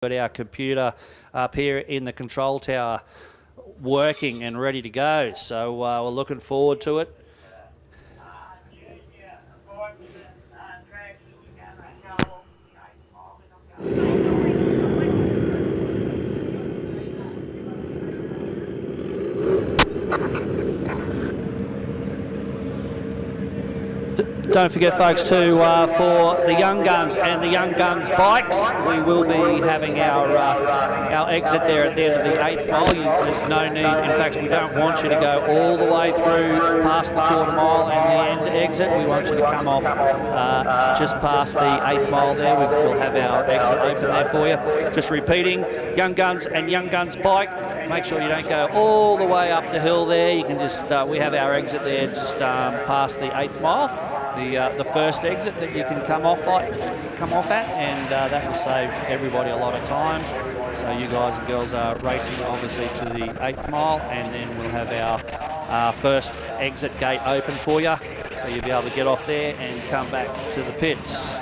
Got our computer up here in the control tower working and ready to go, so we're looking forward to it. Don't forget, folks, too, for the Young Guns and the Young Guns bikes, we will be having our exit there at the end of the 8th mile. There's no need, in fact, we don't want you to go all the way through past the quarter mile and the end exit. We want you to come off just past the 8th mile there. We'll have our exit open there for you. Just repeating, Young Guns and Young Guns bike, make sure you don't go all the way up the hill there. You can just, we have our exit there just past the 8th mile. The first exit that you can come off at, and that will save everybody a lot of time. So you guys and girls are racing obviously to the 8th mile, and then we'll have our first exit gate open for you, so you'll be able to get off there and come back to the pits.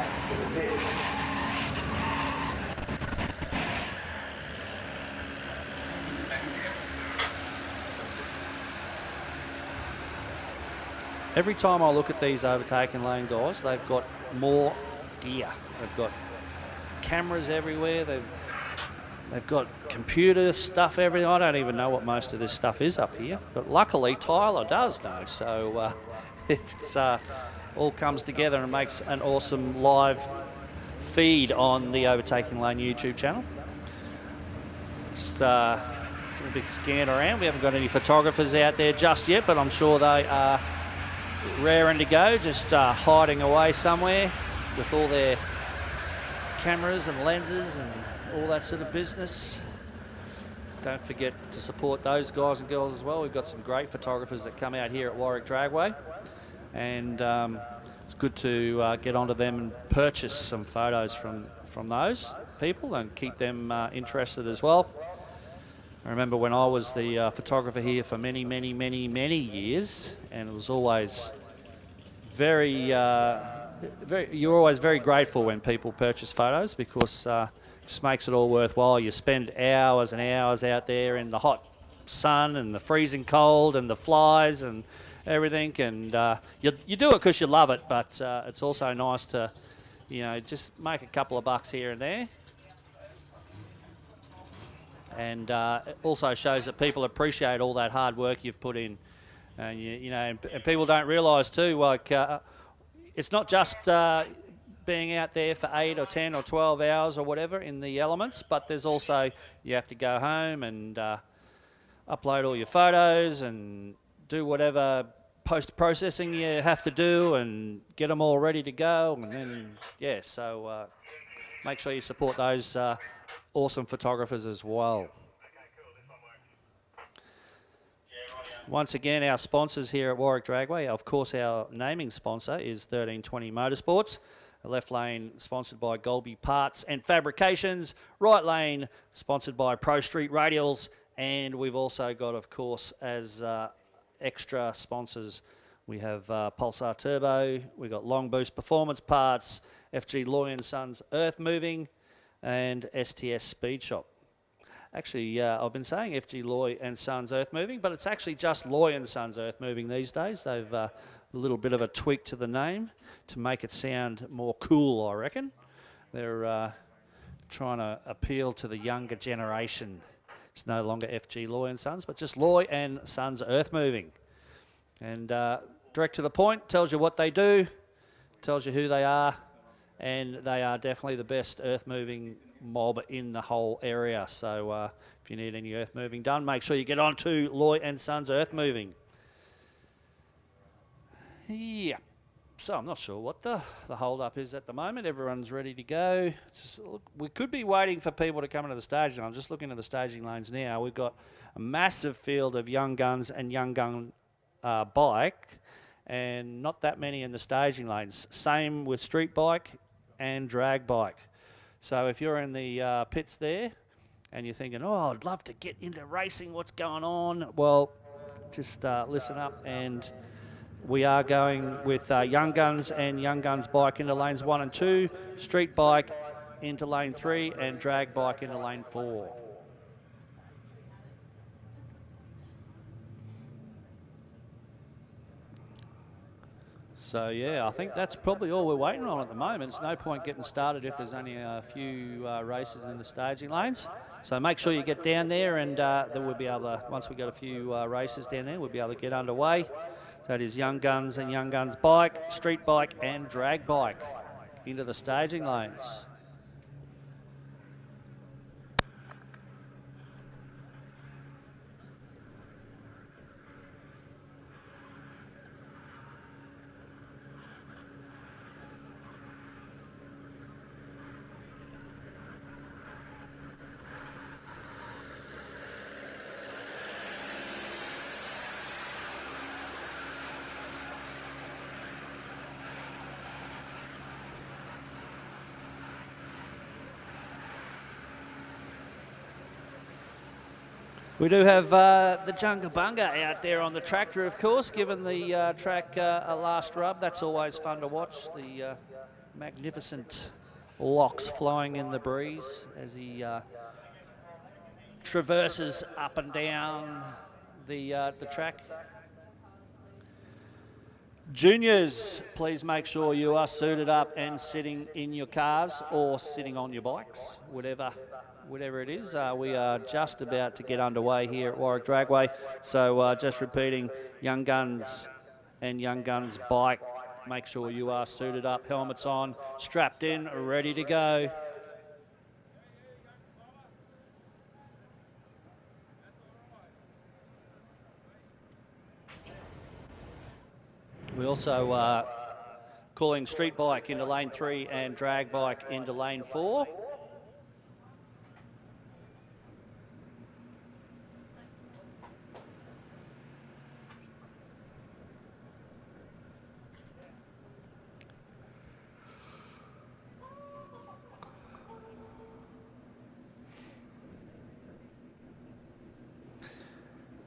Every time I look at these overtaking lane guys, they've got more gear. They've got cameras everywhere. They've got computer stuff everywhere. I don't even know what most of this stuff is up here, but luckily Tyler does know. So it's all comes together and makes an awesome live feed on the Overtaking Lane YouTube channel. It's a big scan around. We haven't got any photographers out there just yet, but I'm sure they are raring to go, just hiding away somewhere with all their cameras and lenses and all that sort of business. Don't forget to support those guys and girls as well. We've got some great photographers that come out here at Warwick Dragway, and it's good to get onto them and purchase some photos from those people and keep them interested as well. I remember when I was the photographer here for many years, and it was always you're always very grateful when people purchase photos, because it just makes it all worthwhile. You spend hours and hours out there in the hot sun and the freezing cold and the flies and everything, and you do it because you love it, but it's also nice to, you know, just make a couple of bucks here and there. And it also shows that people appreciate all that hard work you've put in. And, you know, and people don't realise too, like, it's not just being out there for 8 or 10 or 12 hours or whatever in the elements, but there's also, you have to go home and upload all your photos and do whatever post-processing you have to do and get them all ready to go. And then, yeah, so make sure you support those awesome photographers as well. Once again, our sponsors here at Warwick Dragway, of course our naming sponsor is 1320 Motorsports, a left lane sponsored by Golby Parts and Fabrications, right lane sponsored by Pro Street Radials, and we've also got, of course, as extra sponsors, we have Pulsar Turbo, we've got Long Boost Performance Parts, FG Loy & Sons Earth Moving, and STS Speed Shop. Actually, I've been saying FG Loy & Sons Earth Moving, but it's actually just Loy & Sons Earth Moving these days. They've a little bit of a tweak to the name to make it sound more cool, I reckon. They're trying to appeal to the younger generation. It's no longer FG Loy & Sons, but just Loy & Sons Earth Moving. And direct to the point, tells you what they do, tells you who they are, and they are definitely the best earth moving mob in the whole area. So if you need any earth moving done, make sure you get on to Loy & Sons Earth Moving. Yeah, so I'm not sure what the hold up is at the moment. Everyone's ready to go. Just, look, we could be waiting for people to come into the staging. I'm just looking at the staging lanes now. We've got a massive field of Young Guns and Young Gun bike, and not that many in the staging lanes. Same with street bike and drag bike. So if you're in the pits there and you're thinking, oh, I'd love to get into racing, what's going on? Well, just listen up, and we are going with Young Guns and Young Guns bike into lanes 1 and 2, street bike into lane 3 and drag bike into lane 4. So, yeah, I think that's probably all we're waiting on at the moment. There's no point getting started if there's only a few races in the staging lanes. So make sure you get down there, and then we'll be able to, once we've got a few races down there, we'll be able to get underway. So it is Young Guns and Young Guns bike, street bike and drag bike into the staging lanes. We do have the Junga Bunga out there on the tractor, of course, giving the track a last rub. That's always fun to watch. The magnificent locks flowing in the breeze as he traverses up and down the track. Juniors, please make sure you are suited up and sitting in your cars or sitting on your bikes, whatever it is. We are just about to get underway here at Warwick Dragway. So just repeating, Young Guns and Young Guns bike, make sure you are suited up, helmets on, strapped in, ready to go. We also calling street bike into lane 3 and drag bike into lane 4.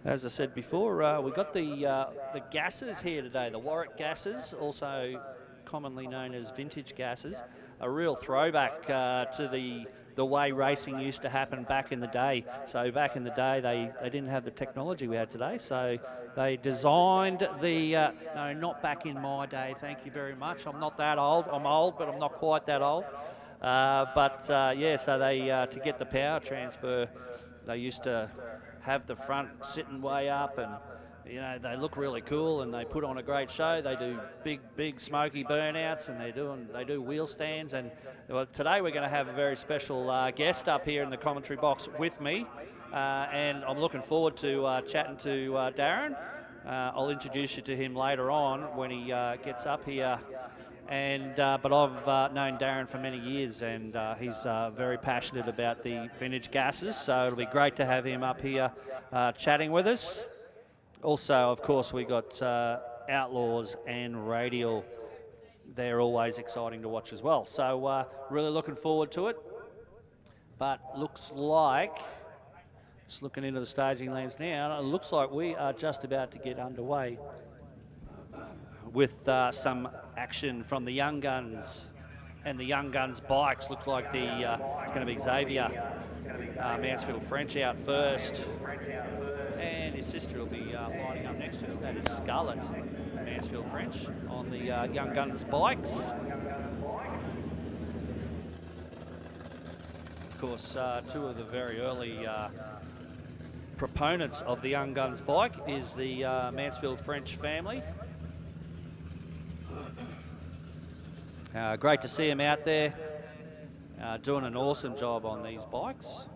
As I said before, we got the gases here today, the Warwick gases, also commonly known as vintage gases, a real throwback to the way racing used to happen back in the day. So back in the day, they didn't have the technology we had today, so they designed the, no, not back in my day, thank you very much. I'm not that old. I'm old, but I'm not quite that old. Yeah, so they, to get the power transfer, they used to have the front sitting way up, and you know, they look really cool and they put on a great show. They do big smoky burnouts, and they do wheel stands. And well, today we're going to have a very special guest up here in the commentary box with me, and I'm looking forward to chatting to Darren. I'll introduce you to him later on when he gets up here. And but I've known Darren for many years, and he's very passionate about the vintage gases, so it'll be great to have him up here chatting with us. Also, of course, we got Outlaws and Radial. They're always exciting to watch as well, so really looking forward to it. But looks like, just looking into the staging lanes now, it looks like we are just about to get underway with some action from the Young Guns and the Young Guns bikes. Looks like the going to be Xavier Mansfield French out first, and his sister will be lining up next to him. That is Scarlett Mansfield French on the Young Guns bikes. Of course, two of the very early proponents of the Young Guns bike is the Mansfield French family. Great to see him out there doing an awesome job on these bikes.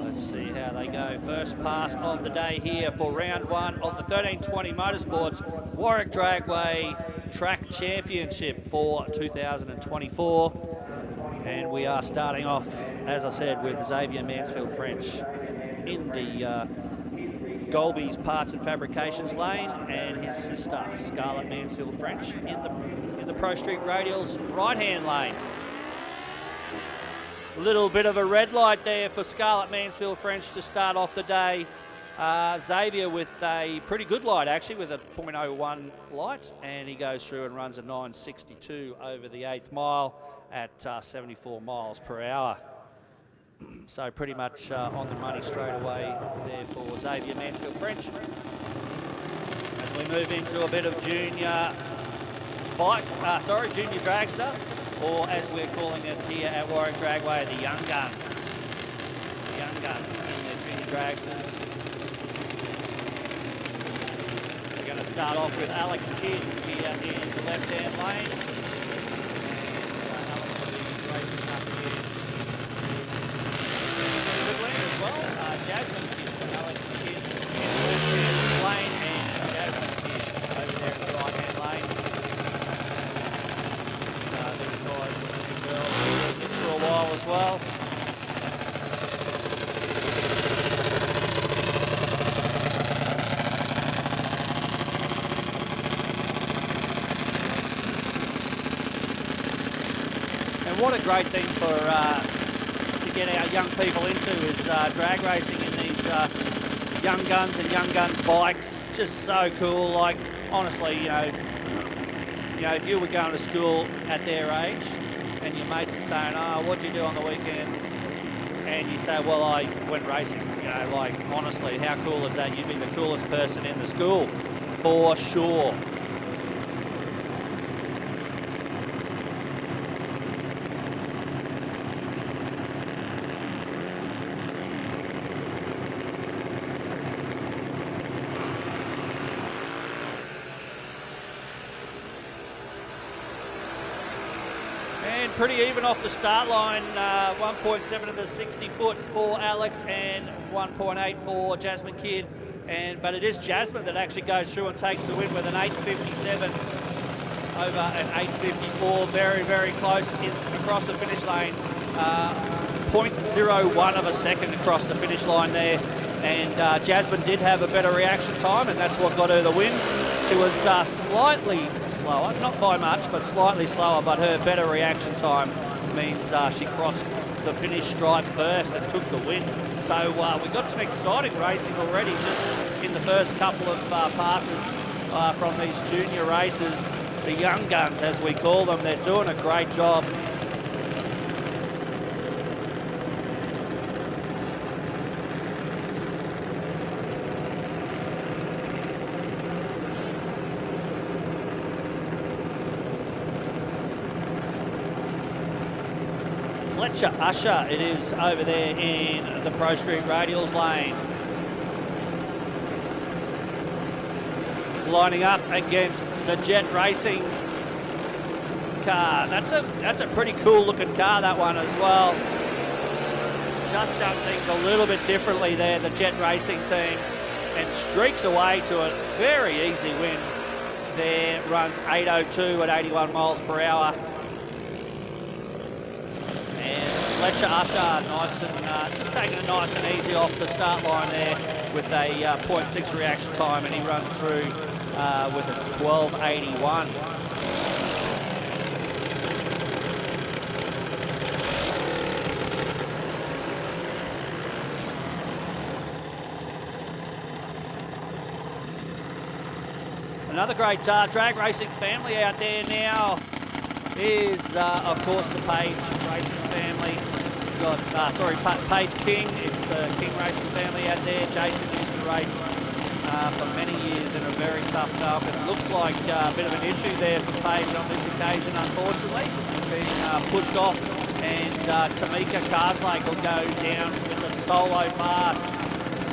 Let's see how they go. First pass of the day here for round 1 of the 1320 Motorsports Warwick Dragway Track Championship for 2024. And we are starting off, as I said, with Xavier Mansfield French in the Golby's Parts and Fabrications lane, and his sister Scarlett Mansfield French in the Pro Street Radial's right-hand lane. A little bit of a red light there for Scarlett Mansfield French to start off the day. Xavier with a pretty good light, actually, with a .01 light, and he goes through and runs a 9.62 over the 8th mile at 74 miles per hour. So pretty much on the money straight away there for Xavier Mansfield French. As we move into a bit of junior junior dragster, or as we're calling it here at Warwick Dragway, the Young Guns. The Young Guns and their junior dragsters. We're going to start off with Alex Kidd here in the left-hand lane. And Alex will be racing up against his sibling as well, Jasmine Kidd. So Alex Kidd in the left-hand lane and Jasmine Kidd over there in the right-hand lane. So these guys and girls have been doing this for a while as well. What a great thing for to get our young people into is drag racing in these young guns and young guns bikes. Just so cool. Like honestly, you know, if you were going to school at their age, and your mates are saying, "Oh, what'd you do on the weekend?" and you say, "Well, I went racing." You know, like honestly, how cool is that? You'd be the coolest person in the school, for sure. Pretty even off the start line, 1.7 of the 60-foot for Alex and 1.8 for Jasmine Kidd. But it is Jasmine that actually goes through and takes the win with an 8.57 over an 8.54. Very, very close across the finish lane. 0.01 of a second across the finish line there. And Jasmine did have a better reaction time, and that's what got her the win. She was slightly slower, not by much, but slightly slower, but her better reaction time means she crossed the finish stripe first and took the win. So we got some exciting racing already just in the first couple of passes from these junior races. The young guns, as we call them, they're doing a great job. Fletcher Usher, it is over there in the Pro Street Radials lane. Lining up against the Jet Racing car. That's a pretty cool looking car, that one as well. Just done things a little bit differently there, the Jet Racing team, and streaks away to a very easy win there. Runs 8.02 at 81 miles per hour. Fletcher Usher, nice and just taking it nice and easy off the start line there with a 0.6 reaction time, and he runs through with a 12.81. Another great drag racing family out there now is, of course, the Paige Racing family. We've got, Paige King is the King Racing family out there. Jason used to race for many years in a very tough dark. It looks like a bit of an issue there for Paige on this occasion, unfortunately, being pushed off. And Tamika Carslake will go down with a solo pass.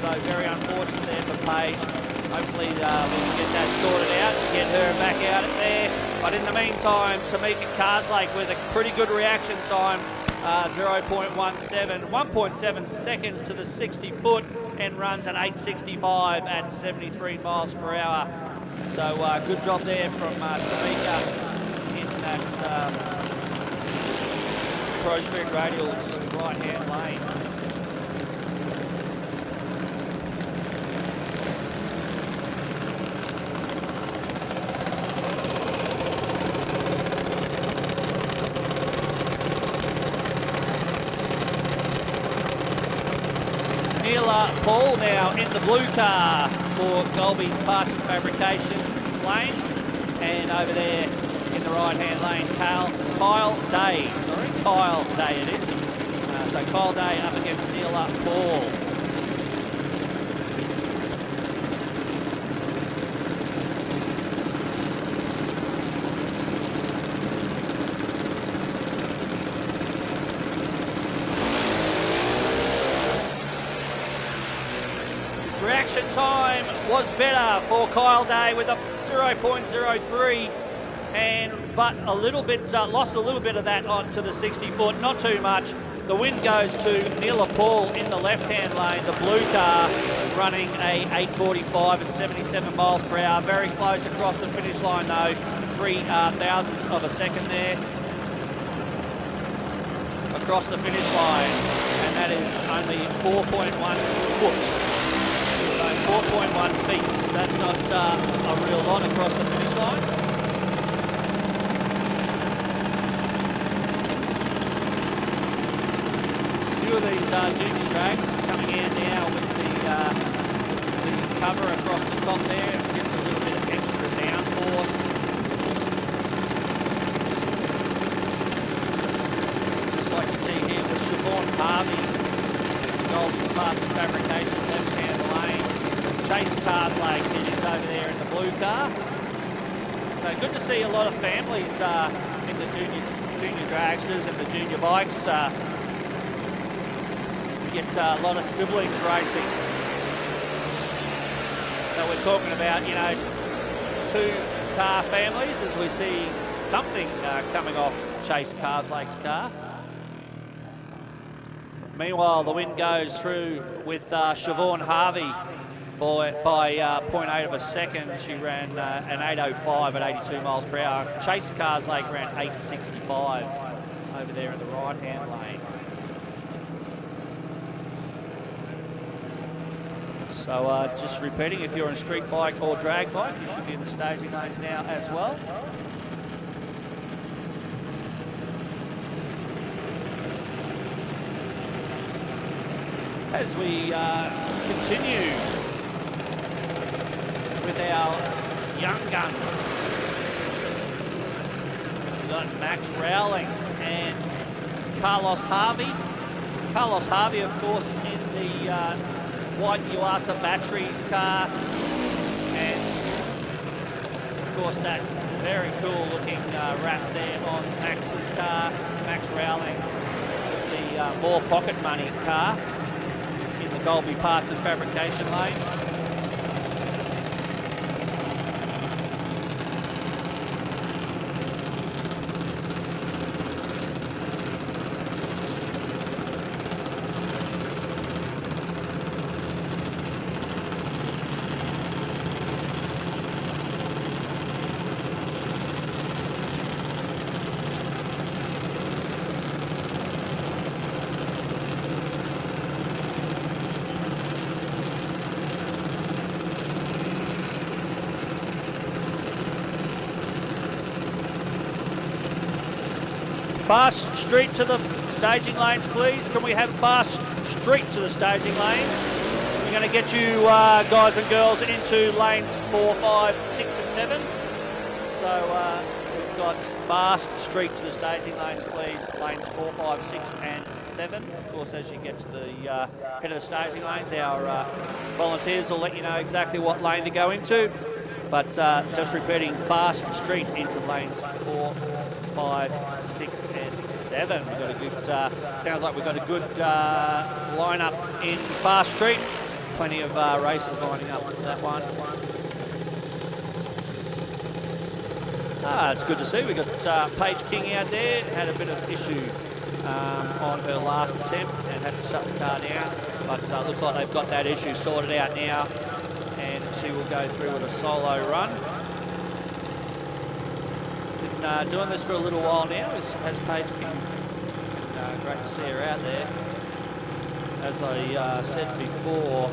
So very unfortunate there for Paige. Hopefully we can get that sorted out and get her back out of there. But in the meantime, Tamika Carslake with a pretty good reaction time, 0.17, 1.7 seconds to the 60-foot, and runs an 8.65 at 73 miles per hour. So good job there from Tamika in that Pro Street Radials right-hand lane. Neela Paul now in the blue car for Golby's Parts and Fabrication lane. And over there in the right-hand lane, Kyle Day. Sorry, Kyle Day it is. So Kyle Day up against Neela Paul. Reaction time was better for Kyle Day with a 0.03, but a little bit lost a little bit of that onto the 60 foot, not too much. The win goes to Neela Paul in the left-hand lane, the blue car running a 8:45 at 77 miles per hour. Very close across the finish line though, 3 thousandths of a second there across the finish line, and that is only 4.1 foot. 4.1 feet, so that's not a real lot across the finish line. A few of these junior drags is coming in now with the cover across the top there. It gives a little bit of extra downforce. Just like you see here with Siobhan Harvey, Golby's Parts and Fabrication left-hand lane. Chase Carslake is over there in the blue car. So good to see a lot of families in the junior dragsters and the junior bikes. Get a lot of siblings racing. So we're talking about, 2-car families as we see something coming off Chase Carslake's car. Meanwhile, the win goes through with Siobhan Harvey. By 0.8 of a second. She ran an 8:05 at 82 miles per hour. Chase Carslake ran 8:65 over there in the right-hand lane. So just repeating, if you're on a street bike or drag bike, you should be in the staging lanes now as well. As we continue with our young guns, we've got Max Rowling and Carlos Harvey. Carlos Harvey, of course, in the white Yuasa Batteries car, and of course that very cool looking wrap there on Max's car. Max Rowling with the More Pocket Money car in the Golby Parts and Fabrication lane. Fast street to the staging lanes, please. Can we have fast street to the staging lanes? We're going to get you guys and girls into lanes 4, 5, 6 and 7. So we've got fast street to the staging lanes, please. Lanes 4, 5, 6 and 7. Of course, as you get to the head of the staging lanes, our volunteers will let you know exactly what lane to go into. But just repeating, fast street into lanes 4, 5, 6 and 7. We've got a good, sounds like we've got a good lineup in Fast Street. Plenty of races lining up for that one. It's good to see. We've got Paige King out there. Had a bit of issue on her last attempt and had to shut the car down. But looks like they've got that issue sorted out now, and she will go through with a solo run. Doing this for a little while now has Paige King. Great to see her out there. As I said before,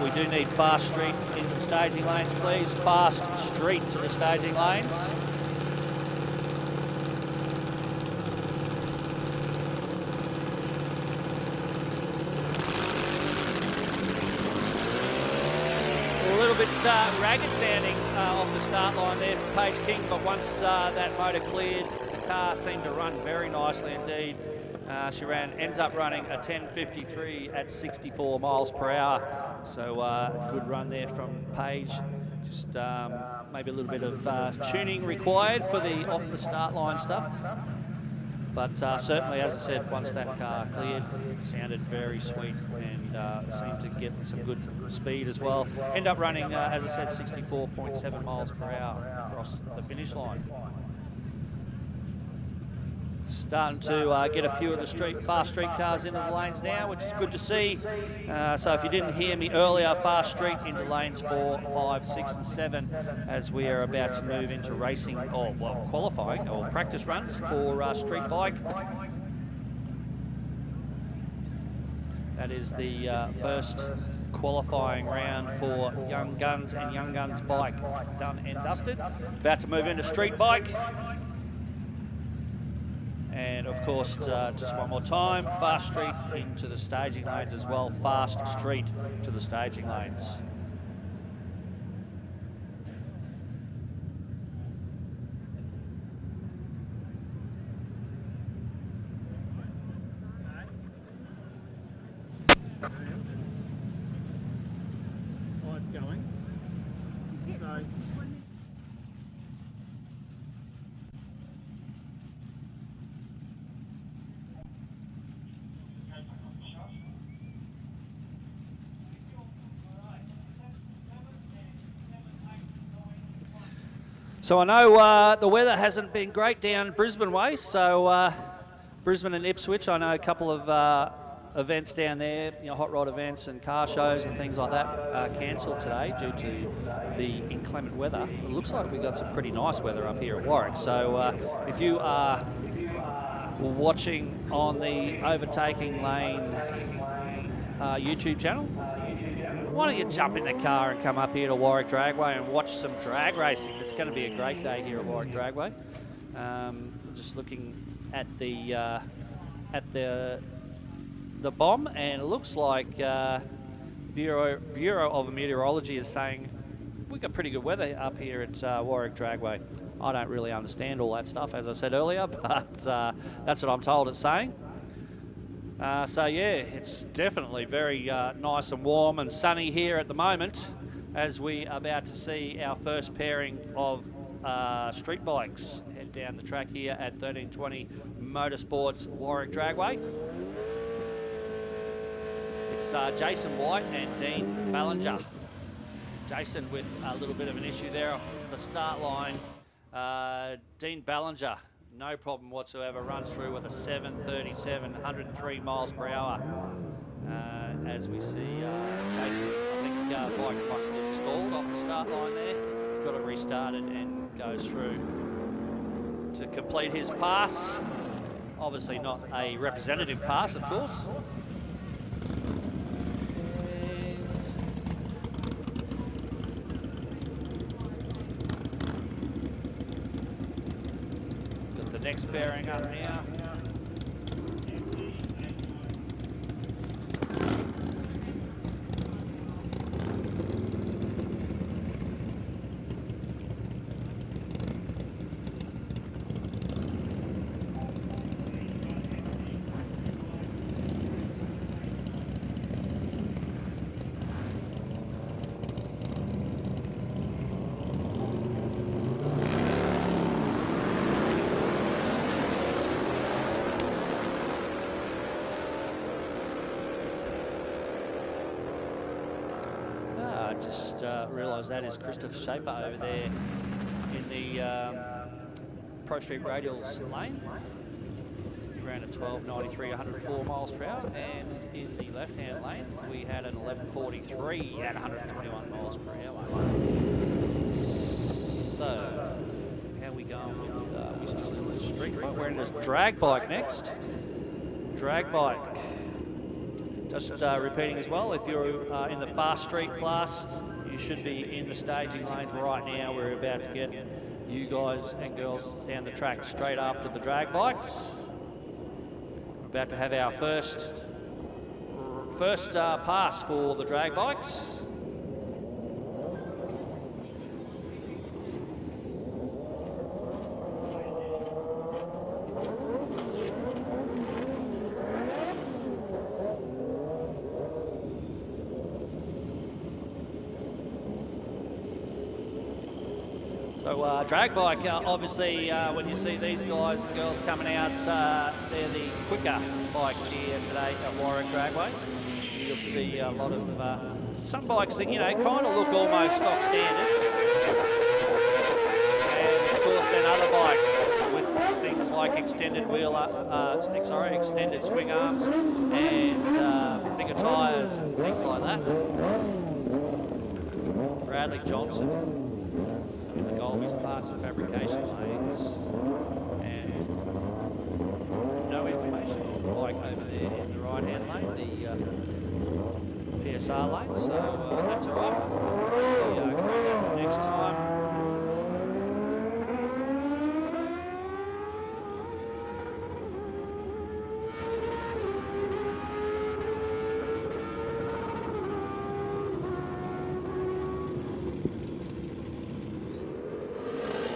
we do need fast street into the staging lanes, please. Fast street to the staging lanes. ragged sounding off the start line there for Paige King, but once that motor cleared, the car seemed to run very nicely indeed. She ends up running a 10.53 at 64 miles per hour. So good run there from Paige. Just maybe a little bit of tuning required for the off the start line stuff. But certainly, as I said, once that car cleared, it sounded very sweet and seemed to get some good speed as well. End up running, as I said, 64.7 miles per hour across the finish line. Starting to get a few of the fast street cars into the lanes now, which is good to see. So if you didn't hear me earlier, fast street into lanes 4, 5, 6 and 7 as we are about to move into racing, or well, qualifying or practice runs for street bike. That is the first qualifying round for Young Guns and Young Guns bike done and dusted. About to move into street bike. And of course, just one more time, fast street into the staging lanes as well. Fast street to the staging lanes. Oh, it's going. So I know the weather hasn't been great down Brisbane way, so Brisbane and Ipswich, I know a couple of events down there, you know, hot rod events and car shows and things like that are cancelled today due to the inclement weather. It looks like we've got some pretty nice weather up here at Warwick. So if you are watching on the Overtaking Lane YouTube channel, why don't you jump in the car and come up here to Warwick Dragway and watch some drag racing. It's going to be a great day here at Warwick Dragway. Just looking at the bomb, and it looks like Bureau of Meteorology is saying we've got pretty good weather up here at Warwick Dragway. I don't really understand all that stuff, as I said earlier, but that's what I'm told it's saying. So yeah, it's definitely very nice and warm and sunny here at the moment as we are about to see our first pairing of street bikes head down the track here at 1320 Motorsports Warwick Dragway. It's Jason White and Dean Ballinger. Jason with a little bit of an issue there off the start line. Dean Ballinger, no problem whatsoever, runs through with a 7.37, 103 miles per hour. As we see Jason, I think bike must have stalled off the start line there. Got it restarted and goes through to complete his pass. Obviously not a representative pass, of course. Next bearing up now. Realise that is Christopher Shaper over there in the Pro Street Radial's lane. He ran at 12.93, 104 miles per hour, and in the left-hand lane we had an 11.43 at 121 miles per hour. So, how are we going with, we still in the street bike? We're in this drag bike next. Drag bike. Just repeating as well, if you're in the fast street class, you should be in the staging lanes right now. We're about to get you guys and girls down the track straight after the drag bikes. We're about to have our first pass for the drag bikes. So drag bike, obviously, when you see these guys and girls coming out, they're the quicker bikes here today at Warwick Dragway. You'll see a lot of some bikes that, you know, kind of look almost stock standard. And of course then other bikes with things like extended extended swing arms and bigger tyres and things like that. Bradley Johnson in the Golby's parts and fabrication lanes. And no information on the bike over there in the right-hand lane, the PSR lane, so that's all right. Hopefully, correct that for next time.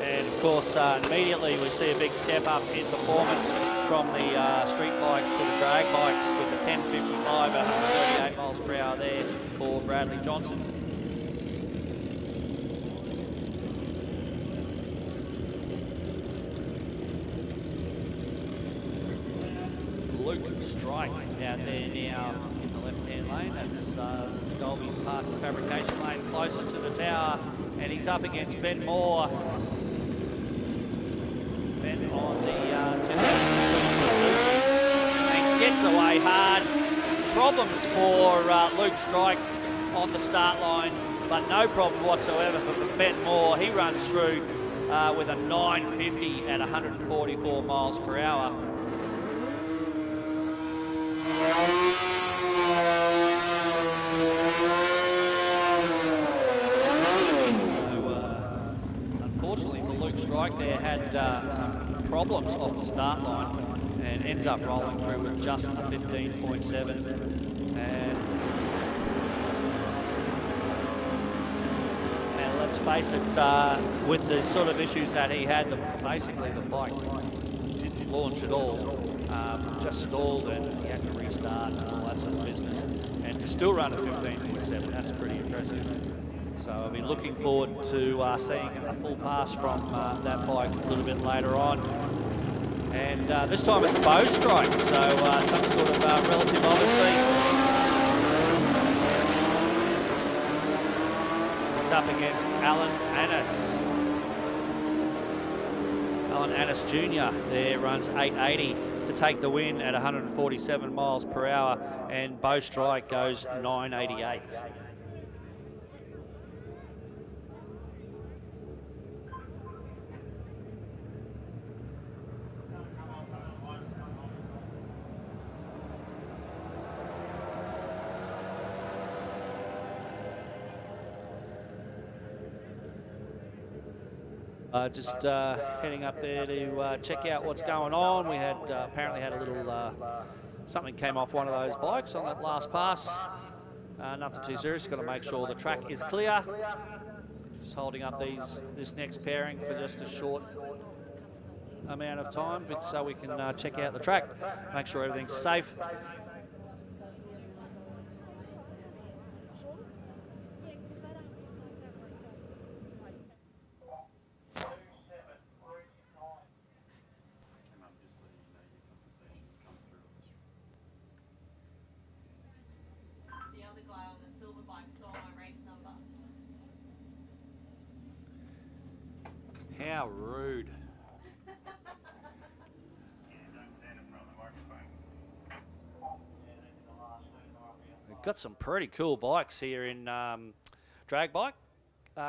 And of course, immediately we see a big step up in performance from the street bikes to the drag bikes with the 1055 at 138 miles per hour there for Bradley Johnson. Luke Strike out there now in the left-hand lane. That's Dolby's parts and fabrication lane closest to the tower, and he's up against Ben Moore. Ben on the 2002 and gets away hard. Problems for Luke Strike on the start line, but no problem whatsoever for Ben Moore. He runs through with a 950 at 144 miles per hour. Unfortunately for Luke Strike there, had some problems off the start line and ends up rolling through with just a 15.7. And let's face it, with the sort of issues that he had, basically the bike didn't launch at all, just stalled and he had to restart and all that sort of business. And to still run a 15.7, that's pretty impressive. So I'll be looking forward to seeing a full pass from that bike a little bit later on. And this time it's Bow Strike, so some sort of relative, obviously. He's up against Alan Annis. Alan Annis Jr. there runs 880 to take the win at 147 miles per hour, and Bow Strike goes 988. Just heading up there to check out what's going on. We had apparently had a little something came off one of those bikes on that last pass. Nothing too serious. Got to make sure the track is clear. Just holding up this next pairing for just a short amount of time, but so we can check out the track, make sure everything's safe. How rude. We've got some pretty cool bikes here in drag bike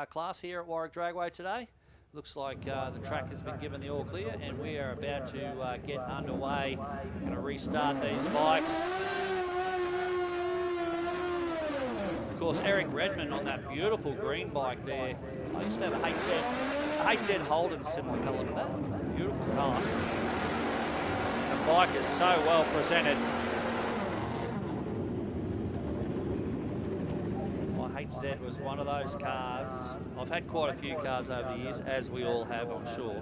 class here at Warwick Dragway today. Looks like the track has been given the all clear and we are about to get underway. Going to restart these bikes. Of course, Eric Redmond on that beautiful green bike there. I used to have a HZ Holden similar colour to that. Beautiful colour. The bike is so well presented. My HZ was one of those cars. I've had quite a few cars over the years, as we all have, I'm sure.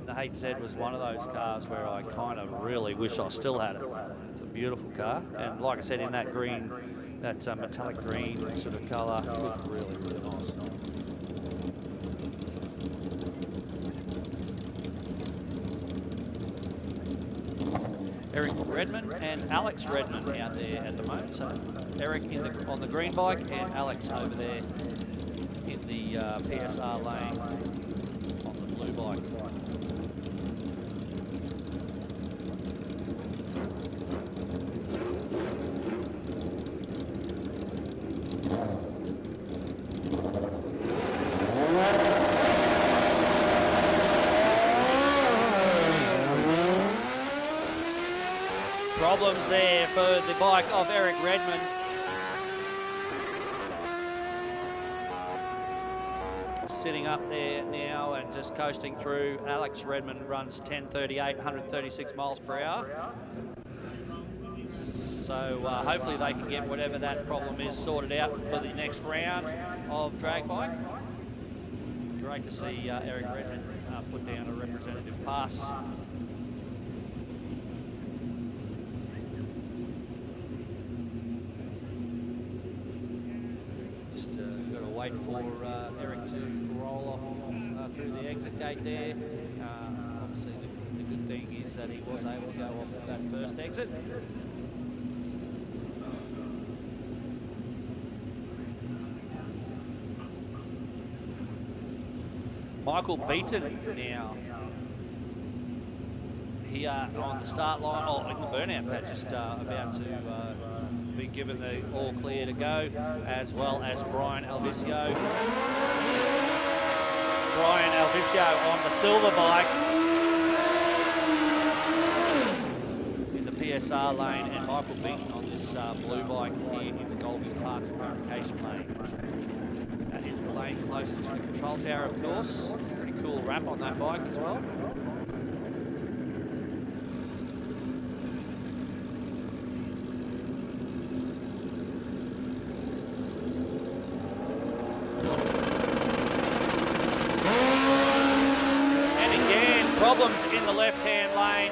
The HZ was one of those cars where I kind of really wish I still had it. It's a beautiful car, and like I said, in that green, that metallic green sort of colour, looked really, really nice. Eric Redmond and Alex Redmond out there at the moment. So Eric on the green bike and Alex over there in the PSR lane on the blue bike. Problems there for the bike of Eric Redmond. Sitting up there now and just coasting through. Alex Redmond runs 10:38, 136 miles per hour. So hopefully they can get whatever that problem is sorted out for the next round of drag bike. Great to see Eric Redmond put down a representative pass. Got to wait for Eric to roll off through the exit gate there. Obviously the good thing is that he was able to go off that first exit. Michael Beaton now here on the start line, in the burnout pad, just about to be given the all clear to go, as well as Brian Alvisio. Brian Alvisio on the silver bike in the PSR lane, and Michael Beaton on this blue bike here in the Golby's Parts and Fabrication lane. That is the lane closest to the control tower, of course. Pretty cool wrap on that bike as well. Problems in the left-hand lane.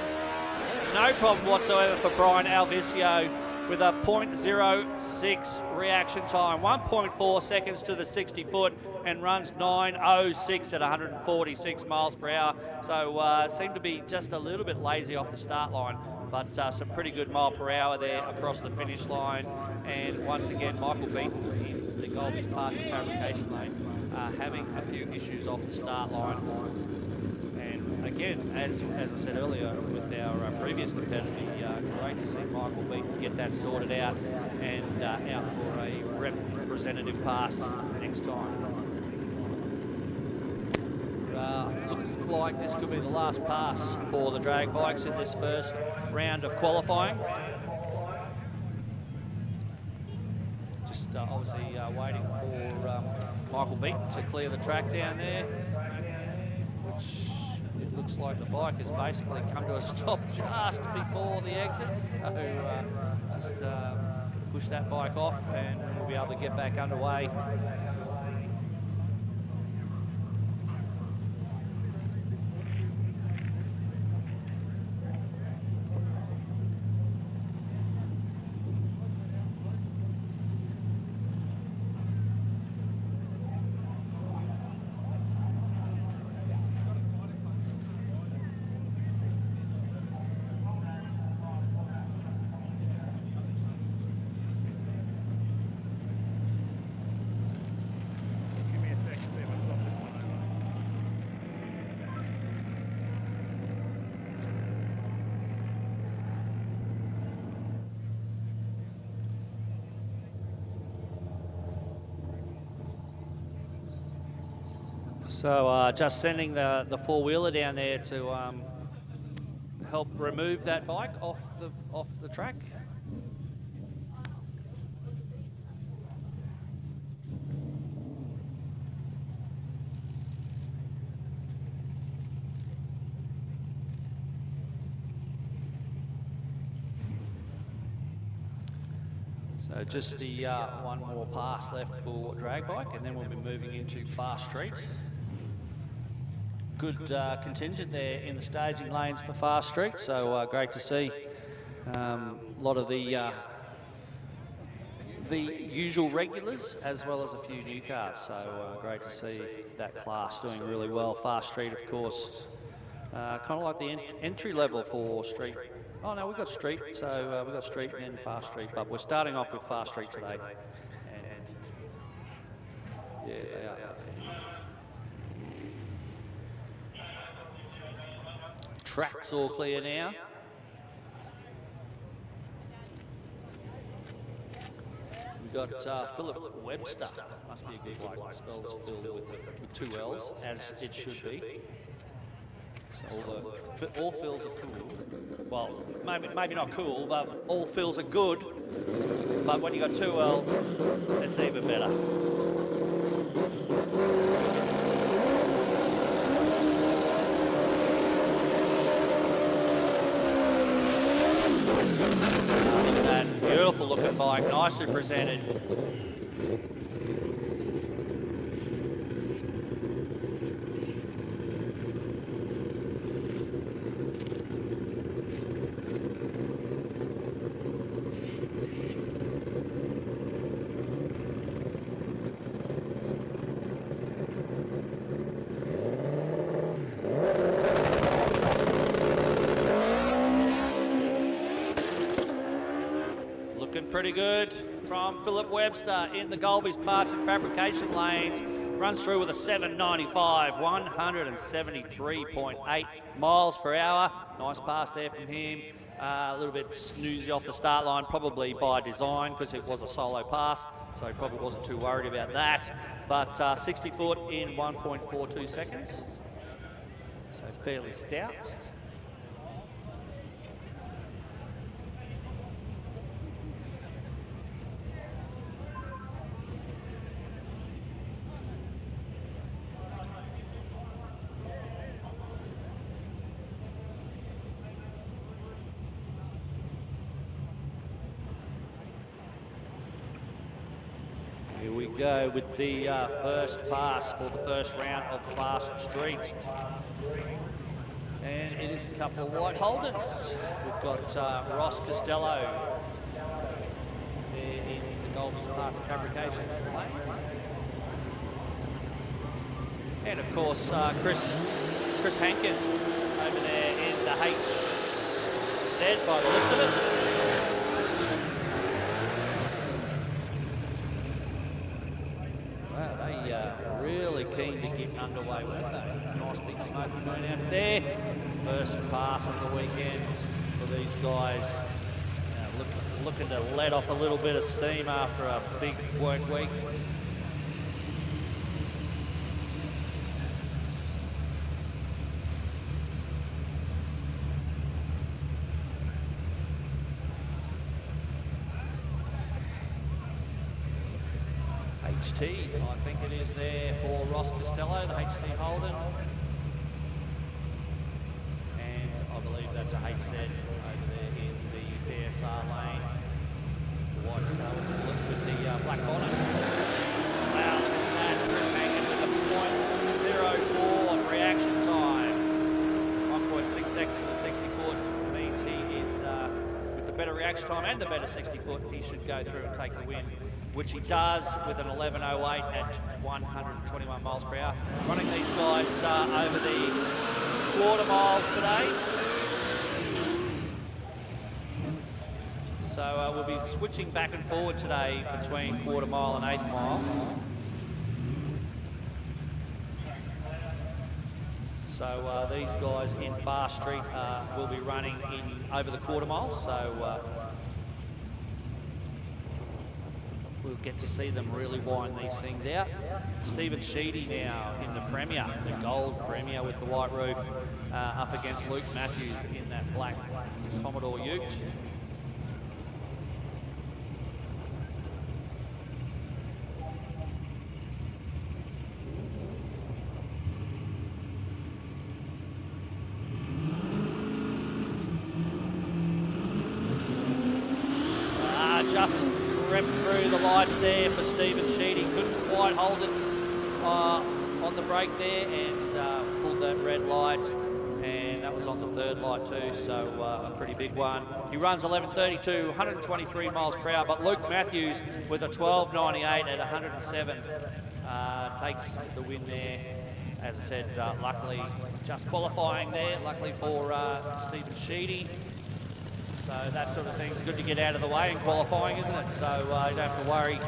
No problem whatsoever for Brian Alvisio with a 0.06 reaction time. 1.4 seconds to the 60 foot and runs 9.06 at 146 miles per hour. So seemed to be just a little bit lazy off the start line, but some pretty good mile per hour there across the finish line. And once again, Michael Beaton in the Golby's Parts and Fabrication lane having a few issues off the start line. Again, as I said earlier with our previous competitor, great to see Michael Beaton get that sorted out and out for a representative pass next time. Looking like this could be the last pass for the drag bikes in this first round of qualifying. Just obviously waiting for Michael Beaton to clear the track down there, which looks like the bike has basically come to a stop just before the exit. So just push that bike off and we'll be able to get back underway. So just sending the four-wheeler down there to help remove that bike off the track. So just the one more pass left for drag bike, and then we'll be moving into fast street. Good contingent there in the staging lanes for fast street, so great to see a lot of the usual regulars as well as a few new cars. So great to see that class doing really well. Fast street, of course, kind of like the entry level for street Oh no, we've got street, so we've got street and then fast street, but we're starting off with fast street today. And yeah, they are. Track's all clear now. We've got Philip Webster. Must be a good bloke. Spells Phil with two L's, as it should be. So all Phils are cool. Well, maybe not cool, but all Phils are good. But when you got two L's, it's even better. Look at that beautiful looking bike, nicely presented. Pretty good from Philip Webster in the Golby's parts and fabrication lanes. Runs through with a 795, 173.8 miles per hour. Nice pass there from him. A little bit snoozy off the start line, probably by design because it was a solo pass, so he probably wasn't too worried about that. But 60 foot in 1.42 seconds, so fairly stout. Here we go with the first pass for the first round of Fast Street. And it is a couple of white Holdens. We've got Ross Costello there in the Golby's parts and fabrication lane. And of course, Chris Hankin over there in the HZ by the looks of it. Really keen to get underway with that. Nice big smoky burnouts there. First pass of the weekend for these guys. Looking to let off a little bit of steam after a big work week. HT, I think it is there for Ross Costello, the HT Holden. And I believe that's a HZ over there in the PSR lane. The white star with the black bonnet. Wow, look at that. Chris Hankin with a .04 reaction time. 1.6 seconds to the 60 foot means he is, with the better reaction time and the better 60 foot, he should go through and take the win, which he does with an 11.08 at 121 miles per hour. Running these guys over the quarter mile today. So we'll be switching back and forward today between quarter mile and eighth mile. So these guys in Fast Street will be running in over the quarter mile. So we'll get to see them really wind these things out. Stephen Sheedy now in the Premier, the gold Premier with the white roof, up against Luke Matthews in that black Commodore Ute. Just crept through the lights there for Stephen Sheedy. Couldn't quite hold it on the brake there and pulled that red light, and that was on the third light too, so a pretty big one. He runs 11.32, 123 miles per hour, but Luke Matthews with a 12.98 at 107 takes the win there. As I said, luckily just qualifying there, luckily for Stephen Sheedy. So that sort of thing's good to get out of the way in qualifying, isn't it? So you don't have to worry.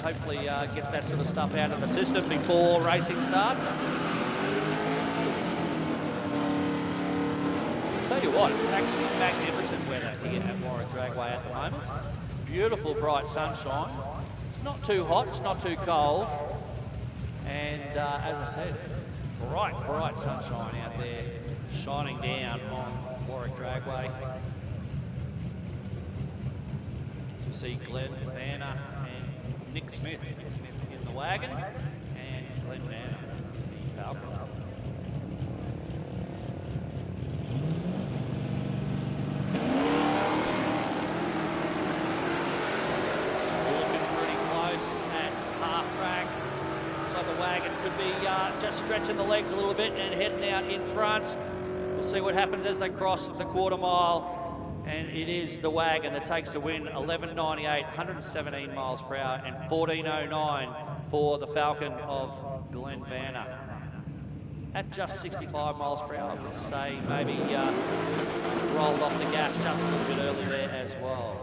Hopefully get that sort of stuff out of the system before racing starts. Tell you what, it's actually magnificent weather here at Warwick Dragway at the moment. Beautiful bright sunshine. It's not too hot, it's not too cold. And as I said, bright sunshine out there shining down on Warwick Dragway. So you see Glenn Vanna and Nick Smith in the wagon, and Glenn Vanna in the Falcon. Looking pretty close at half track. Looks like the wagon could be just stretching the legs a little bit and heading out in front. We'll see what happens as they cross the quarter mile. And it is the wagon that takes the win, 11.98, 117 miles per hour, and 14.09 for the Falcon of Glenn Vanna. At just 65 miles per hour, I would say maybe rolled off the gas just a little bit early there as well.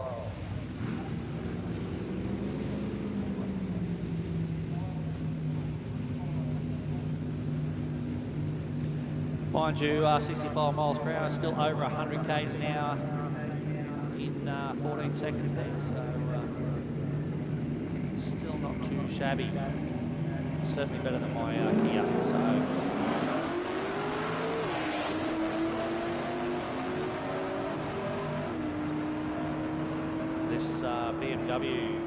Mind you, 65 miles per hour, still over 100 k's an hour in 14 seconds there, so still not too shabby. Certainly better than my Kia. So this BMW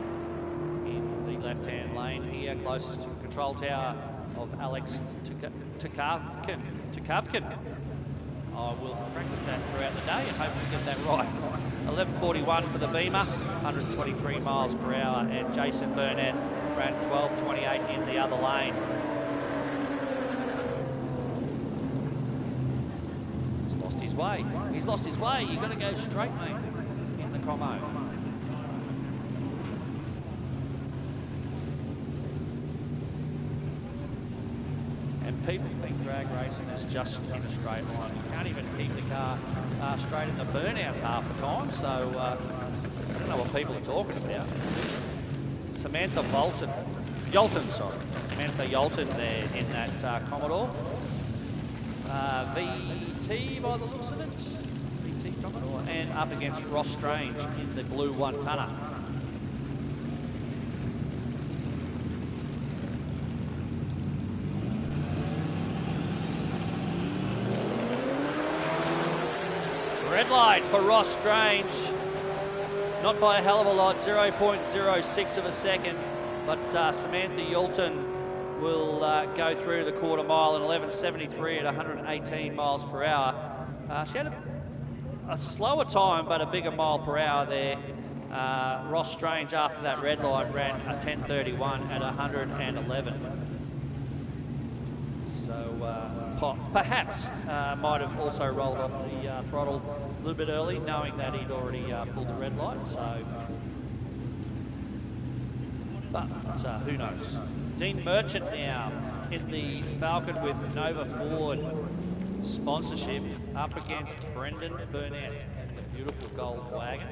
in the left-hand lane here, closest to the control tower of Alex Tukavkin. I will practice that throughout the day and hopefully get that right. 11.41 for the Beamer, 123 miles per hour, and Jason Burnett ran 12.28 in the other lane. He's lost his way. He's lost his way. You've got to go straight, mate, in the commo. People think drag racing is just in a straight line. You can't even keep the car straight in the burnouts half the time, so I don't know what people are talking about. Samantha Yolton there in that Commodore. VT by the looks of it, VT Commodore, and up against Ross Strange in the blue one-tonner. Red light for Ross Strange, not by a hell of a lot, 0.06 of a second, but Samantha Yolton will go through the quarter mile in 11.73 at 118 miles per hour. She had a slower time, but a bigger mile per hour there. Ross Strange, after that red light, ran a 10.31 at 111. So perhaps might have also rolled off the throttle a little bit early, knowing that he'd already pulled the red light. So, but who knows? Dean Merchant now in the Falcon with Nova Ford sponsorship up against Brendan Burnett in the beautiful gold wagon.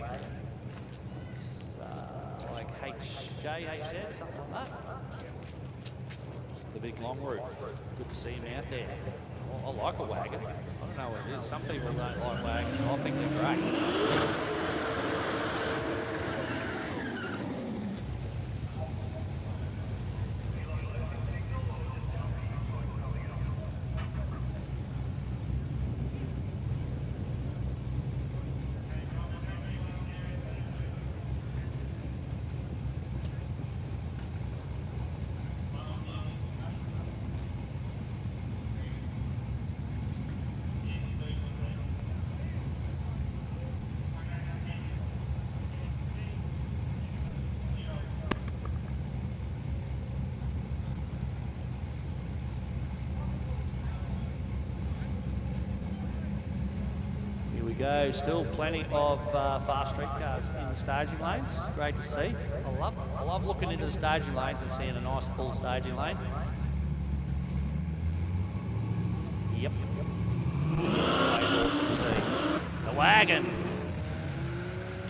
It's like HJHZ, something like that. The big long roof. Good to see him out there. I like a wagon. I don't know what it is. Some people don't like wagons. I think they're great. Go. Still plenty of fast street cars in the staging lanes. Great to see. I love looking into the staging lanes and seeing a nice full staging lane. Yep. Awesome to see. The wagon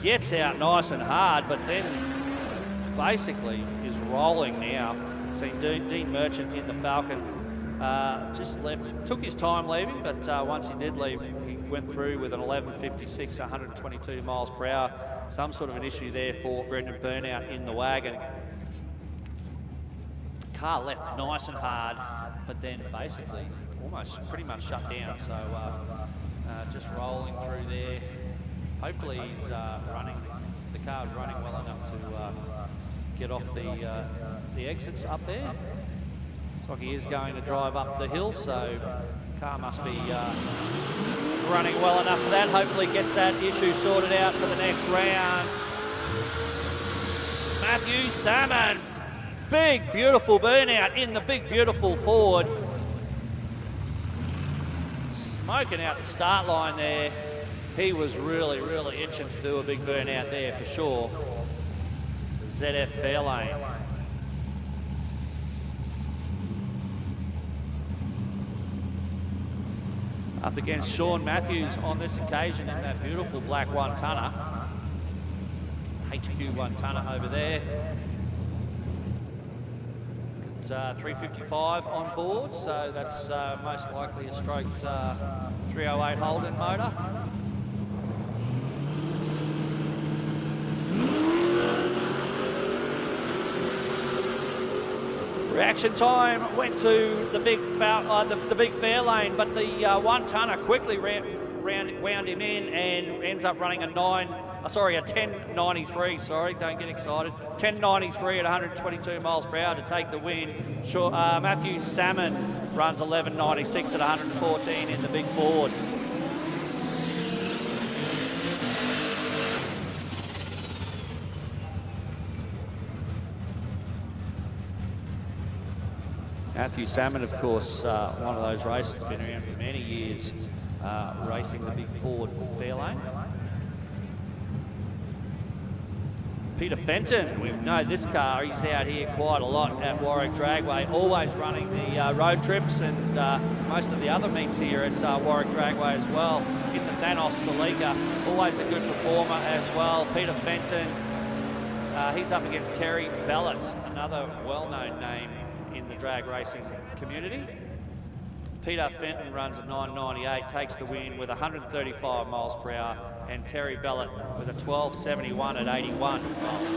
gets out nice and hard, but then basically is rolling now. Seen Dean Merchant in the Falcon, just left, took his time leaving, but once he did leave, he went through with an 11.56, 122 miles per hour. Some sort of an issue there for Brendan Burnout in the wagon. Car left nice and hard, but then basically almost pretty much shut down. So just rolling through there. Hopefully he's running, the car's running well enough to get off the exits up there. Looks like he is going to drive up the hill, so car must be running well enough for that. Hopefully gets that issue sorted out for the next round. Matthew Salmon, big beautiful burnout in the big beautiful Ford. Smoking out the start line there. He was really itching to do a big burnout there for sure. ZF Fairlane. Up against Sean Matthews on this occasion in that beautiful black one-tonner. HQ one-tonner over there. It's 355 on board, so that's most likely a stroke 308 Holden motor. Reaction time went to the big fair lane, but the one-tonner quickly wound him in and ends up running a 1093. Sorry, don't get excited. 1093 at 122 miles per hour to take the win. Matthew Salmon runs 1196 at 114 in the big Ford. Matthew Salmon, of course, one of those races has been around for many years, racing the big Ford Fairlane. Peter Fenton, we know this car, he's out here quite a lot at Warwick Dragway, always running the road trips and most of the other meets here at Warwick Dragway as well. In the Thanos Celica, always a good performer as well. Peter Fenton, he's up against Terry Ballett, another well-known name in the drag racing community. Peter Fenton runs a 998, takes the win with 135 miles per hour, and Terry Ballett with a 1271 at 81 miles.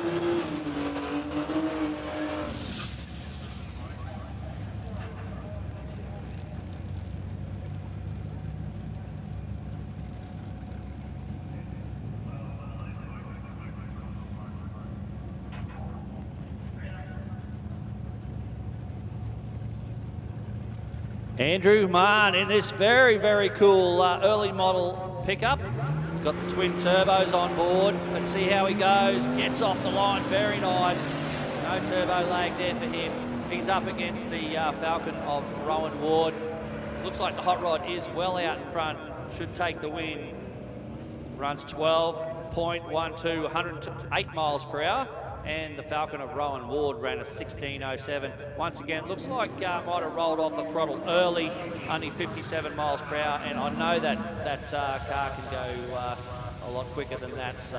Andrew Mann in this very cool early model pickup. He's got the twin turbos on board. Let's see how he goes. Gets off the line, very nice. No turbo lag there for him. He's up against the Falcon of Rowan Ward. Looks like the hot rod is well out in front. Should take the win. Runs 12.12, 108 miles per hour. And the Falcon of Rowan Ward ran a 16.07. Once again, looks like might have rolled off the throttle early, only 57 miles per hour, and I know that car can go a lot quicker than that. So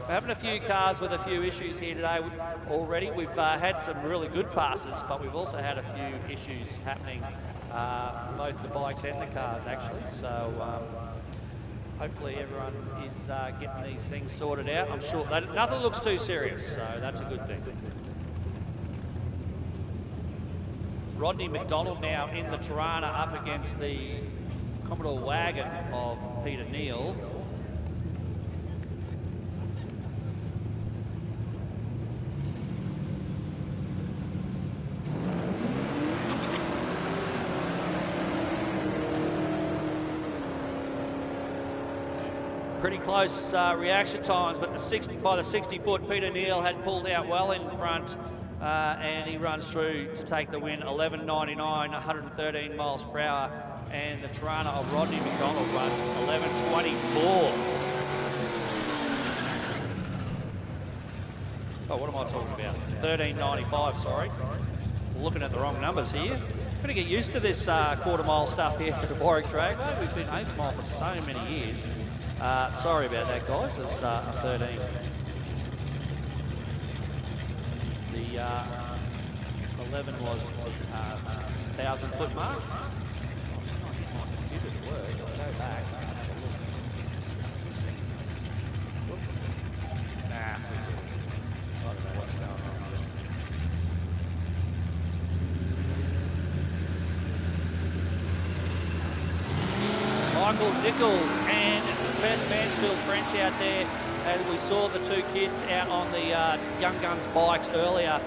we're having a few cars with a few issues here today already. We've had some really good passes, but we've also had a few issues happening, both the bikes and the cars actually. So hopefully everyone is getting these things sorted out. I'm sure that nothing looks too serious, so that's a good thing. Rodney McDonald now in the Tirana up against the Commodore wagon of Peter Neal. Pretty close reaction times, but by the 60-foot, Peter Neal had pulled out well in front, and he runs through to take the win, 11.99, 113 miles per hour, and the Tirana of Rodney McDonald runs 11.24. Oh, what am I talking about? 13.95, sorry. Looking at the wrong numbers here. Got to get used to this quarter mile stuff here at the Warwick Dragway. We've been 8 mile for so many years. Sorry about that, guys. It's a 13. The 11 was 1,000-foot mark. Give it a word. I'll go back. Nah, forget it. I don't know what's going on. Michael Nichols and Beth Mansfield French out there, and we saw the two kids out on the Young Guns bikes earlier,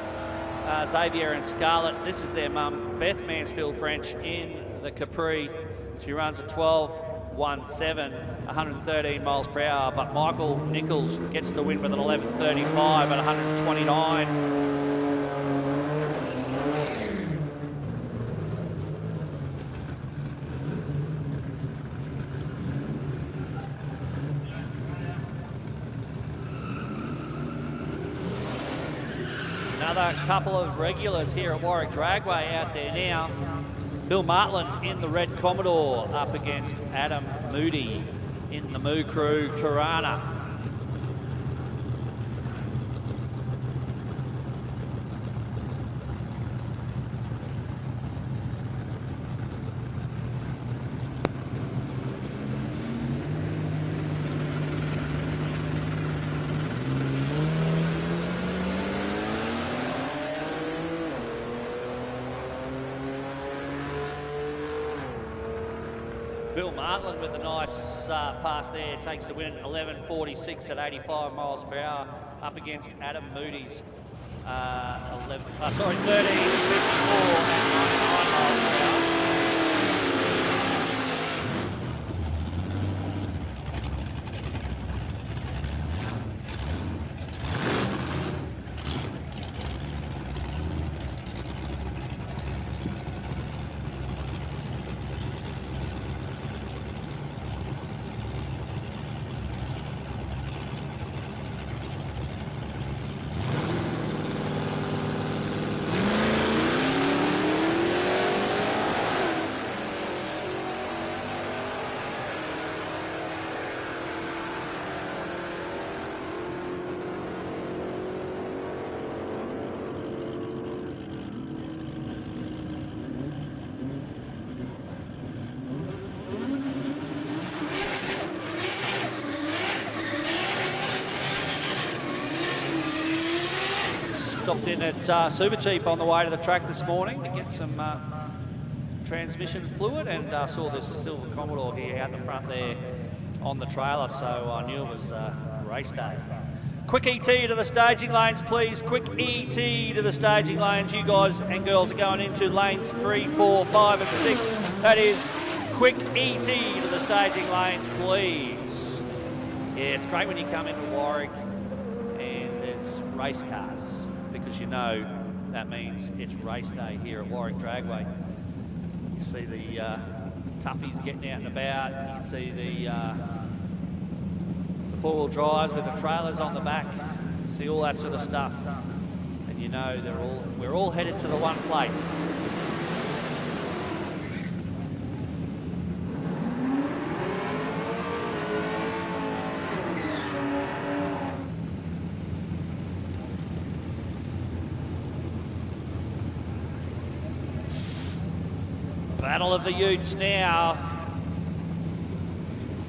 Xavier and Scarlett. This is their mum, Beth Mansfield French, in the Capri. She runs a 12.17, 113 miles per hour, but Michael Nichols gets the win with an 11.35 at 129. Another couple of regulars here at Warwick Dragway out there now. Bill Martland in the red Commodore up against Adam Moody in the Moo Crew Tirana. Bill Martland with a nice pass there, takes the win, 11.46 at 85 miles per hour, up against Adam Moody's 13.54 at 99 miles per hour. Stopped in at Super Cheap on the way to the track this morning to get some transmission fluid, and saw this silver Commodore here out the front there on the trailer, so I knew it was race day. Quick ET to the staging lanes, please. Quick ET to the staging lanes. You guys and girls are going into lanes 3, 4, 5 and 6. That is quick ET to the staging lanes, please. Yeah, it's great when you come into Warwick and there's race cars, because you know that means it's race day here at Warwick Dragway. You see the toughies getting out and about. You can see the four-wheel drives with the trailers on the back. You see all that sort of stuff, and you know we're all headed to the one place. Battle of the Utes now.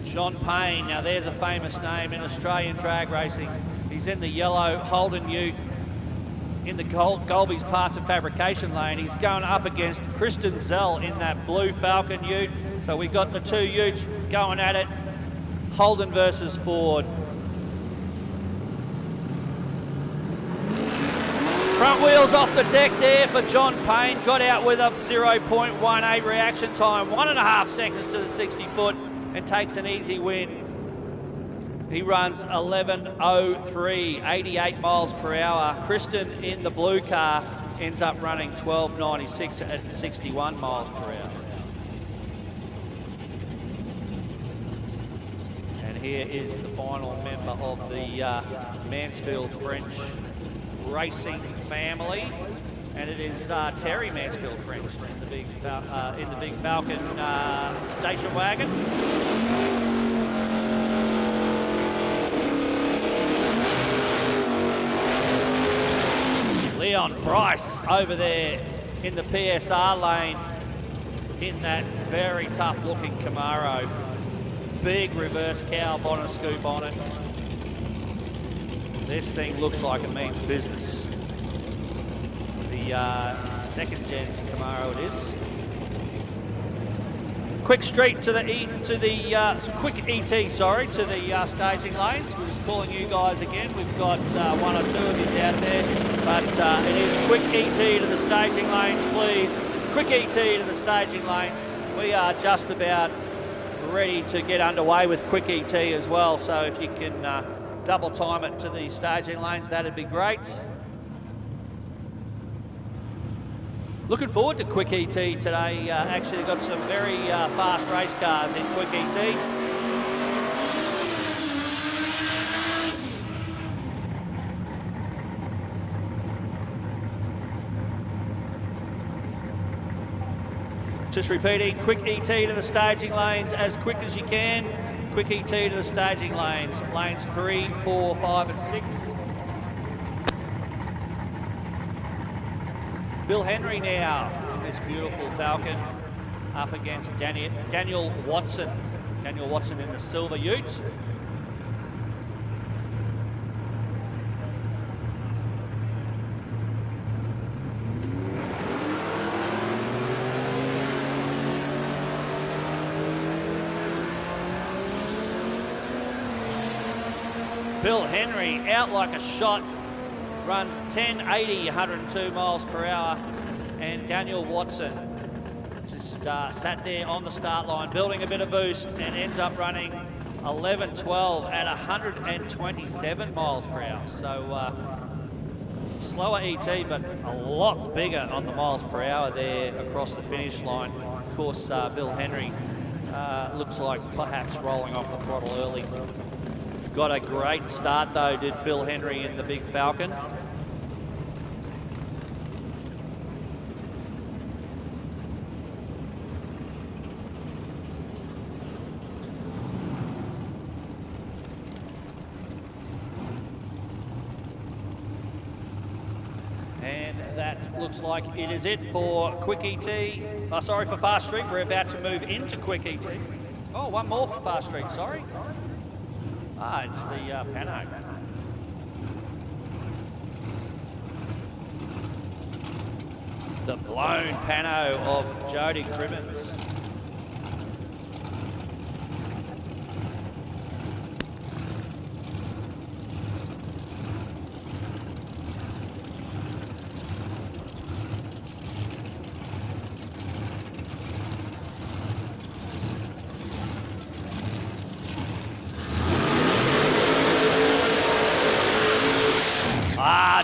John Payne, now there's a famous name in Australian drag racing. He's in the yellow Holden Ute in the Golby's Parts and Fabrication lane. He's going up against Kristen Zell in that blue Falcon Ute. So we've got the two Utes going at it. Holden versus Ford. Front wheels off the deck there for John Payne. Got out with a 0.18 reaction time, 1.5 seconds to the 60 foot, and takes an easy win. He runs 11.03, 88 miles per hour. Kristen in the blue car ends up running 12.96 at 61 miles per hour. And here is the final member of the Mansfield French racing family, and it is Terry Mansfield French in the big Falcon station wagon. Leon Bryce over there in the PSR lane in that very tough looking Camaro. Big reverse cowl bonnet scoop on it. This thing looks like it means business. The second gen Camaro it is. Quick street to the quick ET, sorry, to the staging lanes. We're just calling you guys again. We've got one or two of these out there, but it is quick ET to the staging lanes, please. Quick ET to the staging lanes. We are just about ready to get underway with quick ET as well. So if you can double time it to the staging lanes, that'd be great. Looking forward to Quick ET today. Actually, they've got some very fast race cars in Quick ET. Just repeating, Quick ET to the staging lanes as quick as you can. Quick ET to the staging lanes. Lanes 3, 4, 5 and 6. Bill Henry now in this beautiful Falcon up against Daniel Watson. Daniel Watson in the silver Ute. Bill Henry out like a shot. Runs 1080, 102 miles per hour, and Daniel Watson just sat there on the start line, building a bit of boost, and ends up running 11:12 at 127 miles per hour. So slower ET, but a lot bigger on the miles per hour there across the finish line. Of course, Bill Henry looks like perhaps rolling off the throttle early. Got a great start though, did Bill Henry in the big Falcon. And that looks like it is it for Quick ET. Oh, sorry, for Fast Street. We're about to move into Quick ET. Oh, one more for Fast Street, sorry. Ah, it's the Pano. The blown Pano of Jody Crimmins.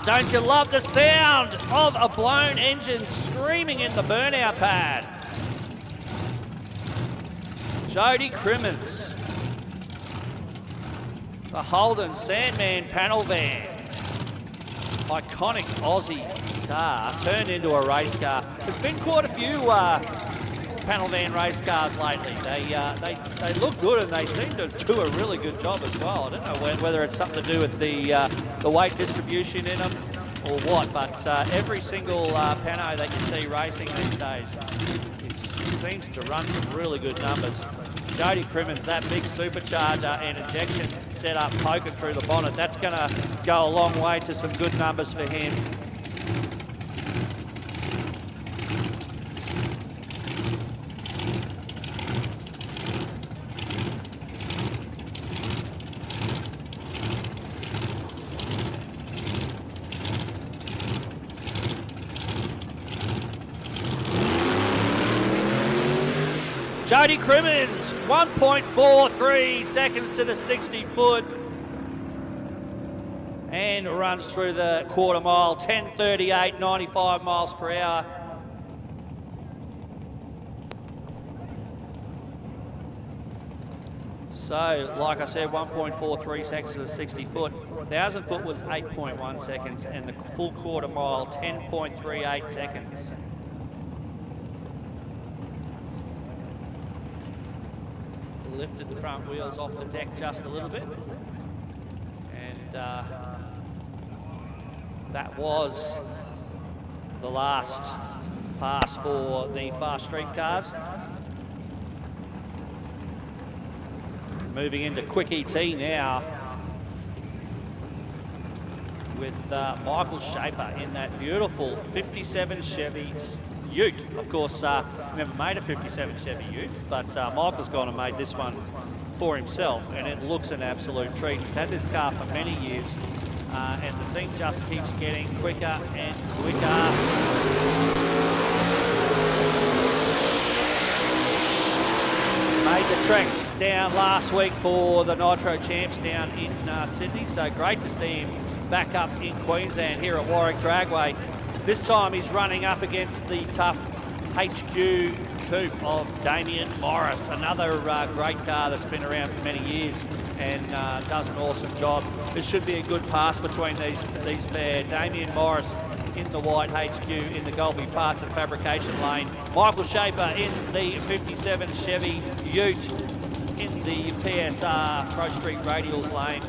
Don't you love the sound of a blown engine screaming in the burnout pad? Jody Crimmins. The Holden Sandman panel van. Iconic Aussie car turned into a race car. There's been quite a few panel van race cars lately. They look good and they seem to do a really good job as well. I don't know whether it's something to do with the weight distribution in them or what, but every single Pano that you see racing these days, it seems to run some really good numbers. Jody Crimmins, that big supercharger and injection setup poking through the bonnet, that's going to go a long way to some good numbers for him. Jody Crimmins, 1.43 seconds to the 60 foot and runs through the quarter mile, 10:38, 95 miles per hour. So, like I said, 1.43 seconds to the 60 foot. 1,000 foot was 8.1 seconds and the full quarter mile, 10.38 seconds. Lifted the front wheels off the deck just a little bit, and that was the last pass for the fast street cars. Moving into quick ET now with Michael Shaper in that beautiful 57 Chevy Ute. Of course, never made a 57 Chevy Ute, but Michael's gone and made this one for himself, and it looks an absolute treat. He's had this car for many years, and the thing just keeps getting quicker and quicker. Made the trek down last week for the Nitro Champs down in Sydney, so great to see him back up in Queensland here at Warwick Dragway. This time he's running up against the tough HQ coupe of Damien Morris, another great car that's been around for many years and does an awesome job. This should be a good pass between these pair. Damien Morris in the white HQ in the Golby Parts and Fabrication lane. Michael Shaper in the 57 Chevy Ute in the PSR Pro Street Radials lane.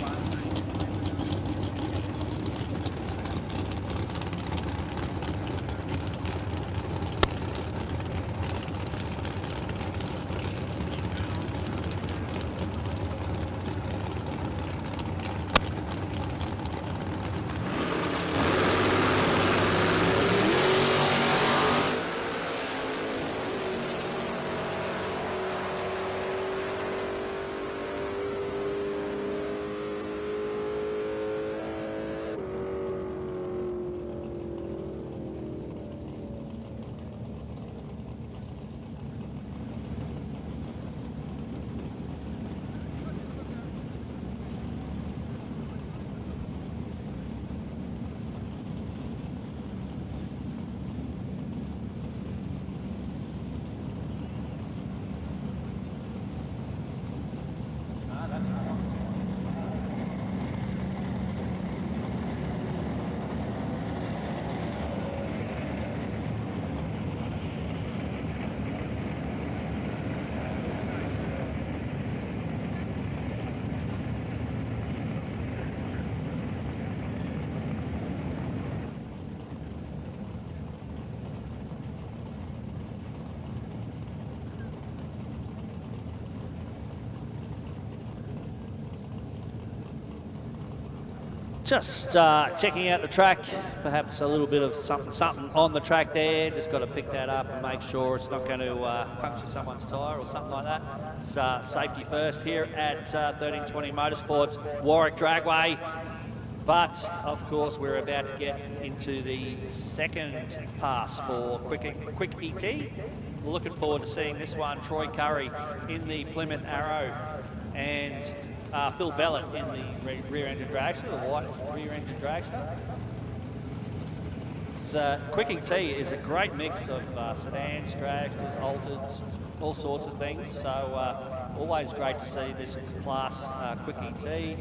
Just checking out the track, perhaps a little bit of something on the track there. Just got to pick that up and make sure it's not going to puncture someone's tyre or something like that. It's safety first here at 1320 Motorsports Warwick Dragway. But of course, we're about to get into the second pass for quick ET. We're looking forward to seeing this one. Troy Curry in the Plymouth Arrow and Phil Bellett in the rear-engine dragster, the white rear-engine dragster. Quick ET is a great mix of sedans, dragsters, altereds, all sorts of things. So always great to see this class Quick ET. I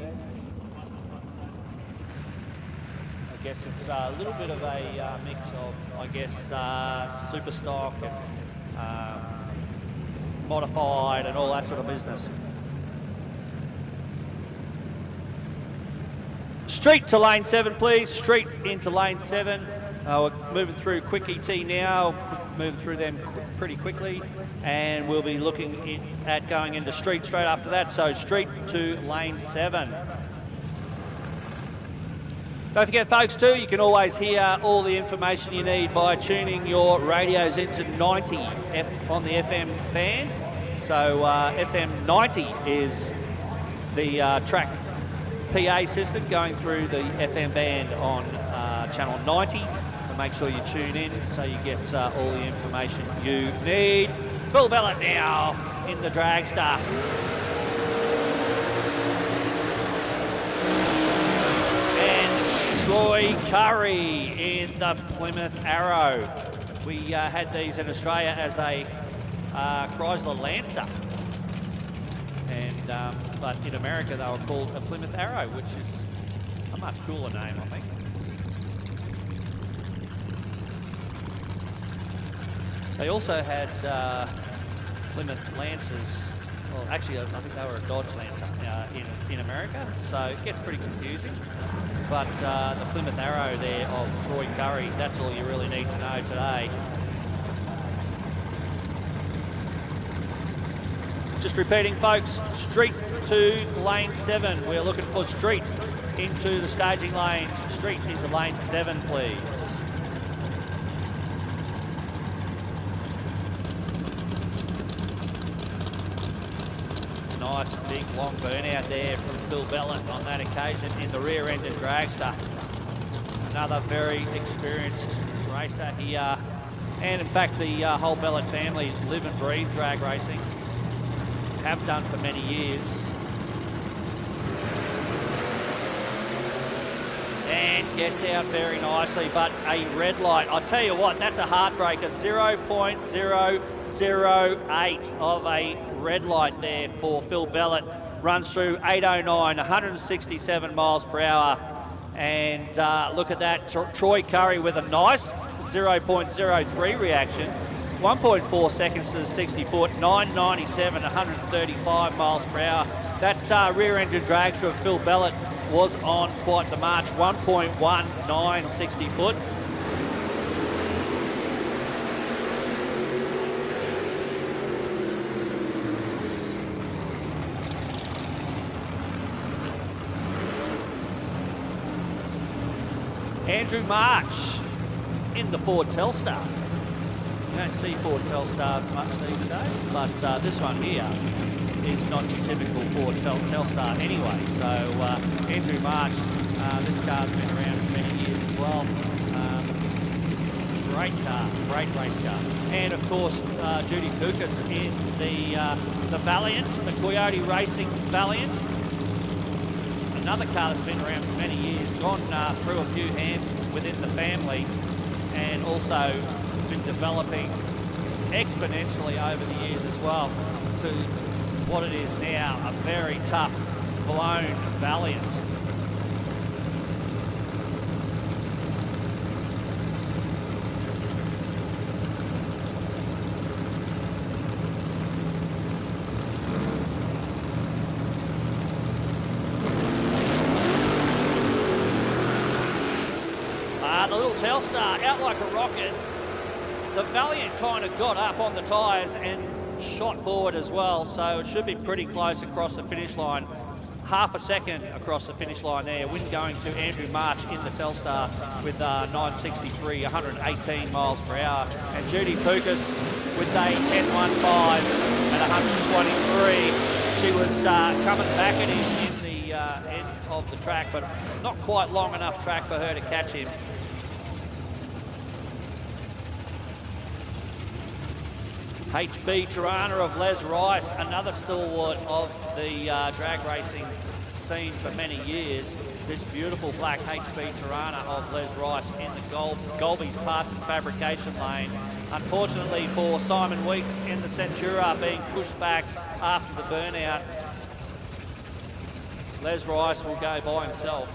guess it's a little bit of a mix of, I guess, super stock and modified and all that sort of business. Street to lane 7, please. Street into lane 7. We're moving through quick ET now, moving through them pretty quickly, and we'll be looking at going into street straight after that. So street to lane 7. Don't forget, folks, too, you can always hear all the information you need by tuning your radios into 90 on the FM band. So FM 90 is the track PA system going through the FM band on channel 90. So make sure you tune in so you get all the information you need. Phil Bellett now in the dragster. Troy Curry in the Plymouth Arrow. We had these in Australia as a Chrysler Lancer, and but in America they were called a Plymouth Arrow, which is a much cooler name, I think. They also had Plymouth Lancers well, actually, I think they were a Dodge Lancer in America, so it gets pretty confusing. But the Plymouth Arrow there of Troy Curry, that's all you really need to know today. Just repeating, folks, street to lane 7. We're looking for street into the staging lanes. Street into lane 7, please. Nice big long burnout there from Phil Bellet on that occasion in the rear-ended Dragster. Another very experienced racer here. And in fact, the whole Bellet family live and breathe drag racing. Have done for many years. And gets out very nicely, but a red light. I'll tell you what, that's a heartbreaker. 0.008 of a red light there for Phil Bellet. Runs through 809, 167 miles per hour. And look at that, Troy Curry with a nice 0.03 reaction. 1.4 seconds to the 60 foot, 997, 135 miles per hour. That rear-engine dragster of Phil Bellet was on quite the march, 1.19 60 foot. Andrew March in the Ford Telstar. You don't see Ford Telstars much these days, but this one here is not your typical Ford Telstar anyway. So Andrew March, this car's been around for many years as well. Great car, great race car. And of course, Judy Pukas in the Valiant, the Coyote Racing Valiant. Another car that's been around for many years, gone through a few hands within the family, and also been developing exponentially over the years as well to what it is now, a very tough, blown Valiant. The little Telstar out like a rocket. The Valiant kind of got up on the tyres and shot forward as well, so it should be pretty close across the finish line. Half a second across the finish line there. Win going to Andrew March in the Telstar with 963, 118 miles per hour. And Judy Pukas with a 10.15 at 123. She was coming back at him in the end of the track, but not quite long enough track for her to catch him. HB Tirana of Les Rice, another stalwart of the drag racing scene for many years. This beautiful black HB Tirana of Les Rice in the Golby's parts and fabrication lane. Unfortunately for Simon Weeks in the Centura being pushed back after the burnout, Les Rice will go by himself.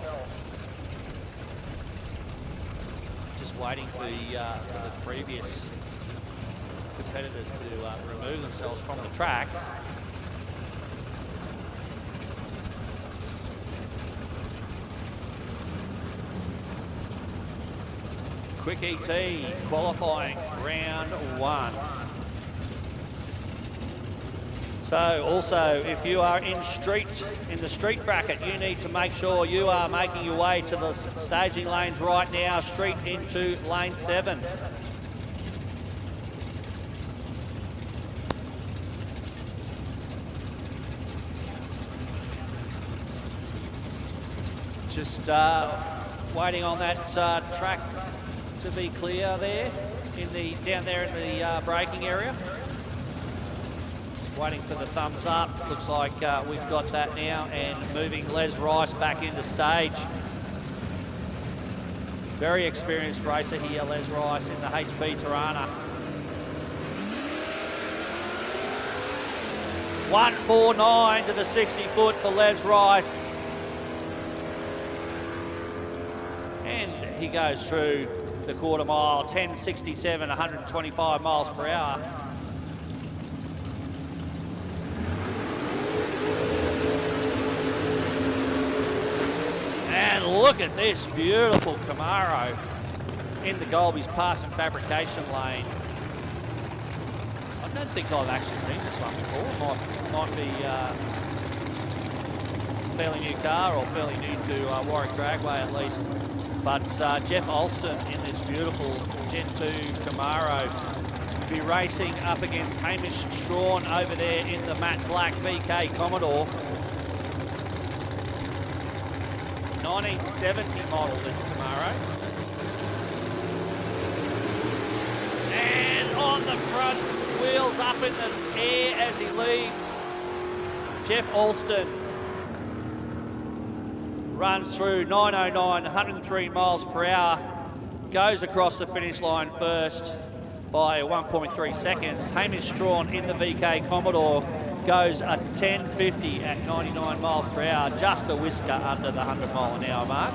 Just waiting for the previous competitors to remove themselves from the track. Quick ET qualifying round 1. So also, if you are in the street bracket, you need to make sure you are making your way to the staging lanes right now, street into lane 7. Just waiting on that track to be clear there, down there in the braking area. Just waiting for the thumbs up. Looks like we've got that now, and moving Les Rice back into stage. Very experienced racer here, Les Rice in the HB Tirana. 149 to the 60 foot for Les Rice. And he goes through the quarter mile, 10.67, 125 miles per hour. look at this beautiful Camaro in the Golby's Parts and Fabrication lane. I don't think I've actually seen this one before. Might be fairly new car, or fairly new to Warwick Dragway at least. But Jeff Alston in this beautiful Gen 2 Camaro will be racing up against Hamish Strawn over there in the matte black VK Commodore. 1970 model, this Camaro. And on the front, wheels up in the air as he leads. Jeff Alston runs through 909, 103 miles per hour, goes across the finish line first by 1.3 seconds. Hamish Strawn in the VK Commodore goes a 10.50 at 99 miles per hour, just a whisker under the 100 mile an hour mark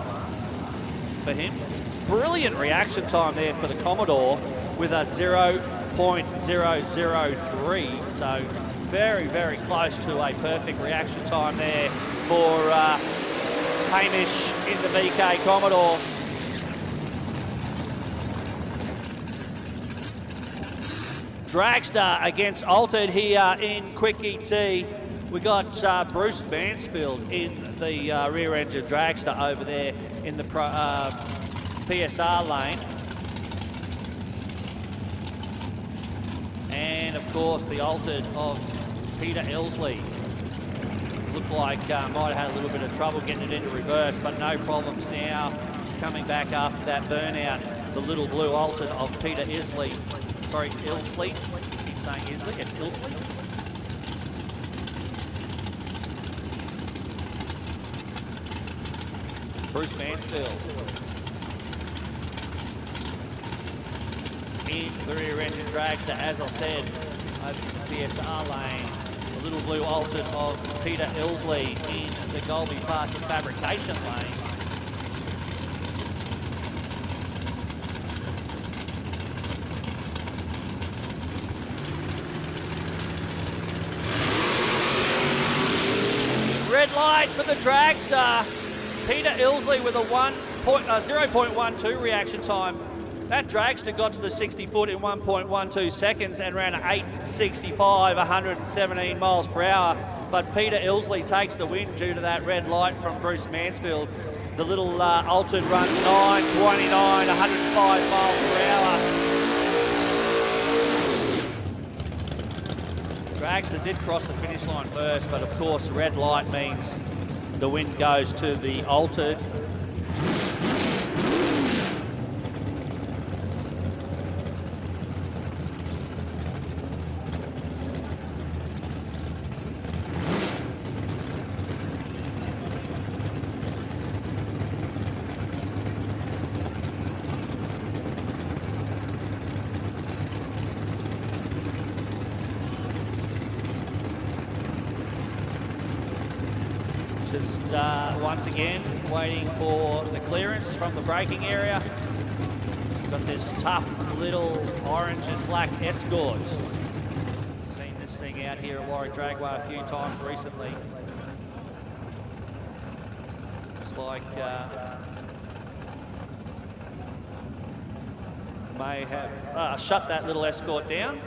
for him. Brilliant reaction time there for the Commodore with a 0.003, so very, very close to a perfect reaction time there for Hamish in the VK Commodore. Dragster against Altered here in Quick ET. We got Bruce Mansfield in the rear engine Dragster over there in the PSR lane. And of course the Altered of Peter Elsley. Looked like might have had a little bit of trouble getting it into reverse, but no problems now. Coming back after that burnout, the little blue Altered of Peter Ilsley. Sorry, Ilsley. I keep saying Isley, it's Ilsley. Bruce Mansfield in the rear engine Dragster, as I said, over the PSR lane. The little blue Altered of Peter Ilsley in the Golby Parts and Fabrication lane. Red light for the Dragster. Peter Ilsley with a 0.12 reaction time. That Dragster got to the 60 foot in 1.12 seconds and ran at 8.65, 117 miles per hour. But Peter Ilsley takes the win due to that red light from Bruce Mansfield. The little Altered runs 9.29, 105 miles per hour. Dragster did cross the finish line first, but of course the red light means the win goes to the Altered. Just once again waiting for the clearance from the braking area. Got this tough little orange and black Escort. Seen this thing out here at Warwick Dragway a few times recently. Looks like may have shut that little Escort down.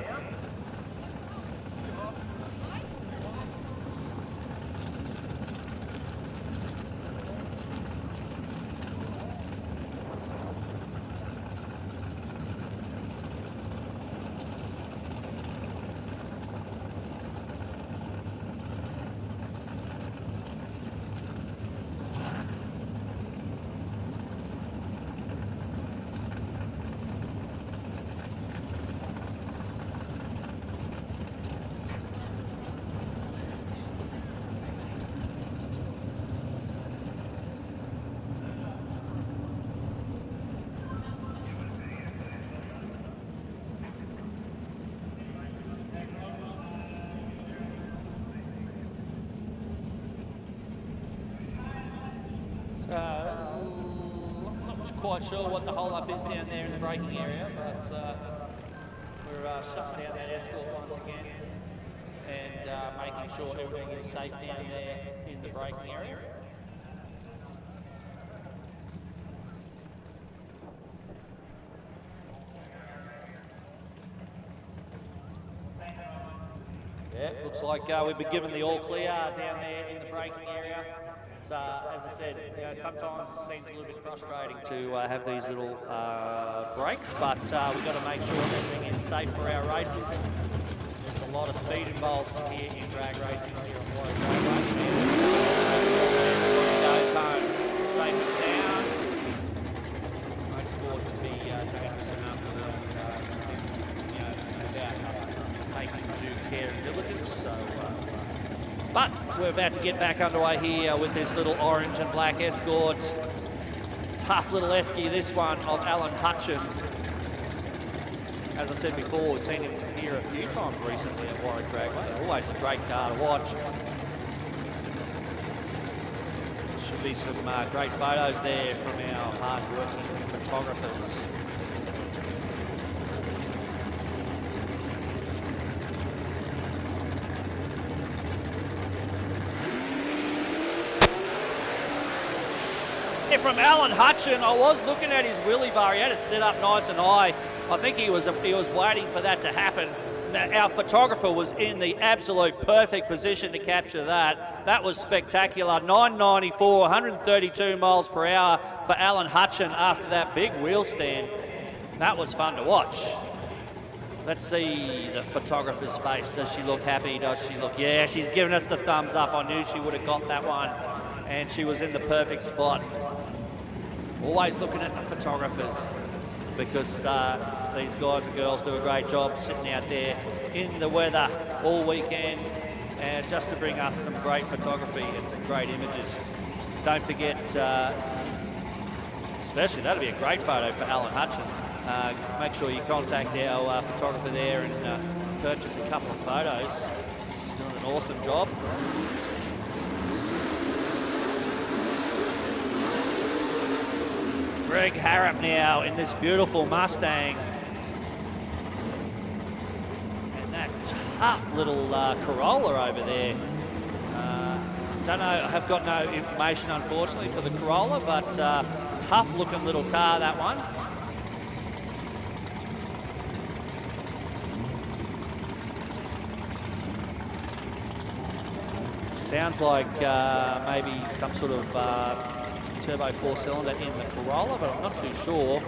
I'm not quite sure what the hold-up is down there in the braking area, but we're shutting down that Escort once again and making sure everything is safe down there in the braking area. Looks like we've been given the all clear down there in the braking area. So, as I said, sometimes it seems a little bit frustrating to have these little breaks, but we've got to make sure everything is safe for our races. And there's a lot of speed involved here in drag racing here at Warwick Dragway. Everybody goes home safe and sound. No sport can be dangerous enough without us taking due care and diligence. So, but we're about to get back underway here with this little orange and black Escort. Tough little esky, this one, of Alan Hutchin. As I said before, we've seen him here a few times recently at Warwick Dragway. Always a great car to watch. Should be some great photos there from our hard-working photographers. From Alan Hutchin, I was looking at his wheelie bar. He had it set up nice and high. I think he was waiting for that to happen. Now, our photographer was in the absolute perfect position to capture that. That was spectacular. 994, 132 miles per hour for Alan Hutchin after that big wheel stand. That was fun to watch. Let's see the photographer's face. Does she look happy? Does she look... Yeah, she's giving us the thumbs up. I knew she would have got that one. And she was in the perfect spot. Always looking at the photographers, because these guys and girls do a great job sitting out there in the weather all weekend, and just to bring us some great photography and some great images. Don't forget, especially that'll be a great photo for Alan Hutchin. Make sure you contact our photographer there and purchase a couple of photos. He's doing an awesome job. Greg Harrop now in this beautiful Mustang. And that tough little Corolla over there. Don't know, I have got no information unfortunately for the Corolla, but tough looking little car, that one. Sounds like maybe some sort of turbo 4-cylinder in the Corolla, but I'm not too sure.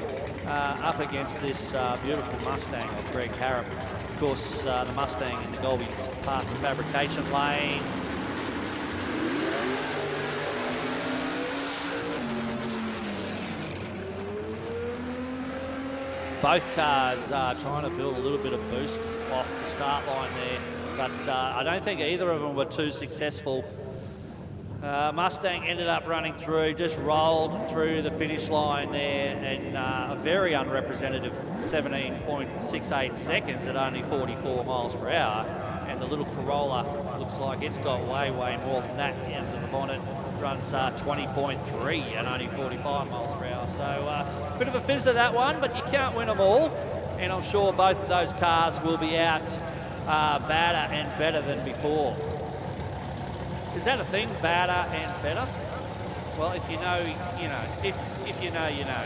Up against this beautiful Mustang of Greg Harrop. Of course, the Mustang in the Golby's parts and fabrication lane. Both cars trying to build a little bit of boost off the start line there, but I don't think either of them were too successful. Mustang ended up running through, just rolled through the finish line there in a very unrepresentative 17.68 seconds at only 44 miles per hour. And the little Corolla looks like it's got way more than that into the bonnet. Runs 20.3 at only 45 miles per hour. So bit of a fizzer that one, but you can't win them all. And I'm sure both of those cars will be out badder and better than before. Is that a thing, badder and better? Well, if you know, you know. If you know, you know.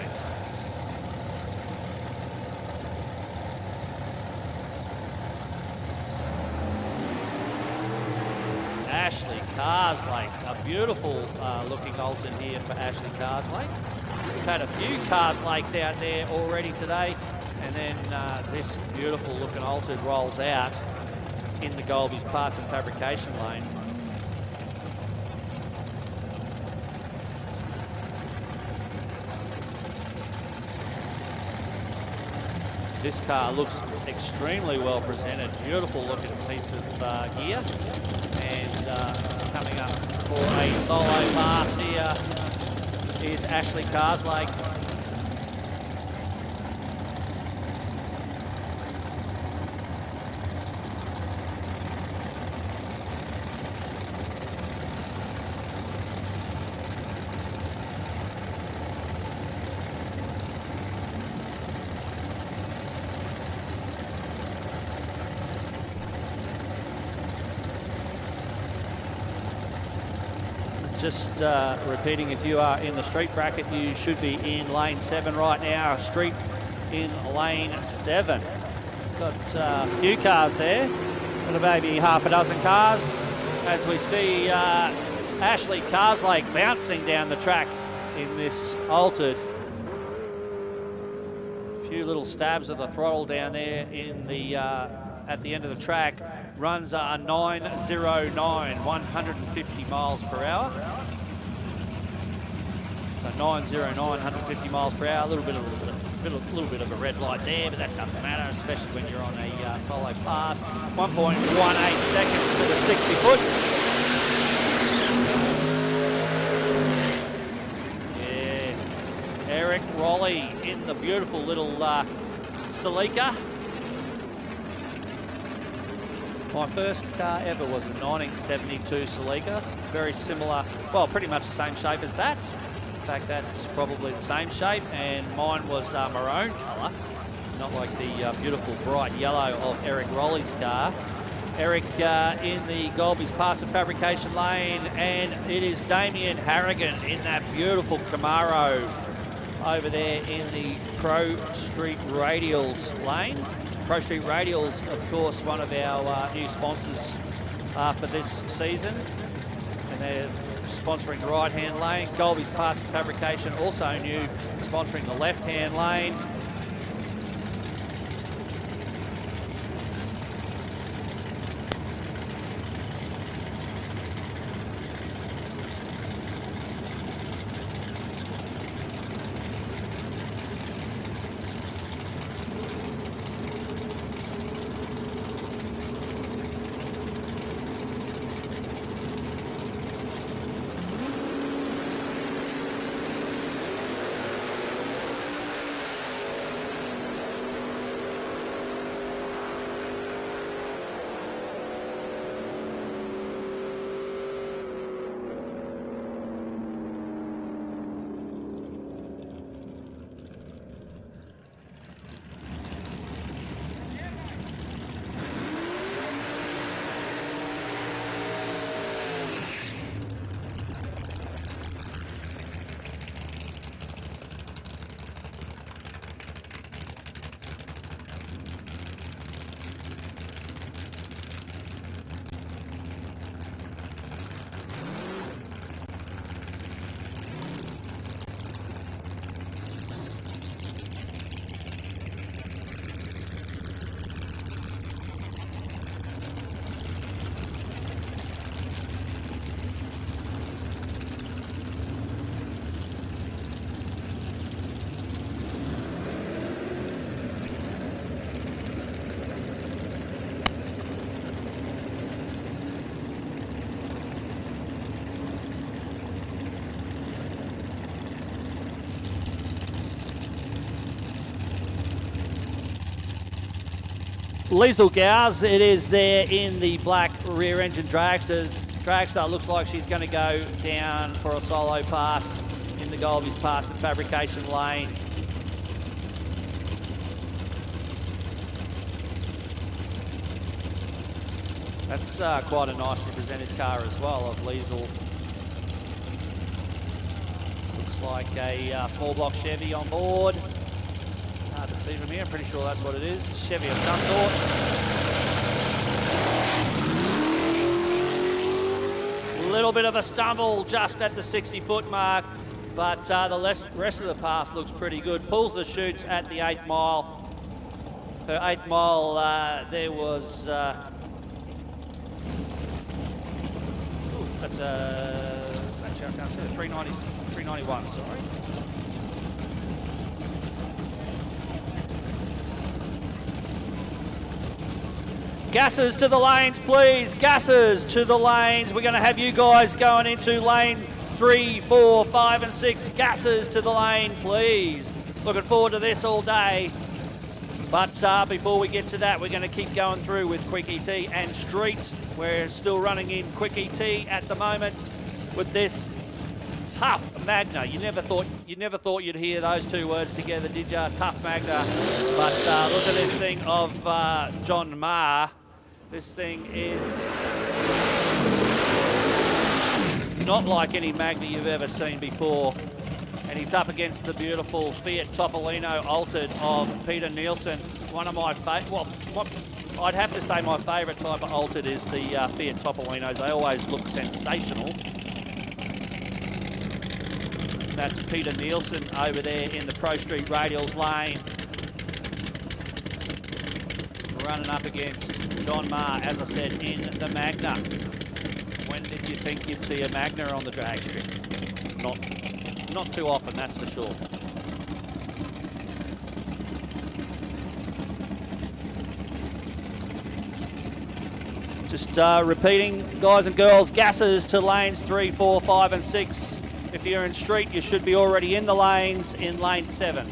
Ashley Carslake, a beautiful looking Alton here for Ashley Carslake. We've had a few Carslakes out there already today, and then this beautiful looking Alton rolls out in the Golby's parts and fabrication lane. This car looks extremely well presented. Beautiful looking piece of gear. And coming up for a solo pass here is Ashley Carslake. Just repeating, if you are in the street bracket, you should be in lane 7 right now. Street in lane 7. Got a few cars there. Got maybe half a dozen cars as we see Ashley Carslake bouncing down the track in this altered. A few little stabs of the throttle down there in the at the end of the track. Runs are 909, 150 miles per hour. So 909, 150 miles per hour. A little bit of a red light there, but that doesn't matter, especially when you're on a solo pass. 1.18 seconds to the 60 foot. Yes, Eric Raleigh in the beautiful little Celica. My first car ever was a 1972 Celica. Very similar, well, pretty much the same shape as that. In fact, that's probably the same shape, and mine was maroon colour, not like the beautiful bright yellow of Eric Raleigh's car. Eric in the Golby's Parts and Fabrication lane, and it is Damien Harrigan in that beautiful Camaro over there in the Pro Street Radials lane. Pro Street Radials, of course, one of our new sponsors for this season, and they're sponsoring the right-hand lane. Golby's Parts and Fabrication, also new, sponsoring the left-hand lane. Liesl Gowes, it is there in the black rear engine Dragsters. Dragster looks like she's going to go down for a solo pass in the Golby's Parts and Fabrication lane. That's quite a nicely presented car as well of Liesl. Looks like a small block Chevy on board. Hard to see from here, I'm pretty sure that's what it is. Chevy of some sort. Little bit of a stumble just at the 60-foot mark, but the rest of the pass looks pretty good. Pulls the chutes at the 8th mile. Her 8th mile, there was... that's actually, I can't see it, 391, sorry. Gassers to the lanes, please. Gassers to the lanes. We're going to have you guys going into lane 3, 4, 5 and 6. Gassers to the lane, please. Looking forward to this all day. But before we get to that, we're going to keep going through with Quick ET and Street. We're still running in Quick ET at the moment with this tough Magna. You never thought you'd hear those two words together, did ya? Tough Magna. But look at this thing of John Marr. This thing is not like any Magna you've ever seen before. And he's up against the beautiful Fiat Topolino Altered of Peter Nielsen. One of my I'd have to say my favourite type of altered is the Fiat Topolinos. They always look sensational. That's Peter Nielsen over there in the Pro Street Radials lane. Running up against John Marr, as I said, in the Magna. When did you think you'd see a Magna on the drag strip? Not too often, that's for sure. Just repeating, guys and girls, gases to lanes 3, 4, 5 and 6. If you're in street, you should be already in the lanes in lane 7.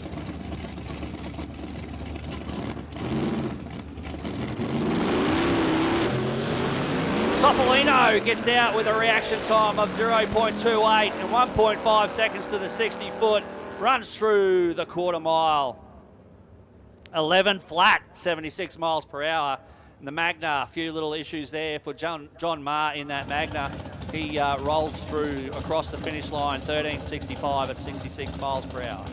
Topolino gets out with a reaction time of 0.28 and 1.5 seconds to the 60 foot. Runs through the quarter mile. 11 flat, 76 miles per hour. And the Magna, a few little issues there for John Marr in that Magna. He rolls through across the finish line, 13.65 at 66 miles per hour.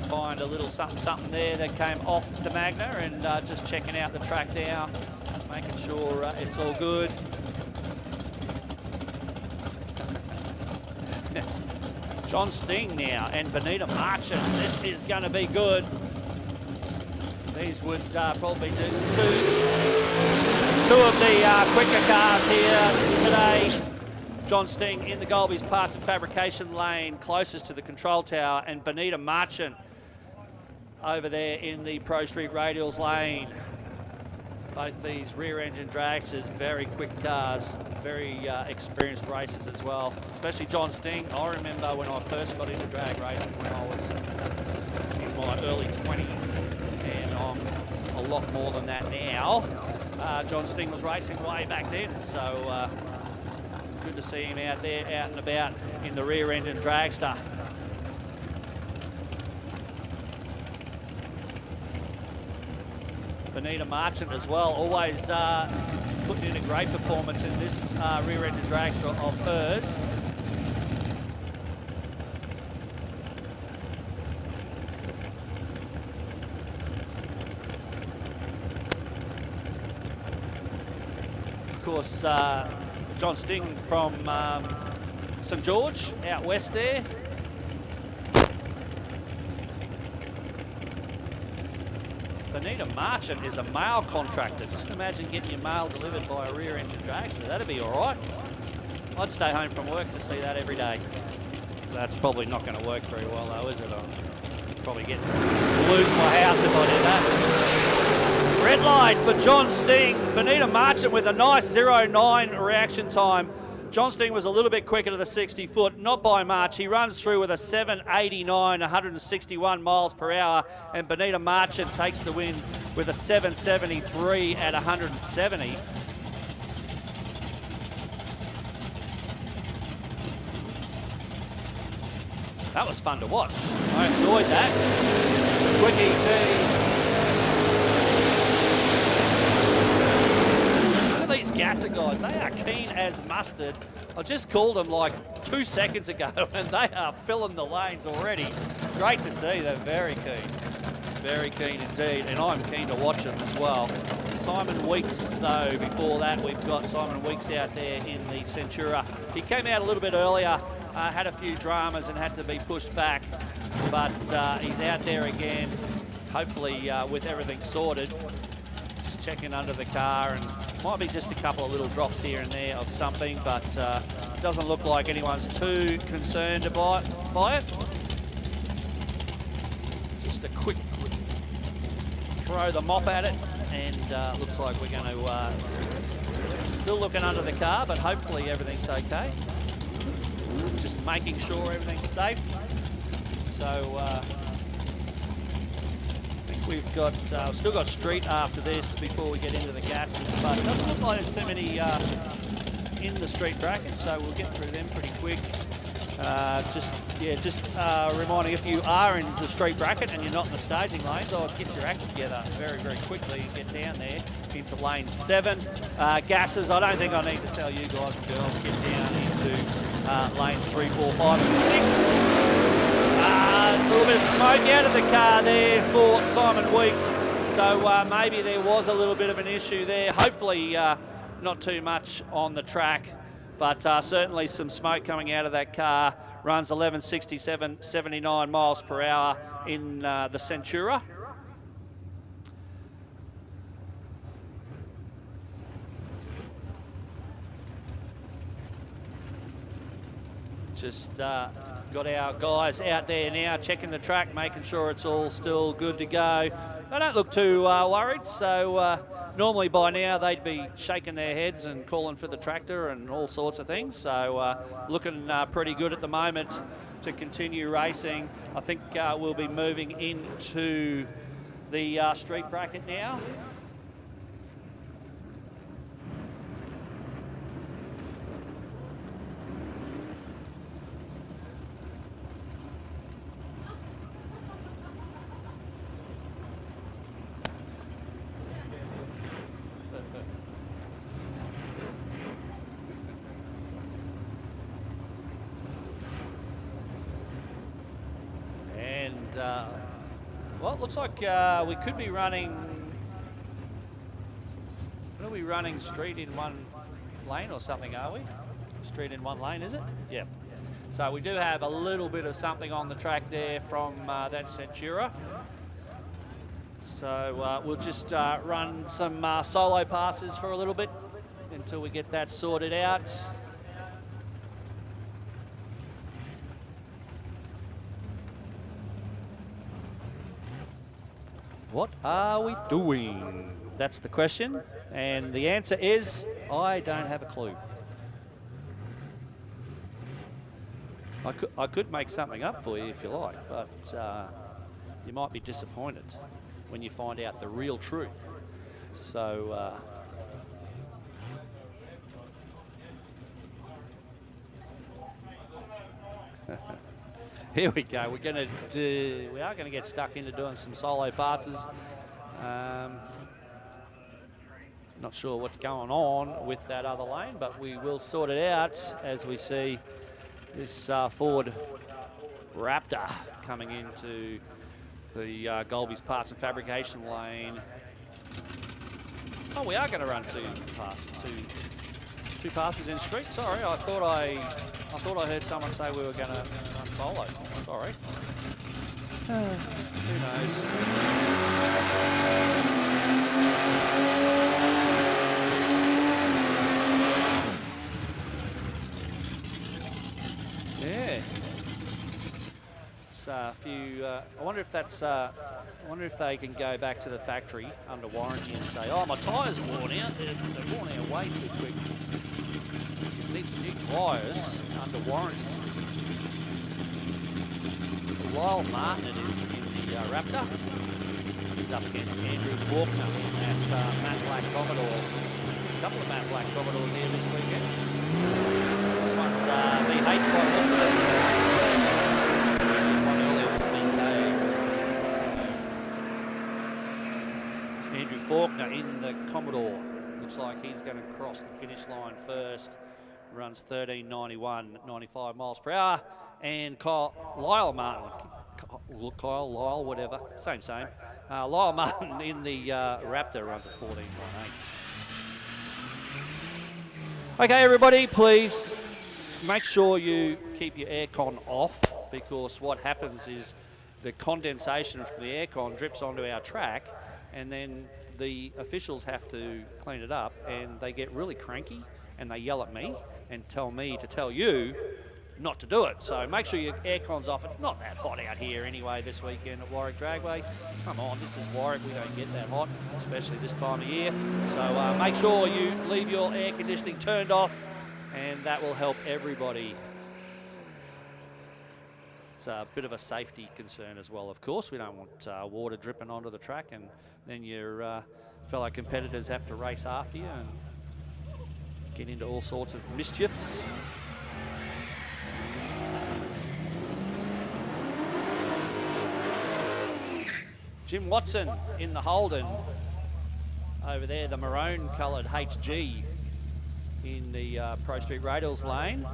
Find a little something there that came off the Magna, and just checking out the track now, making sure it's all good. John Sting now and Benita Marchand. This is going to be good. These would probably do two of the quicker cars here today. John Sting in the Golby's Parts and Fabrication lane, closest to the control tower, and Benita Marchand over there in the Pro Street Radials lane. Both these rear-engine dragsters, very quick cars, very experienced racers as well, especially John Sting. I remember when I first got into drag racing when I was in my early 20s, and I'm a lot more than that now. John Sting was racing way back then, so good to see him out there, out and about in the rear-engine dragster. Benita Marchand as well, always putting in a great performance in this rear-engine dragster of hers. Of course, John Sting from St George, out west there. Benita Marchand is a mail contractor. Just imagine getting your mail delivered by a rear-engine dragster. That'd be all right. I'd stay home from work to see that every day. That's probably not going to work very well, though, is it? I'll probably lose my house if I did that. Red light for John Sting. Benita Marchand with a nice 0.9 reaction time. John Sting was a little bit quicker to the 60 foot, not by much. He runs through with a 7.89, 161 miles per hour, and Benita Marchand takes the win with a 7.73 at 170. That was fun to watch. I enjoyed that. Quick ET. These gasser guys, they are keen as mustard. I just called them like 2 seconds ago and they are filling the lanes already. Great to see, they're very keen indeed, and I'm keen to watch them as well. Simon Weeks though, before that we've got Simon Weeks out there in the Centura. He came out a little bit earlier, had a few dramas and had to be pushed back, but he's out there again, hopefully with everything sorted. Just checking under the car, and might be just a couple of little drops here and there of something, but doesn't look like anyone's too concerned by it. Just a quick throw the mop at it, and looks like we're going to still looking under the car, but hopefully everything's okay. Just making sure everything's safe. So we've got still got street after this before we get into the gases, but it doesn't look like there's too many in the street brackets, so we'll get through them pretty quick. Just reminding, if you are in the street bracket and you're not in the staging lanes, I'll get your act together very, very quickly and get down there into lane 7. Gases, I don't think I need to tell you guys and girls, get down into lanes 3, 4, 5, and 6. A little bit of smoke out of the car there for Simon Weeks. So maybe there was a little bit of an issue there. Hopefully not too much on the track, but certainly some smoke coming out of that car. Runs 1167, 79 miles per hour in the Centura. Just got our guys out there now checking the track, making sure it's all still good to go. They don't look too worried, so normally by now they'd be shaking their heads and calling for the tractor and all sorts of things. So looking pretty good at the moment to continue racing. I think we'll be moving into the street bracket now. Well, it looks like we could be running. What are we running? Street in one lane or something, are we? Street in one lane, is it? Yeah. So we do have a little bit of something on the track there from that Centura. So we'll just run some solo passes for a little bit until we get that sorted out. What are we doing? That's the question. And the answer is, I don't have a clue. I could make something up for you if you like, but you might be disappointed when you find out the real truth. So here we go. We are gonna get stuck into doing some solo passes. Not sure what's going on with that other lane, but we will sort it out as we see this Ford Raptor coming into the Golby's Parts and Fabrication lane. Oh, we are going to run two passes in street. Sorry, I thought I heard someone say we were going to run solo. Sorry. Who knows? Yeah. It's a few. I wonder if that's. I wonder if they can go back to the factory under warranty and say, "Oh, my tyres are worn out. They're worn out way too quick. You need some new tyres under warranty." Lyle Martin it is in the Raptor. He's up against Andrew Faulkner in that matte black Commodore. A couple of matte black Commodores here this weekend. This one's VH by the looks of it. One earlier was BK. Andrew Faulkner in the Commodore. Looks like he's going to cross the finish line first. Runs 13.91, 95 miles per hour. And Lyle Martin, Lyle, whatever, same. Lyle Martin in the Raptor runs at 14.18. Okay, everybody, please make sure you keep your aircon off, because what happens is the condensation from the aircon drips onto our track, and then the officials have to clean it up, and they get really cranky, and they yell at me and tell me to tell you not to do it. So make sure your aircon's off. It's not that hot out here anyway this weekend at Warwick Dragway. Come on, this is Warwick. We don't get that hot, especially this time of year. So make sure you leave your air conditioning turned off, and that will help everybody. It's a bit of a safety concern as well, of course. We don't want water dripping onto the track, and then your fellow competitors have to race after you and get into all sorts of mischiefs. Jim Watson in the Holden. Over there, the maroon coloured HG in the Pro Street Radials lane.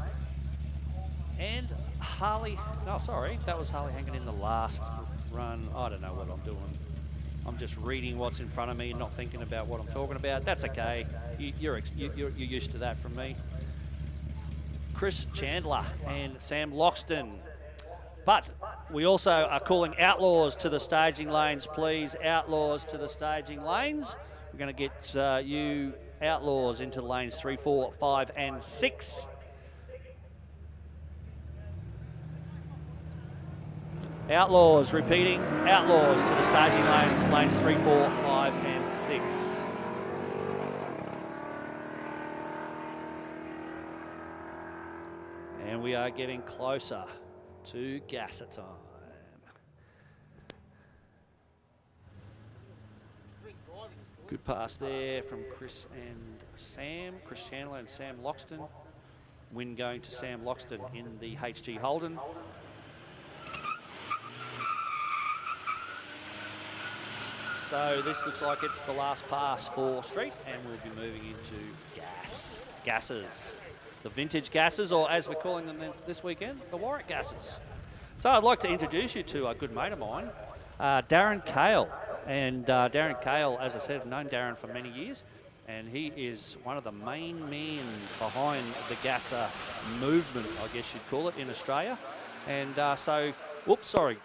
And Harley, no, sorry, that was Harley hanging in the last run. I don't know what I'm doing. I'm just reading what's in front of me and not thinking about what I'm talking about. That's okay. You're used to that from me. Chris Chandler and Sam Loxton. But we also are calling Outlaws to the staging lanes, please. Outlaws to the staging lanes. We're going to get you Outlaws into lanes 3, 4, 5, and 6. Outlaws, repeating, Outlaws to the staging lanes, lanes 3, 4, 5, and 6. And we are getting closer to gasser time. Good pass there from Chris and Sam, Chris Chandler and Sam Loxton. Win going to Sam Loxton in the HG Holden. So this looks like it's the last pass for Street, and we'll be moving into gassers. The vintage gassers, or as we're calling them this weekend, the Warwick gassers. So I'd like to introduce you to a good mate of mine, Darren Cale. And Darren Cale, as I said, I've known Darren for many years, and he is one of the main men behind the gasser movement, I guess you'd call it, in Australia. And whoops, sorry.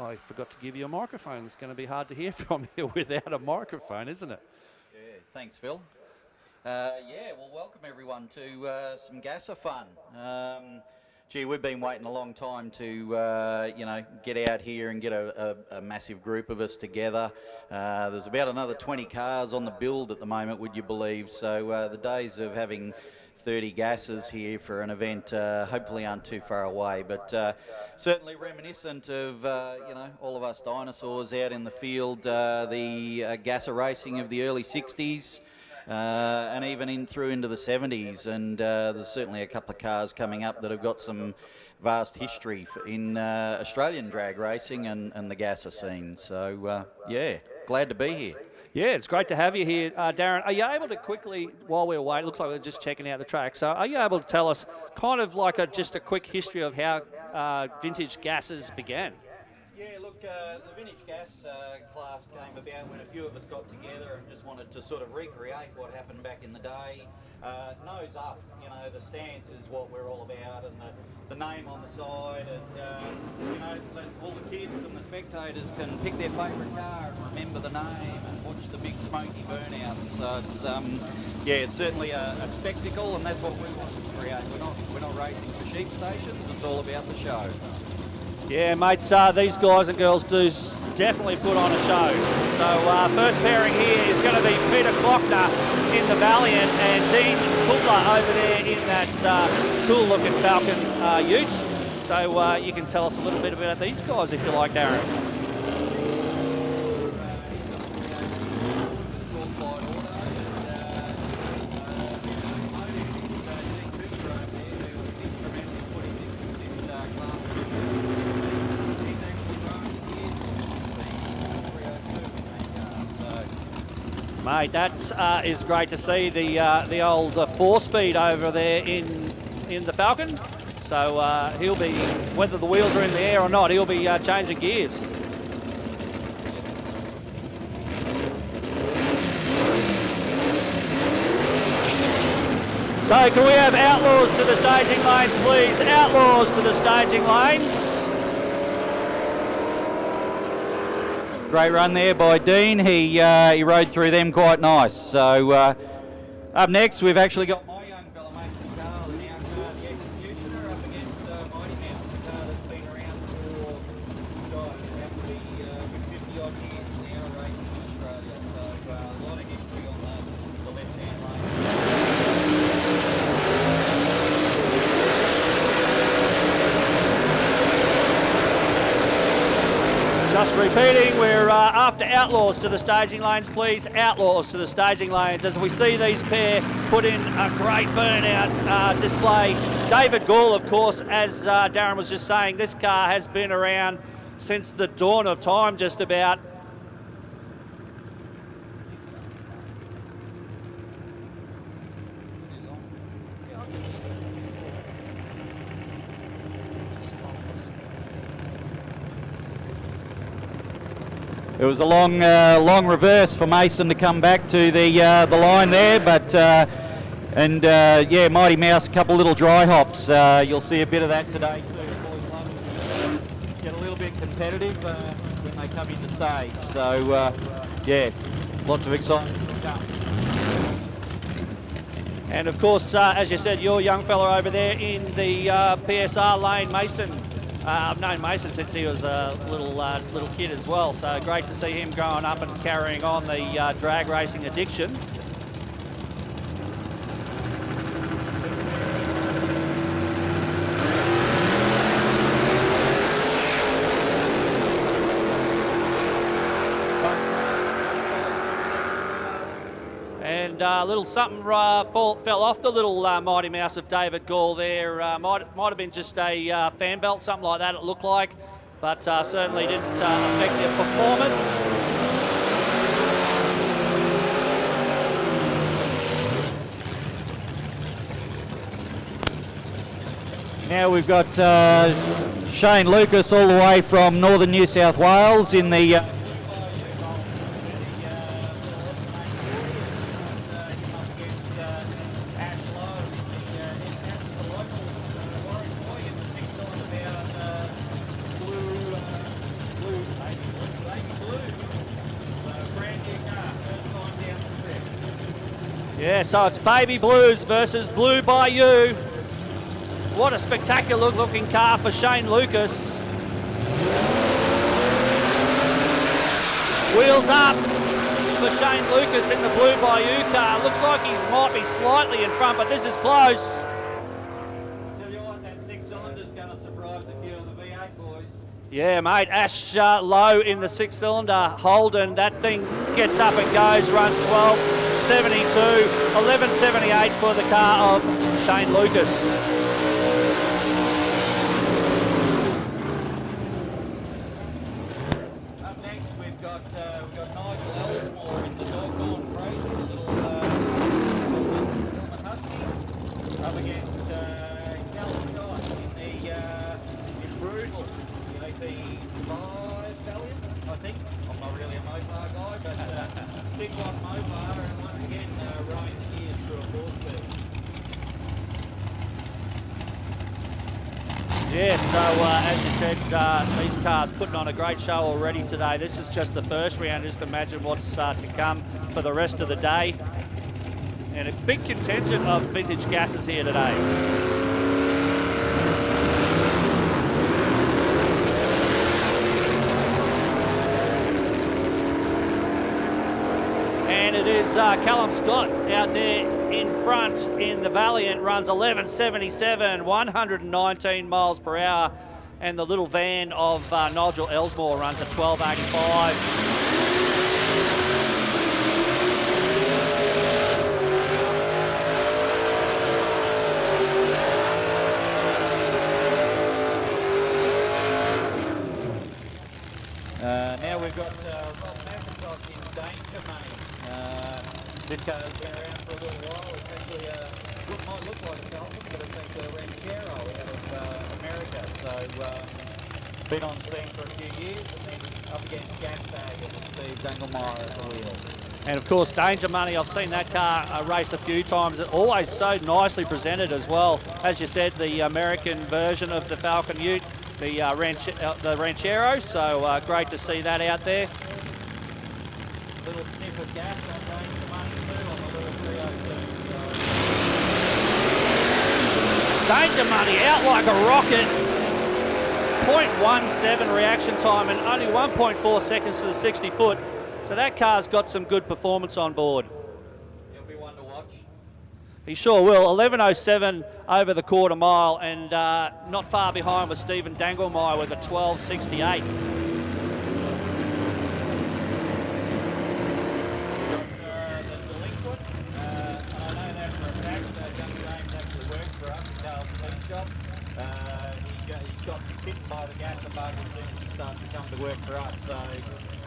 I forgot to give you a microphone. It's going to be hard to hear from you without a microphone, isn't it? Yeah, thanks, Phil. Well, welcome everyone to some gasser fun. Gee, we've been waiting a long time to, get out here and get a massive group of us together. There's about another 20 cars on the build at the moment, would you believe? So the days of having 30 gassers here for an event hopefully aren't too far away, but certainly reminiscent of all of us dinosaurs out in the field, the gasser racing of the early 60s and even through into the 70s, and there's certainly a couple of cars coming up that have got some vast history in Australian drag racing and the gasser scene. So glad to be here. Yeah, it's great to have you here, Darren. Are you able to quickly, while we're waiting, looks like we're just checking out the track, so are you able to tell us kind of like just a quick history of how vintage gassers began? Yeah, look, the vintage gas class came about when a few of us got together and just wanted to sort of recreate what happened back in the day. Nose up, the stance is what we're all about, and the name on the side, and let all the kids and the spectators can pick their favourite car and remember the name and watch the big smoky burnouts. So it's it's certainly a spectacle, and that's what we want to create. We're not racing for sheep stations. It's all about the show. Yeah, mate, these guys and girls do definitely put on a show. So first pairing here is going to be Peter Klockner in the Valiant and Dean Kuttler over there in that cool-looking Falcon Utes. So you can tell us a little bit about these guys if you like, Darren. Mate, that is great to see the old 4-speed over there in the Falcon. So he'll be, whether the wheels are in the air or not, he'll be changing gears. So can we have Outlaws to the staging lanes, please? Outlaws to the staging lanes. Great run there by Dean. He rode through them quite nice. So up next, we've actually got my young fella, Mason Carl, in our car, the Executioner, up against Mighty Mouse, a car that's been around for, it have to be 50-odd years now, racing in Australia. So a lot of history on the left-hand lane. Just repeating, we're after Outlaws to the staging lanes, please. Outlaws to the staging lanes as we see these pair put in a great burnout display. David Gall, of course, as Darren was just saying, this car has been around since the dawn of time, just about. It was a long reverse for Mason to come back to the line there, but yeah, Mighty Mouse, a couple little dry hops. You'll see a bit of that today too. Boys love it. Get a little bit competitive when they come into stage. So yeah, lots of excitement to come. And of course, as you said, your young fella over there in the PSR lane, Mason. I've known Mason since he was a little kid as well, so great to see him growing up and carrying on the drag racing addiction. And a little something fell off the little Mighty Mouse of David Gall there. Might have been just a fan belt, something like that it looked like, but certainly didn't affect their performance. Now we've got Shane Lucas all the way from northern New South Wales in the Yeah, so it's Baby Blues versus Blue Bayou. What a spectacular looking car for Shane Lucas. Wheels up for Shane Lucas in the Blue Bayou car. Looks like he might be slightly in front, but this is close. Tell you what, that 6-cylinder's going to surprise a few of the V8 boys. Yeah, mate, Ash low in the 6-cylinder. Holden, that thing gets up and goes, runs 12.72, 11.78 for the car of Shane Lucas. Yeah, so as you said, these cars putting on a great show already today. This is just the first round. Just imagine what's to come for the rest of the day. And a big contingent of vintage gases here today. And it is Callum Scott out there in front in the Valiant, runs 11.77, 119 miles per hour, and the little van of Nigel Elsmore runs at 12.85. Now we've got Rob McIntosh in Danger Money. This car's been around for a little while. It's actually what might look like a Falcon, but it's actually a Ranchero out of America. So been on scene for a few years, and then up against Gasbag and Steve Danglemeyer at the wheel. And of course, Danger Money, I've seen that car race a few times. It's always so nicely presented as well. As you said, the American version of the Falcon Ute, the Ranchero, so great to see that out there. Little sniff of gas on Danger Money too on the little 302. Danger Money out like a rocket. 0.17 reaction time and only 1.4 seconds to the 60 foot. So that car's got some good performance on board. He'll be one to watch. He sure will. 11.07 over the quarter mile, and not far behind was Stephen Danglemeyer with a 12.68. He got bitten by the gas embargo as soon as he started to come to work for us. So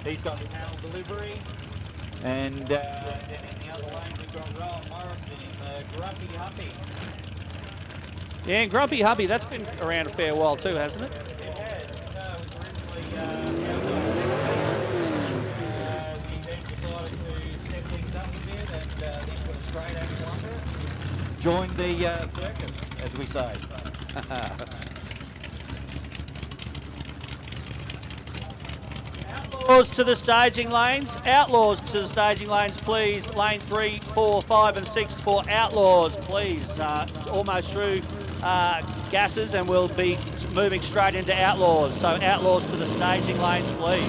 he's got the panel delivery. And then in the other lane we've got Rowan Morrison in the Grumpy Huppy. Yeah, and Grumpy Hubby, that's been around a fair while too, hasn't it? It has. It was originally then put a straight axle under it. Join the circus, as we say. Outlaws to the staging lanes. Outlaws to the staging lanes, please. Lane 3, 4, 5 and 6 for Outlaws, please. Almost through gases, and we'll be moving straight into Outlaws. So Outlaws to the staging lanes, please.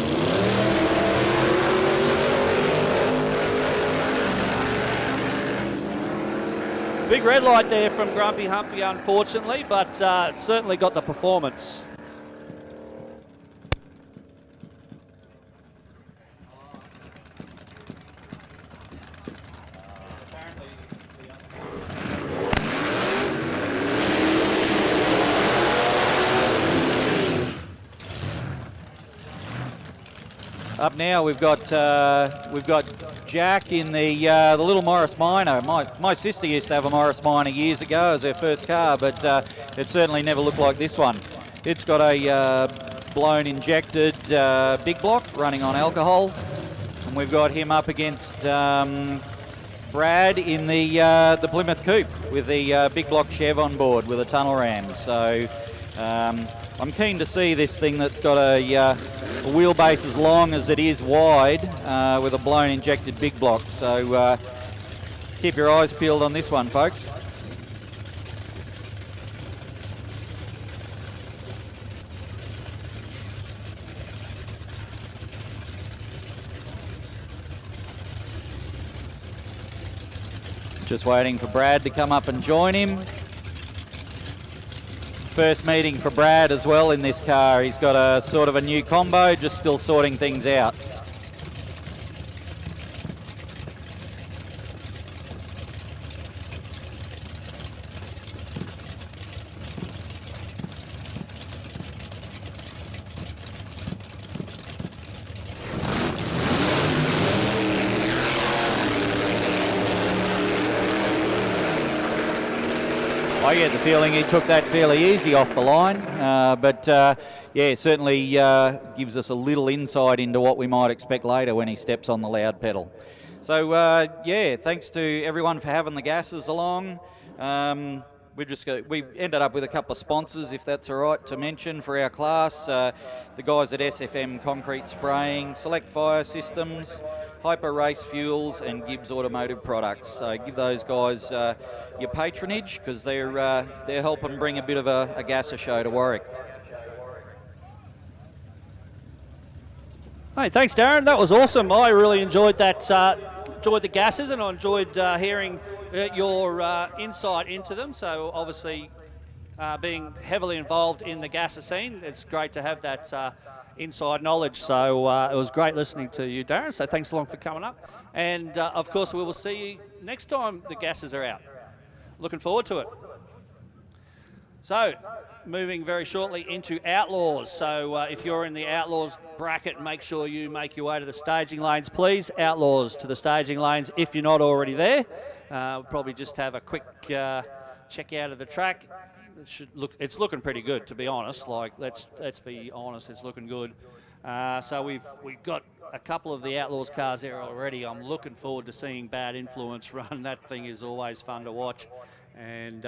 Big red light there from Grumpy Humpy, unfortunately, but certainly got the performance. Up now, we've got Jack in the little Morris Minor. My sister used to have a Morris Minor years ago as her first car, but it certainly never looked like this one. It's got a blown injected big block running on alcohol, and we've got him up against Brad in the Plymouth Coupe with the big block Chev on board with a tunnel ram. So I'm keen to see this thing that's got a wheelbase as long as it is wide with a blown injected big block. So keep your eyes peeled on this one, folks. Just waiting for Brad to come up and join him. First meeting for Brad as well in this car. He's got a sort of a new combo, just still sorting things out. I get the feeling he took that fairly easy off the line, but yeah, certainly gives us a little insight into what we might expect later when he steps on the loud pedal. So yeah, thanks to everyone for having the gases along. We ended up with a couple of sponsors, if that's all right to mention, for our class. The guys at SFM Concrete Spraying, Select Fire Systems, Hyper Race Fuels and Gibbs Automotive Products. So give those guys your patronage, because they're helping bring a bit of a gasser show to Warwick. Hey, thanks, Darren. That was awesome. I really enjoyed that. Enjoyed the gases, and I enjoyed hearing your insight into them. So obviously, being heavily involved in the gasser scene, it's great to have that inside knowledge. So it was great listening to you, Darren. So thanks a lot for coming up. And of course, we will see you next time the gases are out. Looking forward to it. So, moving very shortly into Outlaws. So if you're in the Outlaws bracket, make sure you make your way to the staging lanes, please. Outlaws to the staging lanes if you're not already there. We'll probably just have a quick check out of the track. It's looking pretty good, to be honest. Like, let's be honest, it's looking good. So we've got a couple of the Outlaws cars there already. I'm looking forward to seeing Bad Influence run. That thing is always fun to watch. And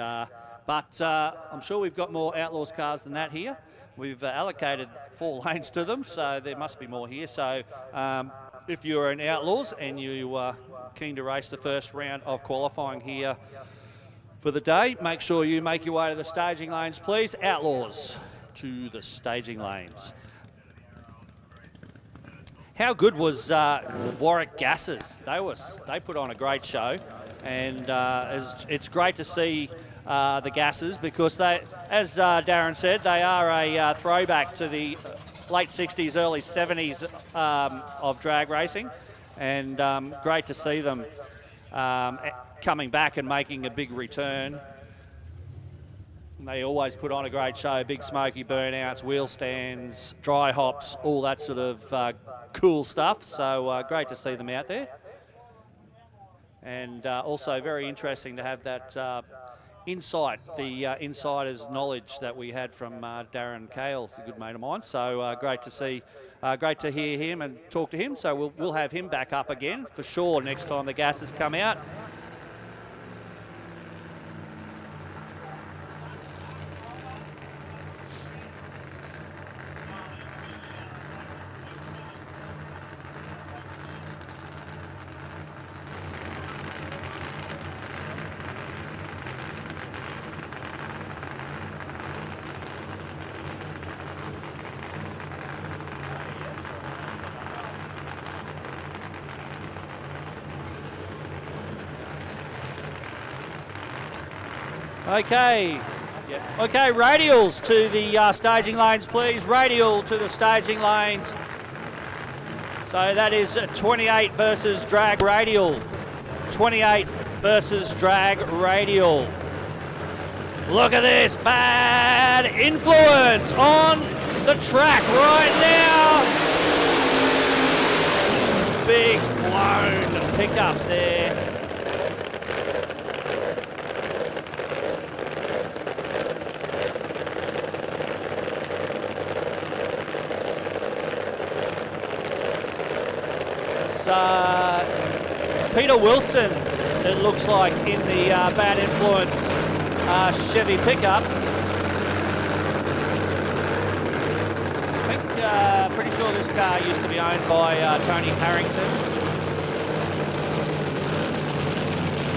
but I'm sure we've got more Outlaws cars than that here. We've allocated 4 lanes to them, so there must be more here. So if you're in Outlaws and you are keen to race the first round of qualifying here for the day, make sure you make your way to the staging lanes, please. Outlaws to the staging lanes. How good was Warwick Gases? They put on a great show, and it's great to see the Gases, because they, as Darren said, they are a throwback to the late 60s, early 70s of drag racing, and great to see them coming back and making a big return. They always put on a great show, big smoky burnouts, wheel stands, dry hops, all that sort of cool stuff. So great to see them out there. And also very interesting to have that insight, the insider's knowledge that we had from Darren Cale. He's a good mate of mine. So great to see, great to hear him and talk to him. So we'll have him back up again for sure next time the gases come out. Okay. Yeah. Okay, radials to the staging lanes, please. Radial to the staging lanes. So that is 28 versus drag radial. 28 versus drag radial. Look at this. Bad influence on the track right now. Big blown pickup there. Peter Wilson, it looks like, in the bad influence Chevy pickup. I think, pretty sure this car used to be owned by Tony Harrington.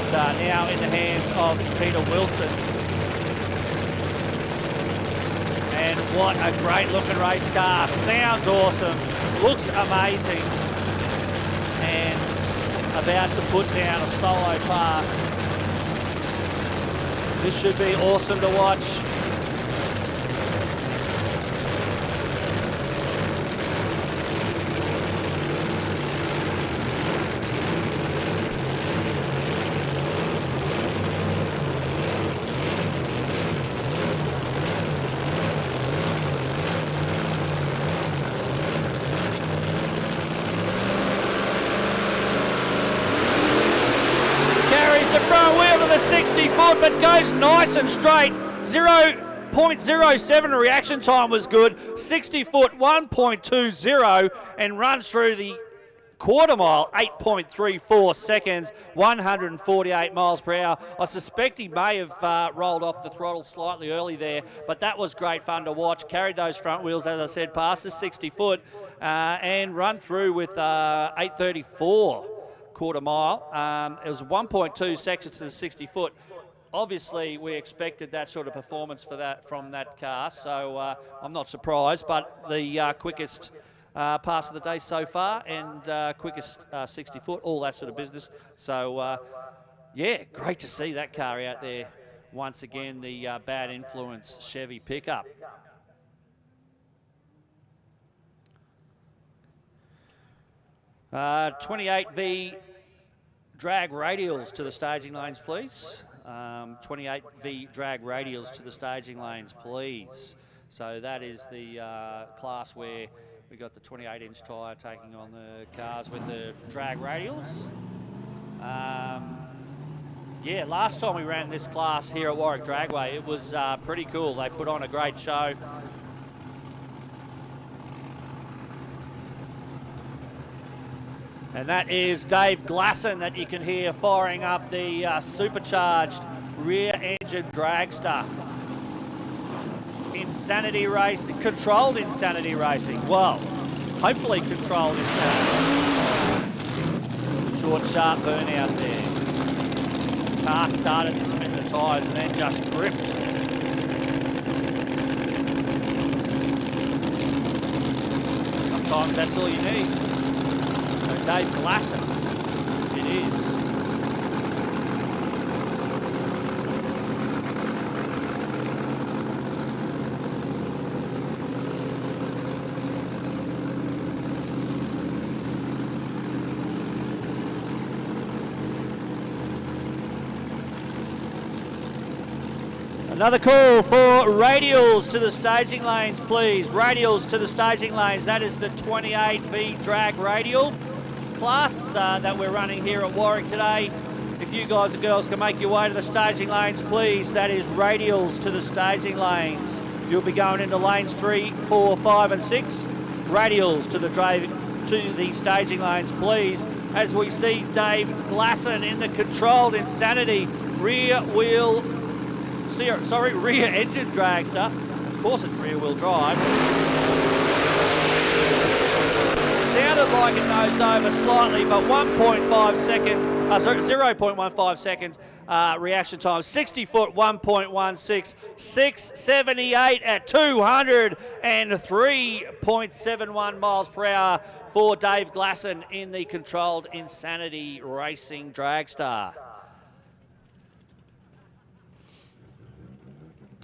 It's now in the hands of Peter Wilson. And what a great looking race car. Sounds awesome. Looks amazing. And about to put down a solo pass. This should be awesome to watch. Front wheel to the 60 foot, but goes nice and straight. 0.07 reaction time was good. 60 foot 1.20 and runs through the quarter mile 8.34 seconds, 148 miles per hour. I suspect he may have rolled off the throttle slightly early there, but that was great fun to watch. Carried those front wheels, as I said, past the 60 foot and run through with 8.34. Quarter mile. It was 1.2 seconds to the 60 foot. Obviously, we expected that sort of performance from that car, so I'm not surprised. But the quickest pass of the day so far, and quickest 60 foot, all that sort of business. So yeah, great to see that car out there once again. The bad influence Chevy pickup. Uh, 28V drag radials to the staging lanes, please. 28V drag radials to the staging lanes, please. So that is the class where we got the 28-inch tyre taking on the cars with the drag radials. Yeah, last time we ran this class here at Warwick Dragway, it was pretty cool. They put on a great show. And that is Dave Glasson that you can hear firing up the supercharged rear-engine dragster. Insanity racing, controlled insanity racing. Well, hopefully controlled insanity. Short, sharp burnout there. Car started to spin the tyres and then just gripped. Sometimes that's all you need. Dave Glasson, it is. Another call for radials to the staging lanes, please. Radials to the staging lanes. That is the 28V drag radial class that we're running here at Warwick today. If you guys and girls can make your way to the staging lanes, please. That is Radials to the staging lanes. You'll be going into lanes 3, 4, 5 and 6. Radials to the staging lanes, please. As we see Dave Glasson in the Controlled Insanity rear engine dragster. Of course it's rear wheel drive. Sounded like it nosed over slightly, but 0.15 seconds reaction time. 60 foot, 1.16, 678 at 203.71 miles per hour for Dave Glasson in the Controlled Insanity Racing Dragster.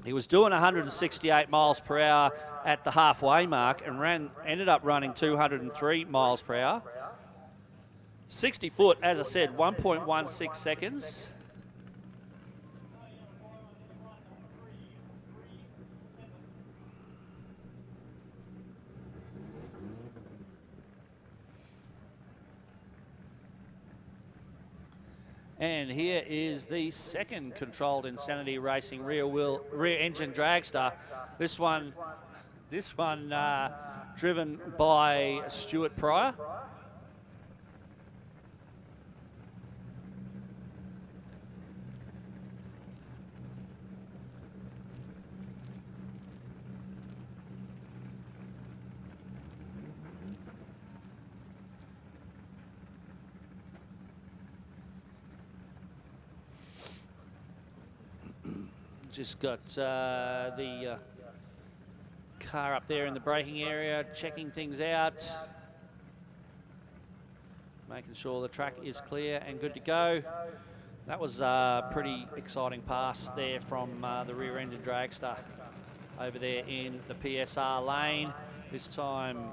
He was doing 168 miles per hour at the halfway mark and ended up running 203 miles per hour. 60 foot, as I said, 1.16 seconds. And here is the second Controlled Insanity Racing rear engine dragster. This one driven by Stuart Pryor. Just got the car up there in the braking area, checking things out, making sure the track is clear and good to go. That was a pretty exciting pass there from the rear engine dragster over there in the PSR lane. This time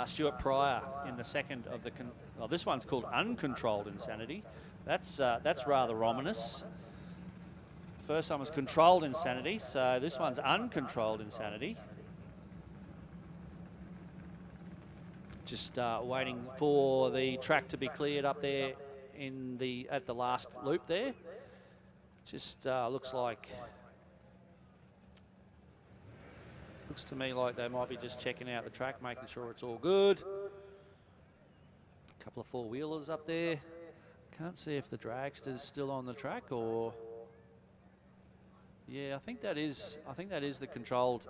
Stuart Pryor in the second of the, well, this one's called Uncontrolled Insanity. That's rather ominous. First one was Controlled Insanity, so this one's Uncontrolled Insanity. Just waiting for the track to be cleared up there at the last loop there. Just looks to me like they might be just checking out the track, making sure it's all good. A couple of four-wheelers up there. Can't see if the dragster's still on the track or. Yeah, I think that is the Controlled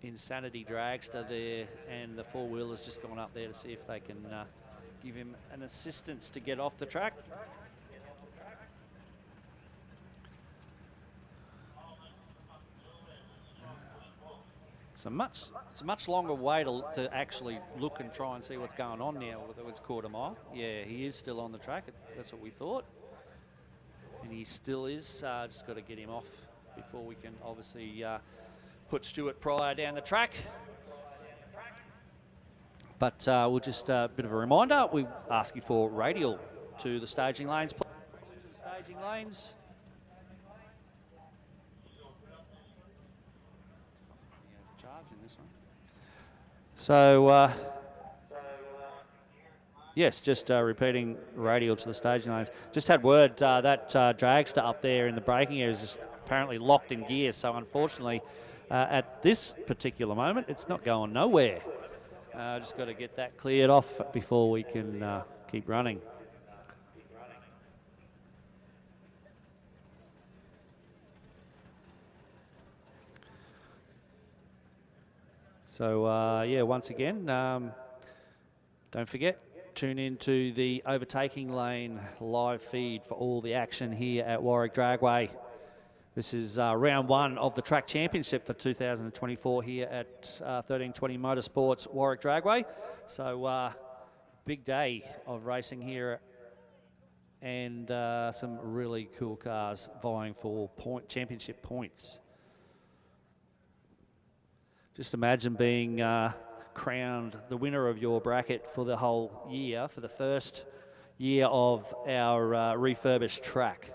Insanity dragster there, and the four-wheeler's just gone up there to see if they can give him an assistance to get off the track. It's a much longer way to actually look and try and see what's going on now with it's quarter mile. Yeah, he is still on the track. That's what we thought. And he still is. Just got to get him off before we can obviously put Stuart Pryor down the track. But we'll just a bit of a reminder. We ask you for Radial to the staging lanes. To the staging lanes. Charging this one. So. Yes, just repeating Radial to the staging lanes. Just had word that dragster up there in the braking area is just apparently locked in gear. So unfortunately, at this particular moment, it's not going nowhere. Just got to get that cleared off before we can keep running. So yeah, once again, don't forget. Tune into the overtaking lane live feed for all the action here at Warwick Dragway. This is round one of the track championship for 2024 here at 1320 Motorsports Warwick Dragway. So big day of racing here and some really cool cars vying for championship points. Just imagine being crowned the winner of your bracket for the whole year, for the first year of our refurbished track.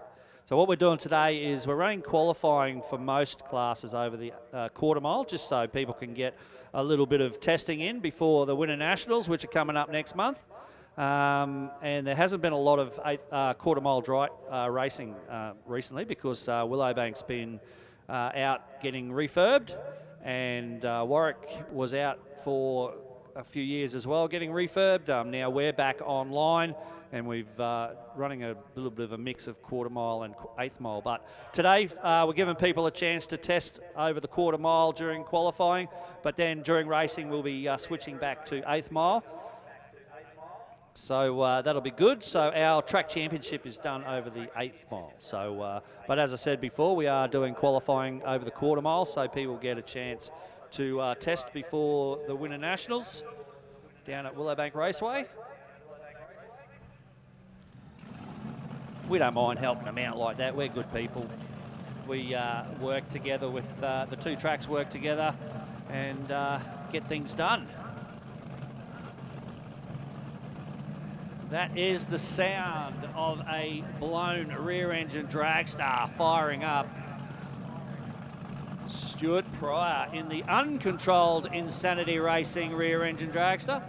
So what we're doing today is we're running qualifying for most classes over the quarter mile, just so people can get a little bit of testing in before the Winter Nationals, which are coming up next month. And there hasn't been a lot of quarter-mile racing recently because Willowbank's been out getting refurbed, and Warwick was out for a few years as well getting refurbed. Now we're back online, and we've running a little bit of a mix of quarter mile and eighth mile. But today we're giving people a chance to test over the quarter mile during qualifying, but then during racing we'll be switching back to eighth mile. So that'll be good. So our track championship is done over the eighth mile. So, but as I said before, we are doing qualifying over the quarter mile, so people get a chance to test before the Winter Nationals down at Willowbank Raceway. We don't mind helping them out like that. We're good people. We work together with the two tracks work together and get things done. That is the sound of a blown rear-engine dragster firing up. Stuart Pryor in the Uncontrolled Insanity Racing rear-engine dragster.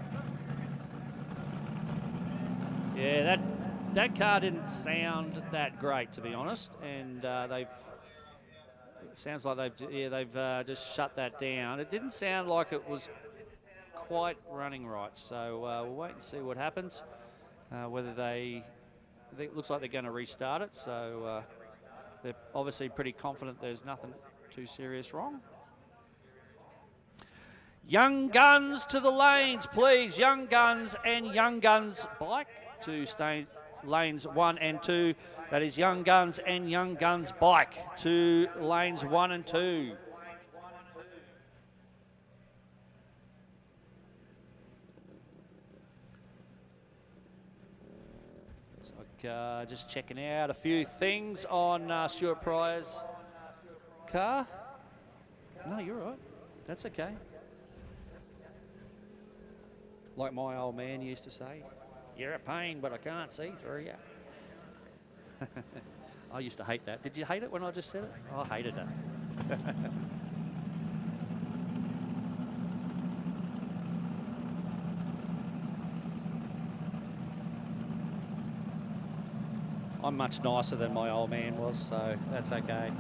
Yeah, that car didn't sound that great, to be honest, and it sounds like they've just shut that down. It didn't sound like it was quite running right, so we'll wait and see what happens. Whether it looks like they're going to restart it, so they're obviously pretty confident there's nothing too serious wrong. Young Guns to the lanes, please. Young Guns and Young Guns bike to stay lanes 1 and 2. That is Young Guns and Young Guns bike to lanes 1 and 2. Just checking out a few things on Stuart Pryor's car. No, you're right. That's okay. Like my old man used to say, you're a pain, but I can't see through you. I used to hate that. Did you hate it when I just said it? I hated it. I'm much nicer than my old man was, so that's okay.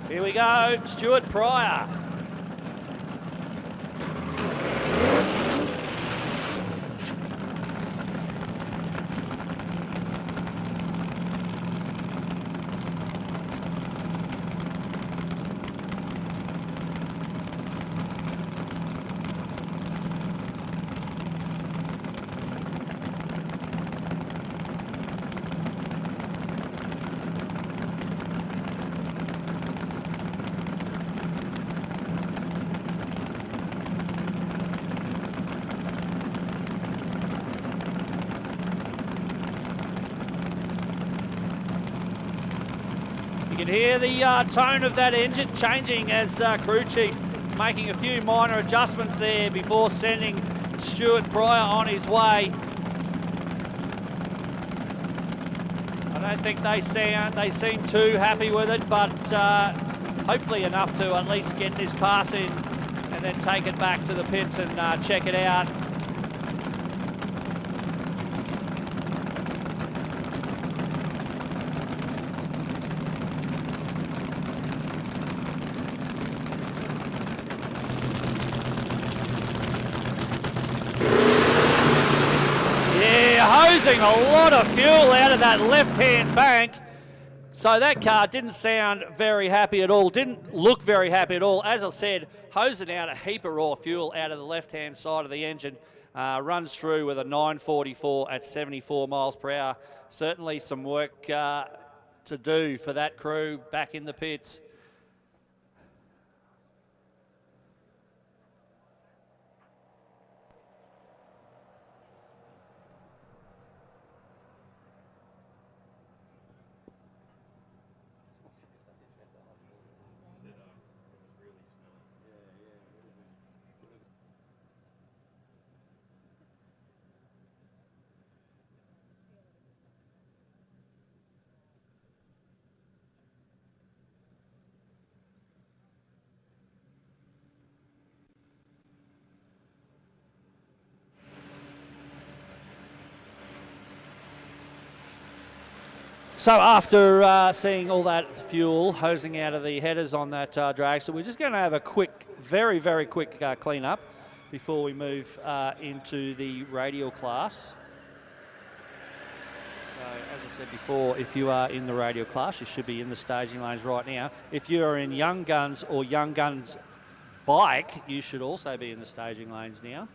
Here we go, Stuart Pryor. You can hear the tone of that engine changing as crew chief making a few minor adjustments there before sending Stuart Pryor on his way. I don't think they seem too happy with it, but hopefully enough to at least get this pass in and then take it back to the pits and check it out. Hosing a lot of fuel out of that left-hand bank. So that car didn't sound very happy at all, didn't look very happy at all. As I said, hosing out a heap of raw fuel out of the left-hand side of the engine. Runs through with a 944 at 74 miles per hour. Certainly some work to do for that crew back in the pits. So after seeing all that fuel hosing out of the headers on that dragster, we're just going to have a quick, very, very quick clean up before we move into the radial class. So as I said before, if you are in the radial class, you should be in the staging lanes right now. If you are in Young Guns or Young Guns bike, you should also be in the staging lanes now.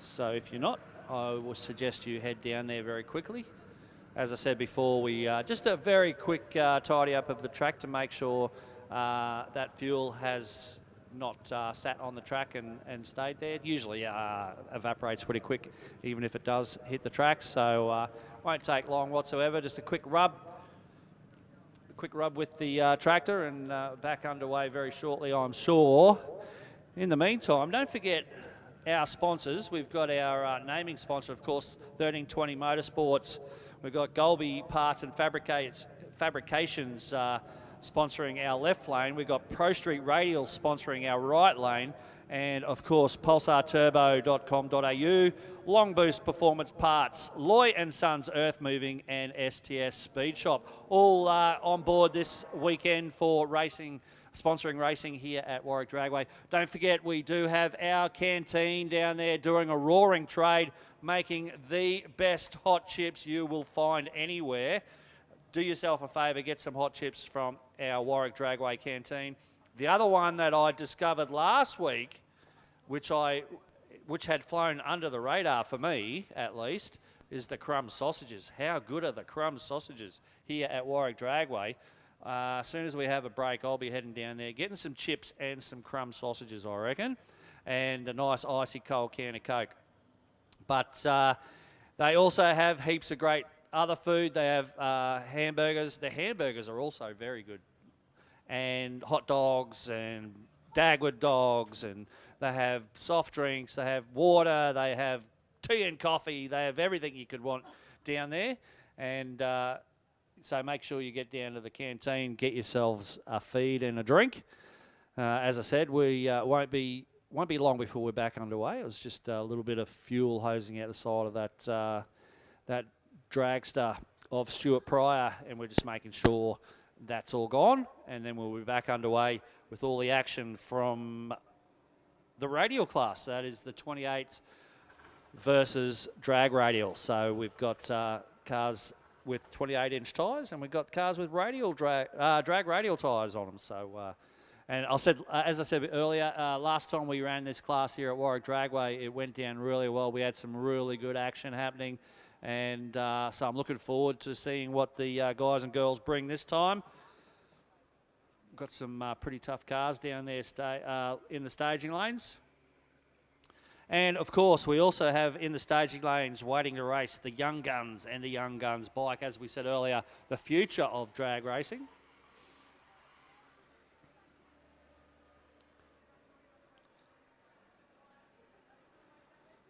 So if you're not, I will suggest you head down there very quickly. As I said before, we just a very quick tidy up of the track to make sure that fuel has not sat on the track and stayed there. It usually evaporates pretty quick, even if it does hit the track. So won't take long whatsoever. Just a quick rub with the tractor and back underway very shortly, I'm sure. In the meantime, don't forget our sponsors. We've got our naming sponsor, of course, 1320 Motorsports. We've got Golby Parts and Fabrications sponsoring our left lane. We've got Pro Street Radial sponsoring our right lane. And, of course, pulsarturbo.com.au, Long Boost Performance Parts, Loy & Sons Earth Moving, and STS Speed Shop. All on board this weekend for racing, sponsoring racing here at Warwick Dragway. Don't forget, we do have our canteen down there doing a roaring trade, making the best hot chips you will find anywhere. Do yourself a favour, get some hot chips from our Warwick Dragway canteen. The other one that I discovered last week, which had flown under the radar for me at least, is the crumb sausages. How good are the crumb sausages here at Warwick Dragway? As soon as we have a break, I'll be heading down there, getting some chips and some crumb sausages, I reckon, and a nice icy cold can of Coke. But they also have heaps of great other food. They have hamburgers. The hamburgers are also very good. And hot dogs and Dagwood dogs. And they have soft drinks. They have water. They have tea and coffee. They have everything you could want down there. And so make sure you get down to the canteen, get yourselves a feed and a drink. As I said, we won't be long before we're back underway. It was just a little bit of fuel hosing out the side of that dragster of Stuart Pryor, and we're just making sure that's all gone, and then we'll be back underway with all the action from the radial class. That is the 28 versus drag radial. So we've got cars with 28-inch tyres, and we've got cars with radial drag radial tyres on them. So. And as I said earlier, last time we ran this class here at Warwick Dragway, it went down really well. We had some really good action happening, and so I'm looking forward to seeing what the guys and girls bring this time. Got some pretty tough cars down there in the staging lanes. And, of course, we also have in the staging lanes waiting to race the Young Guns and the Young Guns bike. As we said earlier, the future of drag racing.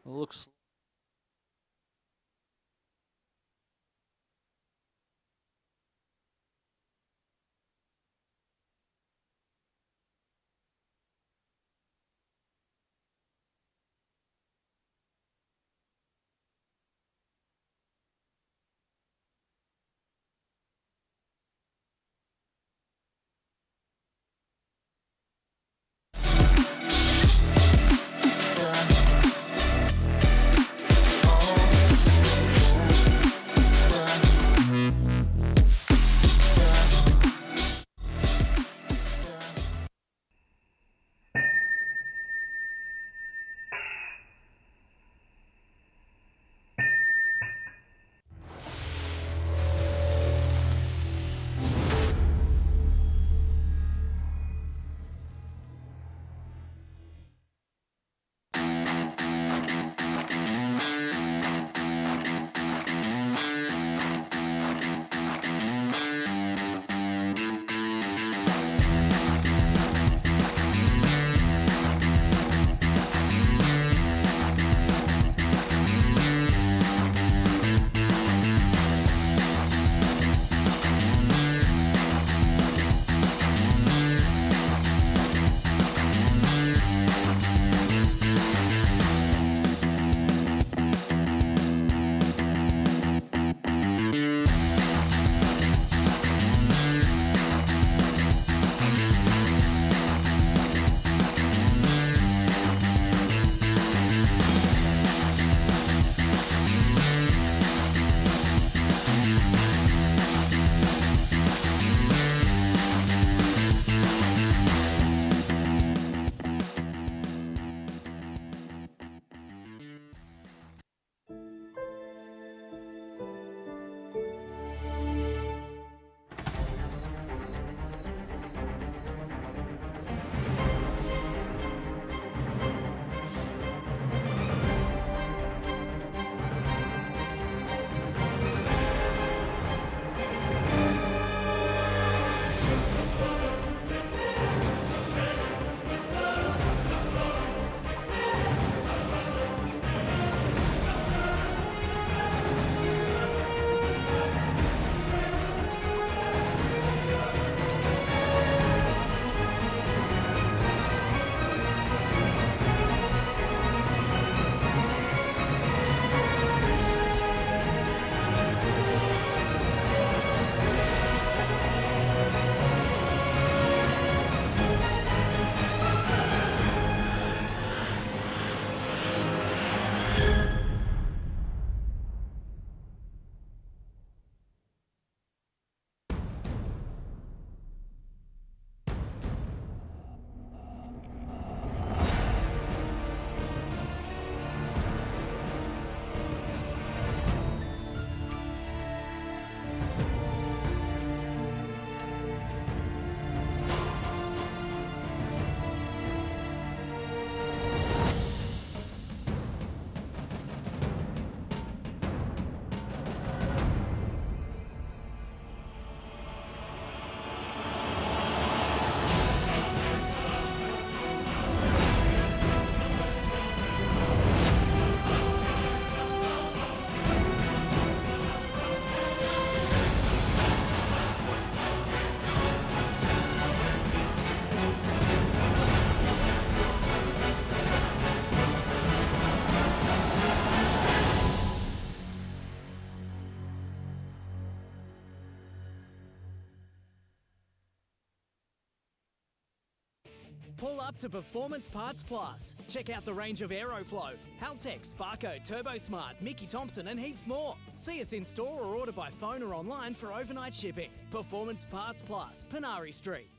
Looks up to Performance Parts Plus. Check out the range of Aeroflow, Haltech, Sparco, TurboSmart, Mickey Thompson and heaps more. See us in store or order by phone or online for overnight shipping. Performance Parts Plus, Panari Street.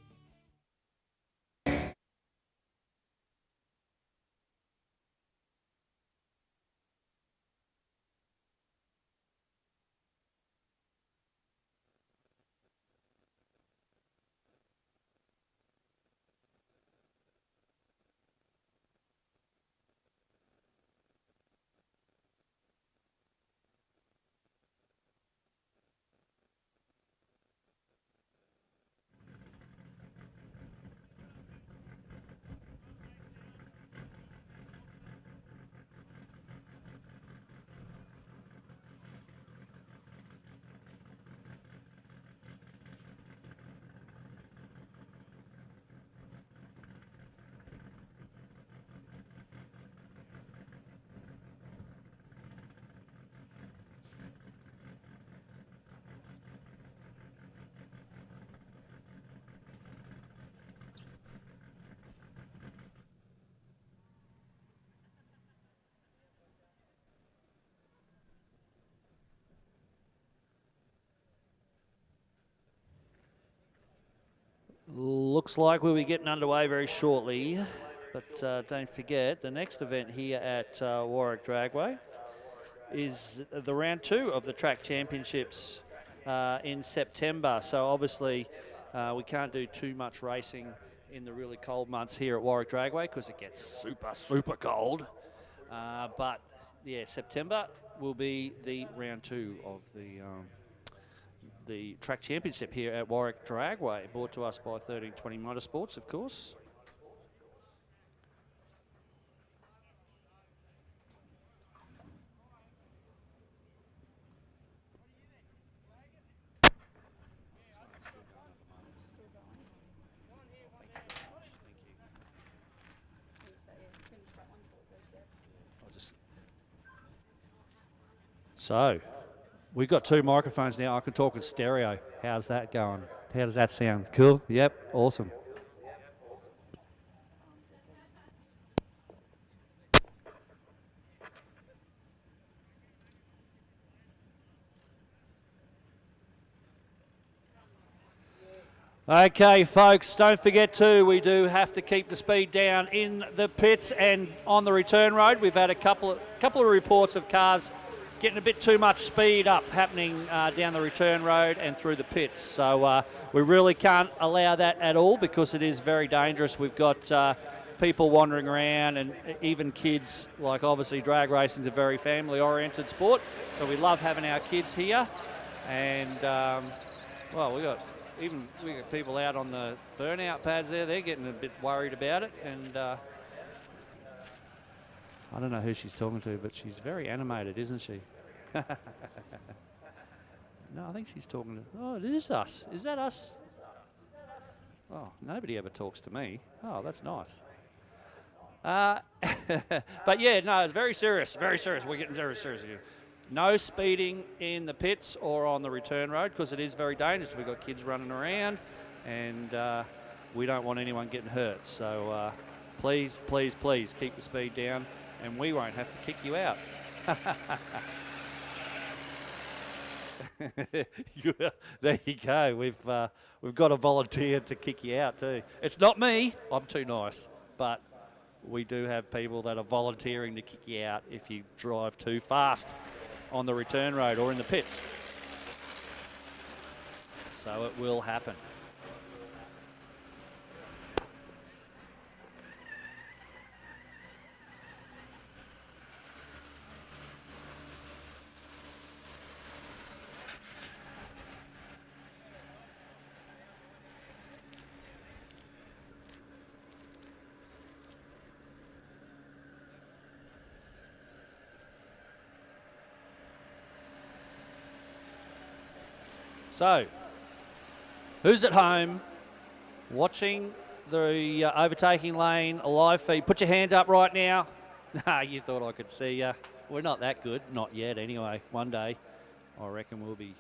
Looks like we'll be getting underway very shortly, but don't forget the next event here at Warwick Dragway is the round 2 of the track championships in September. So obviously we can't do too much racing in the really cold months here at Warwick Dragway because it gets super cold. But yeah, September will be the round 2 of the track championship here at Warwick Dragway, brought to us by 1320 Motorsports, of course. So, we've got 2 microphones now. I can talk in stereo. How's that going? How does that sound? Cool? Yep, awesome. Okay, folks, don't forget too, we do have to keep the speed down in the pits and on the return road. We've had a couple of reports of cars getting a bit too much speed up happening down the return road and through the pits. So we really can't allow that at all because it is very dangerous. We've got people wandering around and even kids. Like obviously drag racing is a very family-oriented sport, so we love having our kids here. And well, we got people out on the burnout pads there. They're getting a bit worried about it, and I don't know who she's talking to, but she's very animated, isn't she? No, I think she's talking to... Oh, it is us. Is that us? Oh, nobody ever talks to me. Oh, that's nice. But yeah, no, it's very serious. Very serious. We're getting very serious here. No speeding in the pits or on the return road because it is very dangerous. We've got kids running around and we don't want anyone getting hurt. So please, please, please keep the speed down and we won't have to kick you out. There you go. We've got a volunteer to kick you out too. It's not me. I'm too nice. But we do have people that are volunteering to kick you out if you drive too fast on the return road or in the pits. So it will happen. So, who's at home watching the overtaking lane, a live feed? Put your hand up right now. Nah, you thought I could see you. We're not that good. Not yet, anyway. One day, I reckon we'll be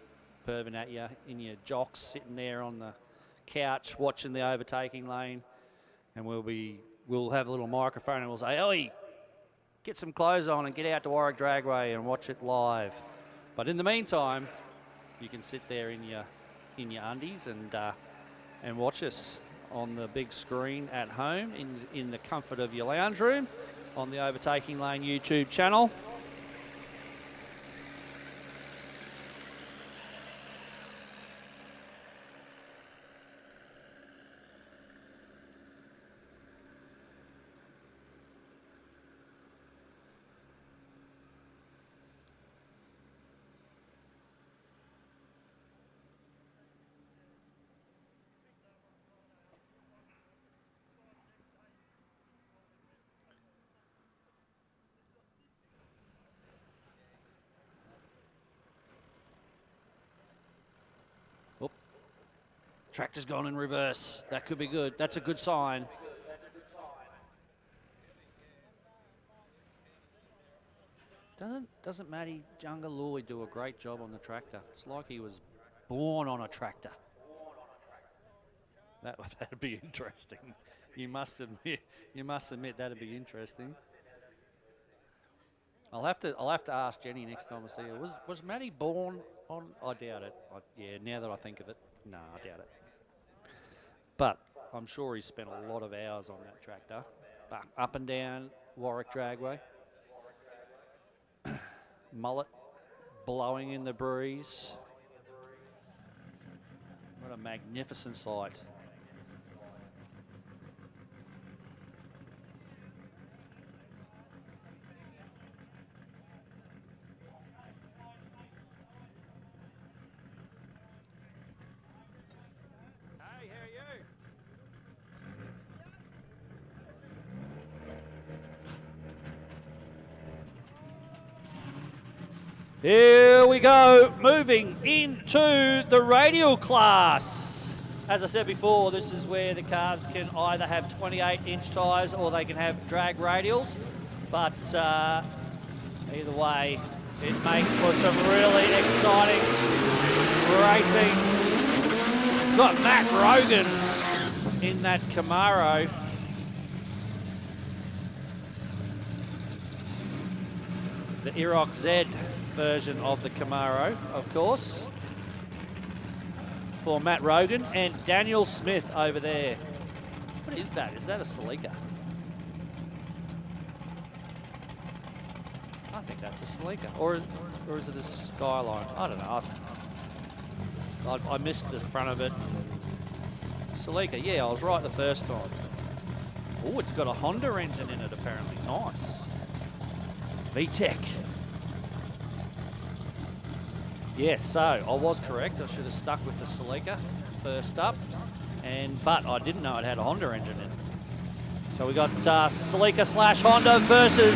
perving at you in your jocks, sitting there on the couch watching the overtaking lane, and we'll be we'll have a little microphone and we'll say, "Oi, get some clothes on and get out to Warwick Dragway and watch it live." But in the meantime, you can sit there in your undies and watch us on the big screen at home in the comfort of your lounge room on the Overtaking Lane YouTube channel. Tractor's gone in reverse. That could be good. That's a good sign. Doesn't Matty Jungaloi do a great job on the tractor? It's like he was born on a tractor. That'd be interesting. You must admit that'd be interesting. I'll have to ask Jenny next time I see her. Was Matty born on? I doubt it. Yeah, now that I think of it, no, I doubt it. But I'm sure he's spent a lot of hours on that tractor. Up and down Warwick Dragway. Mullet blowing in the breeze. What a magnificent sight. Here we go, moving into the Radial class. As I said before, this is where the cars can either have 28-inch tyres or they can have drag radials. But either way, it makes for some really exciting racing. We've got Matt Rogan in that Camaro. The Iroc Z version of the Camaro, of course, for Matt Rogan and Daniel Smith over there. What is that? Is that a Celica? I think that's a Celica. Or is it a Skyline? I don't know. I missed the front of it. Celica, yeah, I was right the first time. Oh, it's got a Honda engine in it apparently. Nice. VTEC. Yes, so I was correct. I should have stuck with the Celica first up, but I didn't know it had a Honda engine in it. So we got Celica / Honda versus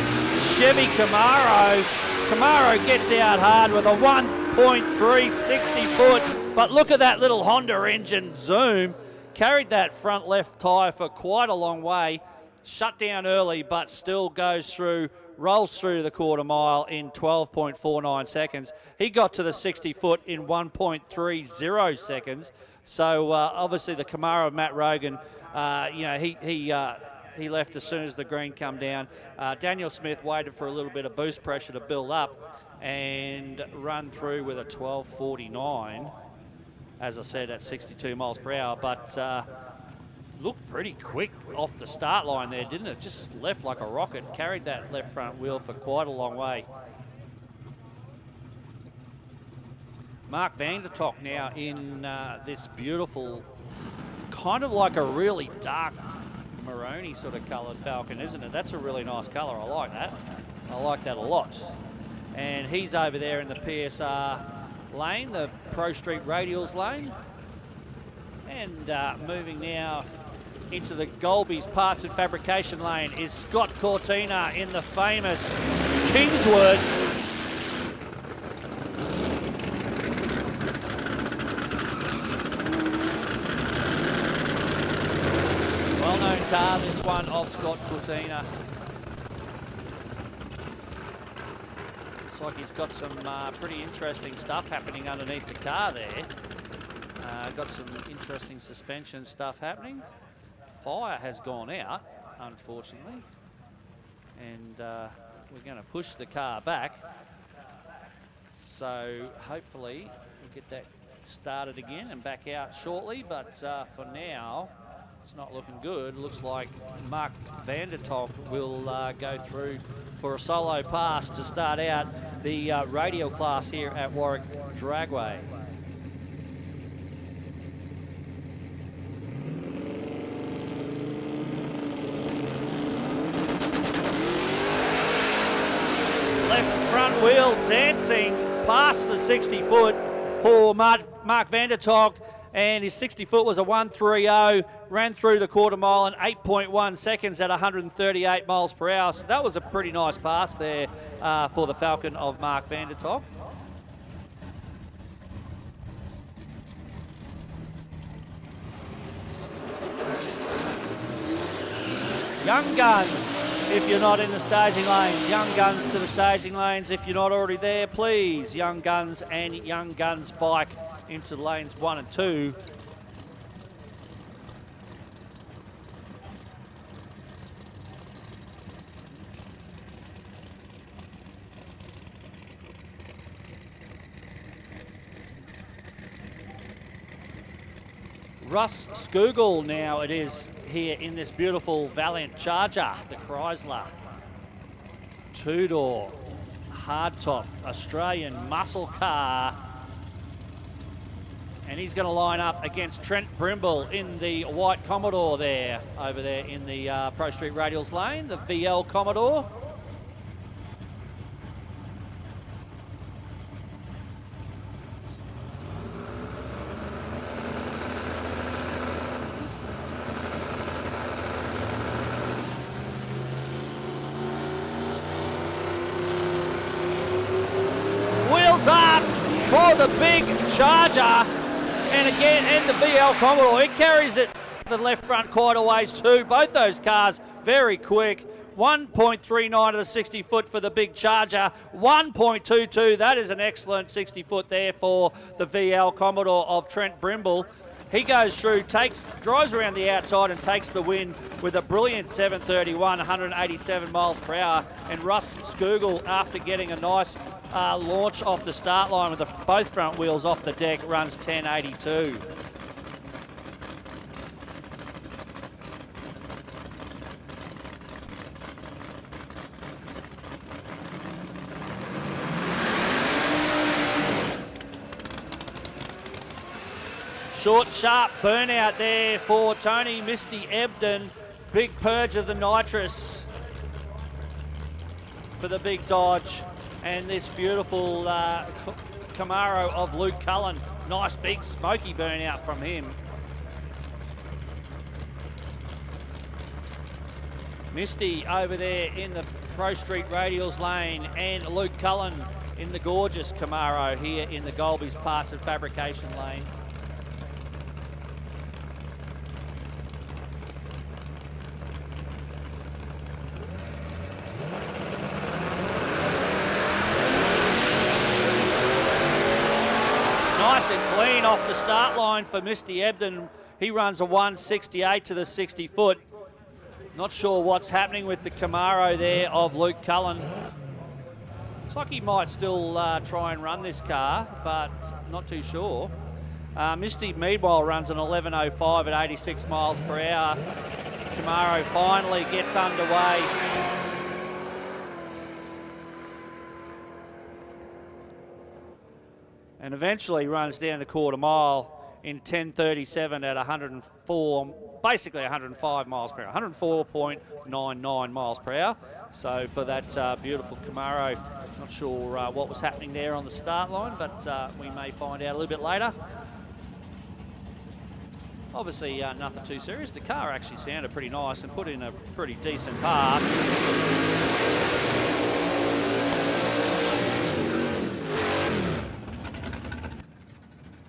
Chevy Camaro. Camaro gets out hard with a 1.360 foot, but look at that little Honda engine zoom. Carried that front left tyre for quite a long way. Shut down early, but still goes through. Rolls through the quarter mile in 12.49 seconds. He got to the 60 foot in 1.30 seconds. So obviously the Camaro of Matt Rogan, he left as soon as the green come down. Daniel Smith waited for a little bit of boost pressure to build up and run through with a 12.49. As I said, at 62 miles per hour, but looked pretty quick off the start line there, didn't it? Just left like a rocket, carried that left front wheel for quite a long way. Mark Vandertok now in this beautiful, kind of like a really dark maroony sort of coloured Falcon, isn't it? That's a really nice colour. I like that. I like that a lot. And he's over there in the PSR lane, the Pro Street Radials lane. And moving now into the Golby's Parts and Fabrication lane is Scott Cortina in the famous Kingswood. Well-known car, this one of Scott Cortina. Looks like he's got some pretty interesting stuff happening underneath the car there. Got some interesting suspension stuff happening. Fire has gone out. unfortunately. And we're going to push the car back. So hopefully we'll get that started again and back out shortly. But for now, it's not looking good. Looks like Mark Vandertonk will go through for a solo pass to start out the Radial class here at Warwick Dragway. Left front wheel dancing past the 60 foot for Mark Vandertonk, and his 60 foot was a 1:30, ran through the quarter mile in 8.1 seconds at 138 miles per hour. So that was a pretty nice pass there for the Falcon of Mark Vandertonk. Young Guns, if you're not in the staging lanes. Young Guns to the staging lanes. If you're not already there, please. Young Guns and Young Guns bike into lanes 1 and 2. Russ Skugel now it is here in this beautiful Valiant Charger, the Chrysler. Two-door, hardtop, Australian muscle car. And he's going to line up against Trent Brimble in the white Commodore there, over there in the Pro Street Radials lane, the VL Commodore. Wheels up for the big Charger. And again, and the VL Commodore, it carries it the left front quite a ways too. Both those cars very quick. 1.39 to the 60 foot for the big Charger. 1.22, that is an excellent 60 foot there for the VL Commodore of Trent Brimble. He goes through, drives around the outside and takes the win with a brilliant 731, 187 miles per hour. And Russ Skugel, after getting a nice launch off the start line with both front wheels off the deck, runs 1082. Short, sharp burnout there for Tony Misty Ebden. Big purge of the nitrous for the big Dodge. And this beautiful Camaro of Luke Cullen. Nice big smoky burnout from him. Misty over there in the Pro Street Radials lane, and Luke Cullen in the gorgeous Camaro here in the Golby's Parts and Fabrication lane. Nice and clean off the start line for Misty Ebden. He runs a 168 to the 60 foot. Not sure what's happening with the Camaro there of Luke Cullen. Looks like he might still try and run this car, but not too sure. Misty, meanwhile, runs an 11.05 at 86 miles per hour. Camaro finally gets underway. And eventually runs down the quarter mile in 10:37 at 104, basically 105 miles per hour, 104.99 miles per hour. So for that beautiful Camaro, not sure what was happening there on the start line, but we may find out a little bit later. Obviously nothing too serious. The car actually sounded pretty nice and put in a pretty decent path.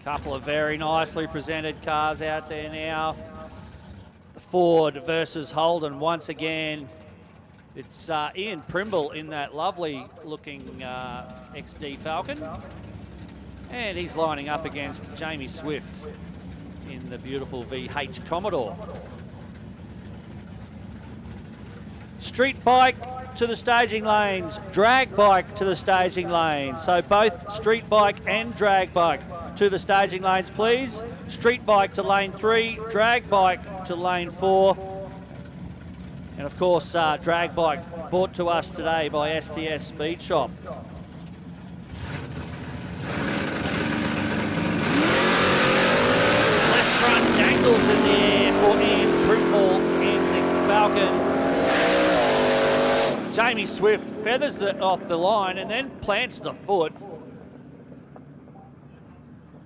Couple of very nicely presented cars out there now. The Ford versus Holden once again. It's Ian Primble in that lovely looking XD Falcon. And he's lining up against Jamie Swift in the beautiful VH Commodore. Street bike to the staging lanes, drag bike to the staging lanes. So both street bike and drag bike to the staging lanes, please. Street bike to lane 3, drag bike to lane 4. And of course, drag bike brought to us today by STS Speed Shop. Left front dangles in the air for Ian Primpall in the Falcon. Jamie Swift feathers it off the line and then plants the foot.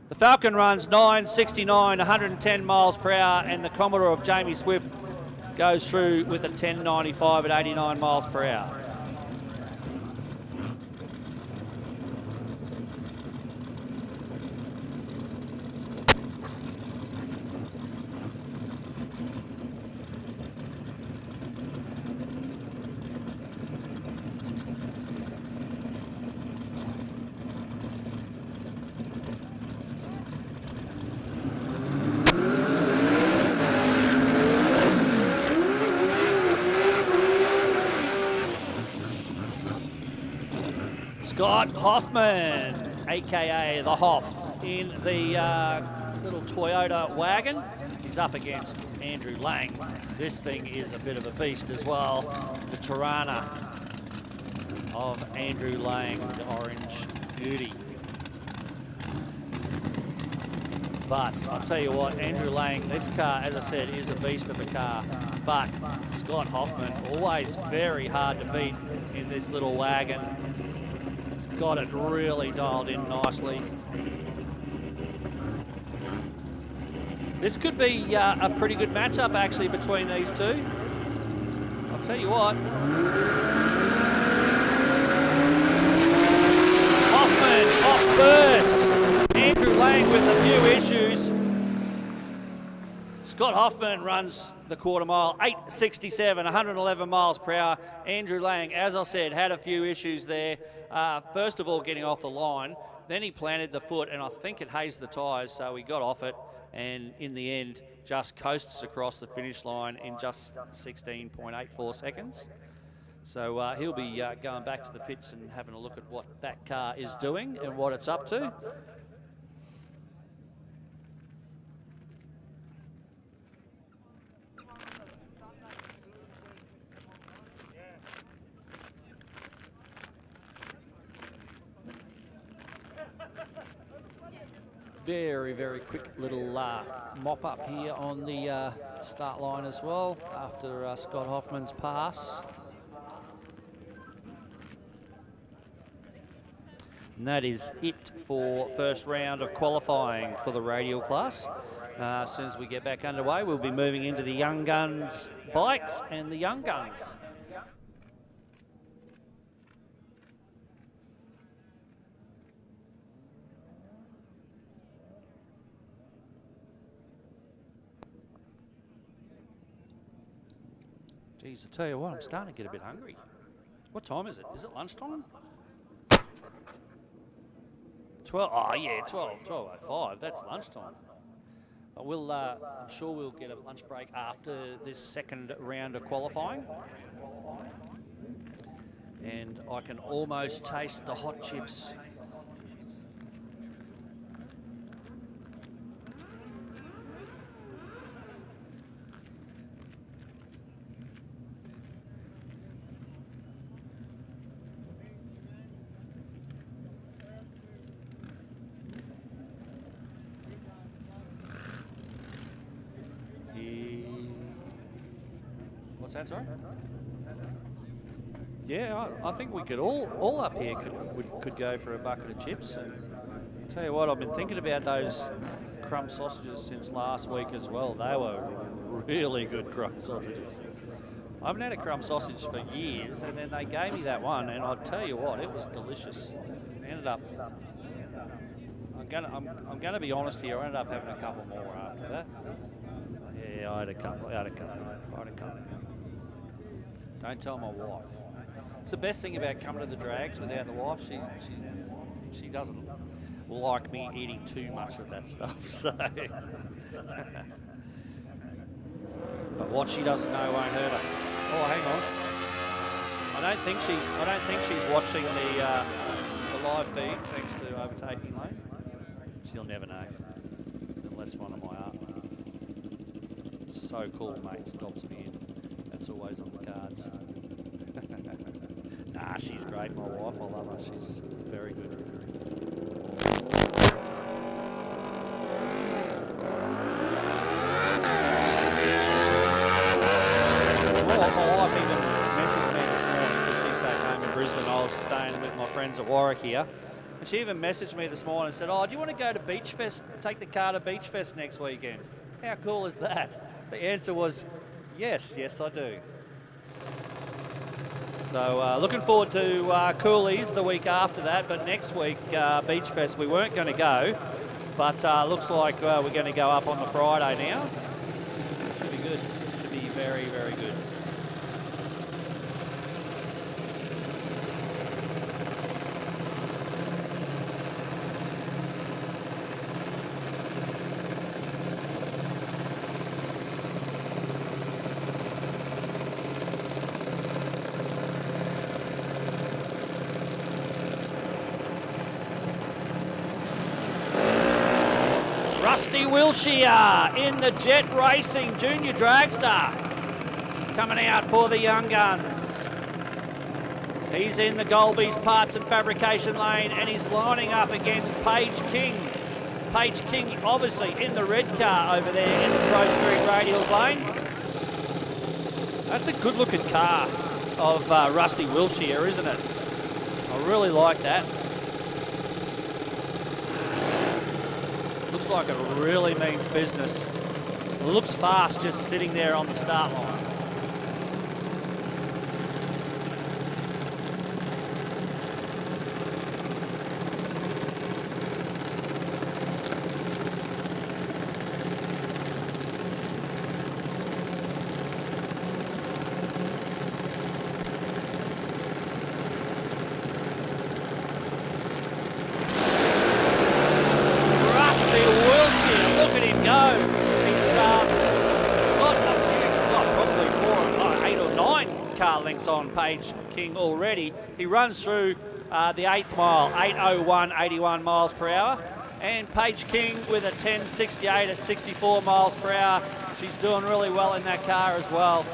The Falcon runs 9.69, 110 miles per hour, and the Commodore of Jamie Swift goes through with a 10.95 at 89 miles per hour. Scott Hoffman, aka the Hoff, in the little Toyota wagon. He's up against Andrew Lang. This thing is a bit of a beast as well. The Tirana of Andrew Lang, the orange beauty. But I'll tell you what, Andrew Lang, this car, as I said, is a beast of a car. But Scott Hoffman, always very hard to beat in this little wagon. It's got it really dialed in nicely. This could be a pretty good matchup actually between these two. I'll tell you what. Hoffman off first. Andrew Lang with a few issues. Scott Hoffman runs the quarter mile, 8.67, 111 miles per hour. Andrew Lang, as I said, had a few issues there. First of all, getting off the line. Then he planted the foot, and I think it hazed the tyres, so he got off it. And in the end, just coasts across the finish line in just 16.84 seconds. So he'll be going back to the pits and having a look at what that car is doing and what it's up to. Very, very quick little mop up here on the start line as well after Scott Hoffman's pass. And that is it for first round of qualifying for the Radial class. As soon as we get back underway, we'll be moving into the Young Guns bikes and the Young Guns. Geez, I tell you what, I'm starting to get a bit hungry. What time is it? Is it lunchtime? 12, oh yeah, 12:05, that's lunchtime. But we'll, I'm sure we'll get a lunch break after this second round of qualifying. And I can almost taste the hot chips. What's that, sorry? Yeah, I think we could all up here could go for a bucket of chips. And I'll tell you what, I've been thinking about those crumb sausages since last week as well. They were really good crumb sausages. I haven't had a crumb sausage for years, and then they gave me that one, and I'll tell you what, it was delicious. I ended up, I'm gonna be honest here, I ended up having a couple more after that. Yeah, I had a couple. Don't tell my wife. It's the best thing about coming to the drags without the wife. She doesn't like me eating too much of that stuff. So, but what she doesn't know won't hurt her. Oh, hang on. don't think she's watching the live feed thanks to overtaking lane. She'll never know unless one of my so cool mate stops me in. That's always on the cards. Nah, she's great, my wife. I love her. She's very good. My wife even messaged me this morning because she's back home in Brisbane. I was staying with my friends at Warwick here. And she even messaged me this morning and said, oh, do you want to go to Beach Fest, take the car to Beach Fest next weekend? How cool is that? The answer was, yes, I do. So looking forward to Coolies the week after that, but next week, Beach Fest, we weren't going to go, but looks like we're going to go up on the Friday now. Should be good. Should be very, very good. Rusty Wilshire in the Jet Racing Junior Dragster coming out for the Young Guns. He's in the Golby's Parts and Fabrication lane and he's lining up against Paige King. Paige King obviously in the red car over there in the Pro Street Radials lane. That's a good looking car of Rusty Wilshire, isn't it? I really like that. Looks like it really means business. It looks fast just sitting there on the start line. On Paige King already. He runs through the 8th mile, 8:01, 81 miles per hour. And Paige King with a 10:68 at 64 miles per hour. She's doing really well in that car as well.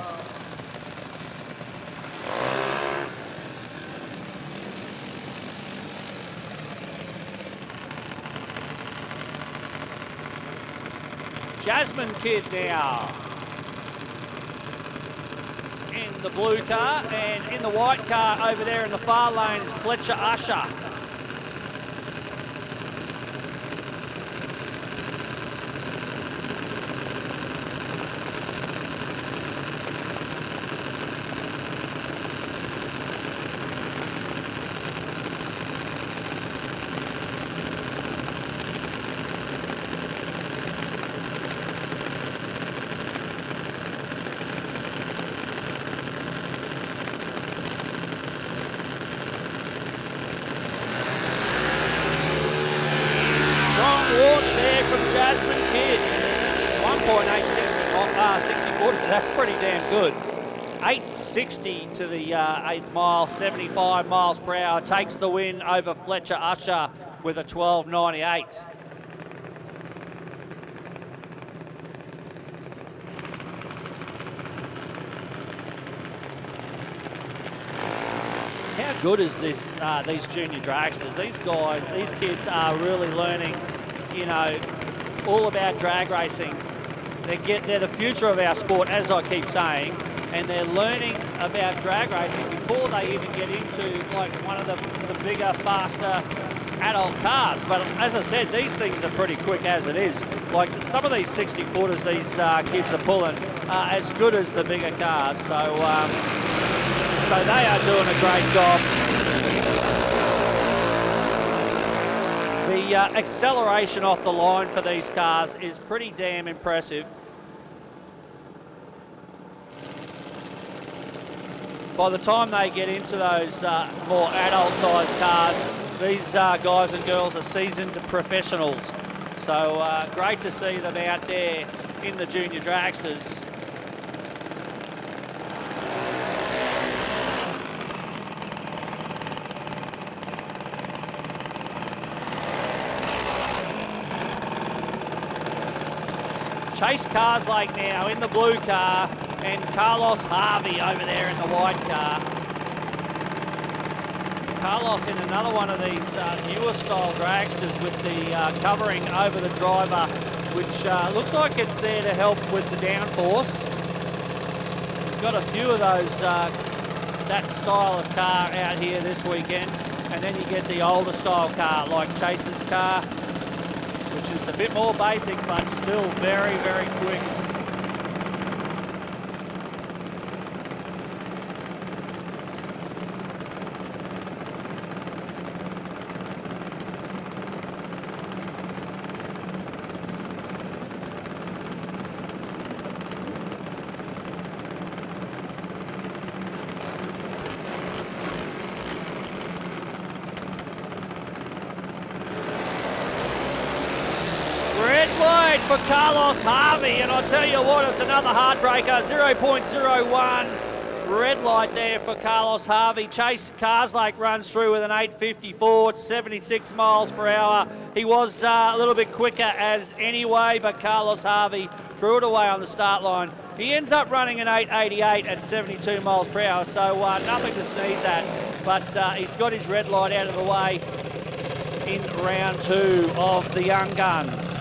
Jasmine Kidd now. The blue car, and in the white car over there in the far lanes, Fletcher Usher. Jasmine Kidd, 1.860, that's pretty damn good. 860 to the 8th mile, 75 miles per hour, takes the win over Fletcher Usher with a 12.98. How good is this? These junior dragsters? These guys, these kids are really learning, you know, all about drag racing. They're the future of our sport, as I keep saying, and they're learning about drag racing before they even get into like one of the bigger, faster adult cars. But as I said, these things are pretty quick as it is. Like some of these 60 footers these kids are pulling are as good as the bigger cars. So they are doing a great job. The acceleration off the line for these cars is pretty damn impressive. By the time they get into those more adult-sized cars, these guys and girls are seasoned professionals. So great to see them out there in the junior dragsters. Chase Carslake now in the blue car, and Carlos Harvey over there in the white car. Carlos in another one of these newer style dragsters with the covering over the driver, which looks like it's there to help with the downforce. We've got a few of those, that style of car out here this weekend. And then you get the older style car like Chase's car, which is a bit more basic but still very, very quick. For Carlos Harvey, and I'll tell you what, it's another heartbreaker, 0.01 red light there for Carlos Harvey. Chase Carslake runs through with an 8.54, it's 76 miles per hour. He was a little bit quicker as anyway, but Carlos Harvey threw it away on the start line. He ends up running an 8.88 at 72 miles per hour, so nothing to sneeze at, but he's got his red light out of the way in round 2 of the Young Guns.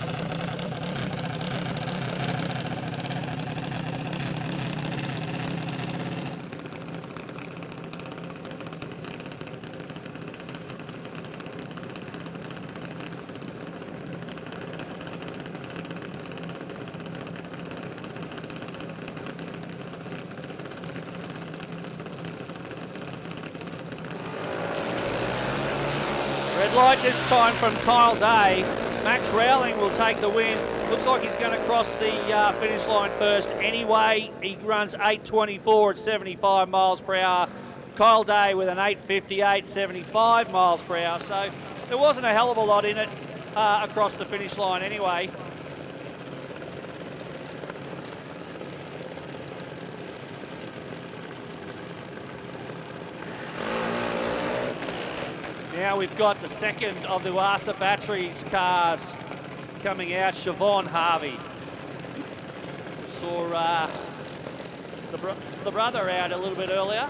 Red light this time from Kyle Day. Max Rowling will take the win. Looks like he's going to cross the finish line first anyway. He runs 8.24 at 75 miles per hour. Kyle Day with an 8.58, 75 miles per hour. So there wasn't a hell of a lot in it across the finish line anyway. Now we've got the second of the Wasa Batteries cars coming out, Siobhan Harvey. We saw the brother out a little bit earlier.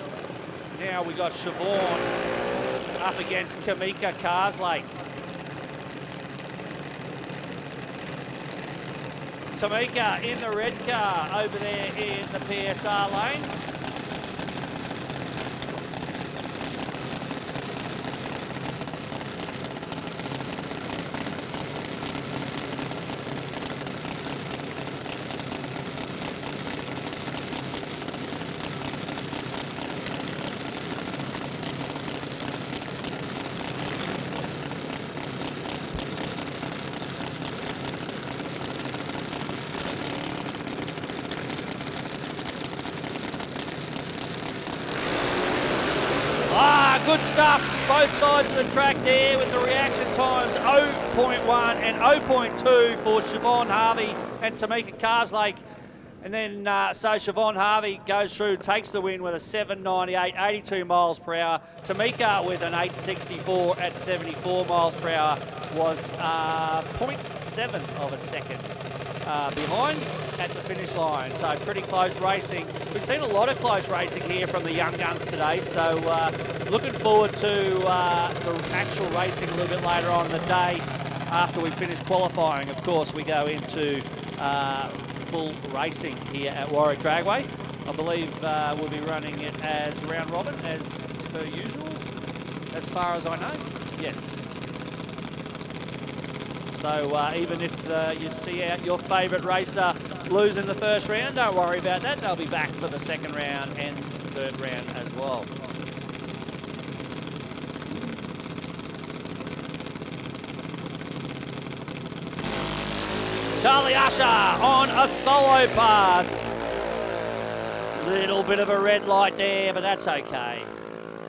Now we got Siobhan up against Kamika Carslake. Tamika in the red car over there in the PSR lane. Good stuff, both sides of the track there with the reaction times 0.1 and 0.2 for Siobhan Harvey and Tamika Carslake. And then, so Siobhan Harvey goes through, takes the win with a 7.98, 82 miles per hour. Tamika with an 8.64 at 74 miles per hour was 0.7 of a second behind at the finish line. So pretty close racing. We've seen a lot of close racing here from the Young Guns today. So looking forward to the actual racing a little bit later on in the day after we finish qualifying. Of course, we go into full racing here at Warwick Dragway. I believe we'll be running it as round robin as per usual, as far as I know. Yes. So even if you see out your favourite racer lose in the first round, don't worry about that. They'll be back for the second round and third round as well. Charlie Usher on a solo pass. Little bit of a red light there, but that's okay.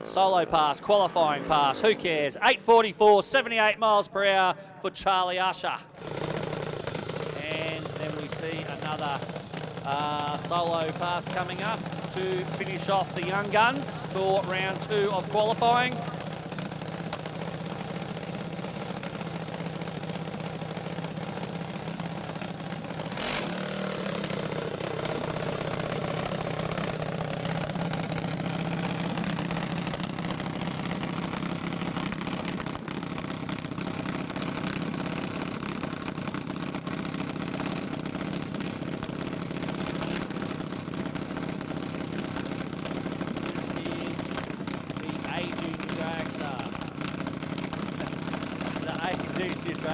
Solo pass, qualifying pass, who cares? 8.44, 78 miles per hour for Charlie Usher. And then we see another solo pass coming up to finish off the Young Guns for round 2 of qualifying.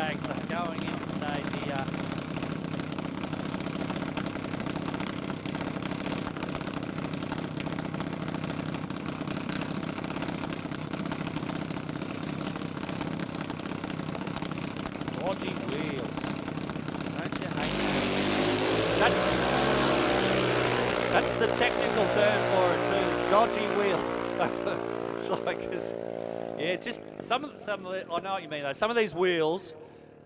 Dragster going into stage here. Dodgy wheels. Don't you hate that? That's the technical term for it too. Dodgy wheels. It's like just, yeah, just some of the, I know what you mean though. Some of these wheels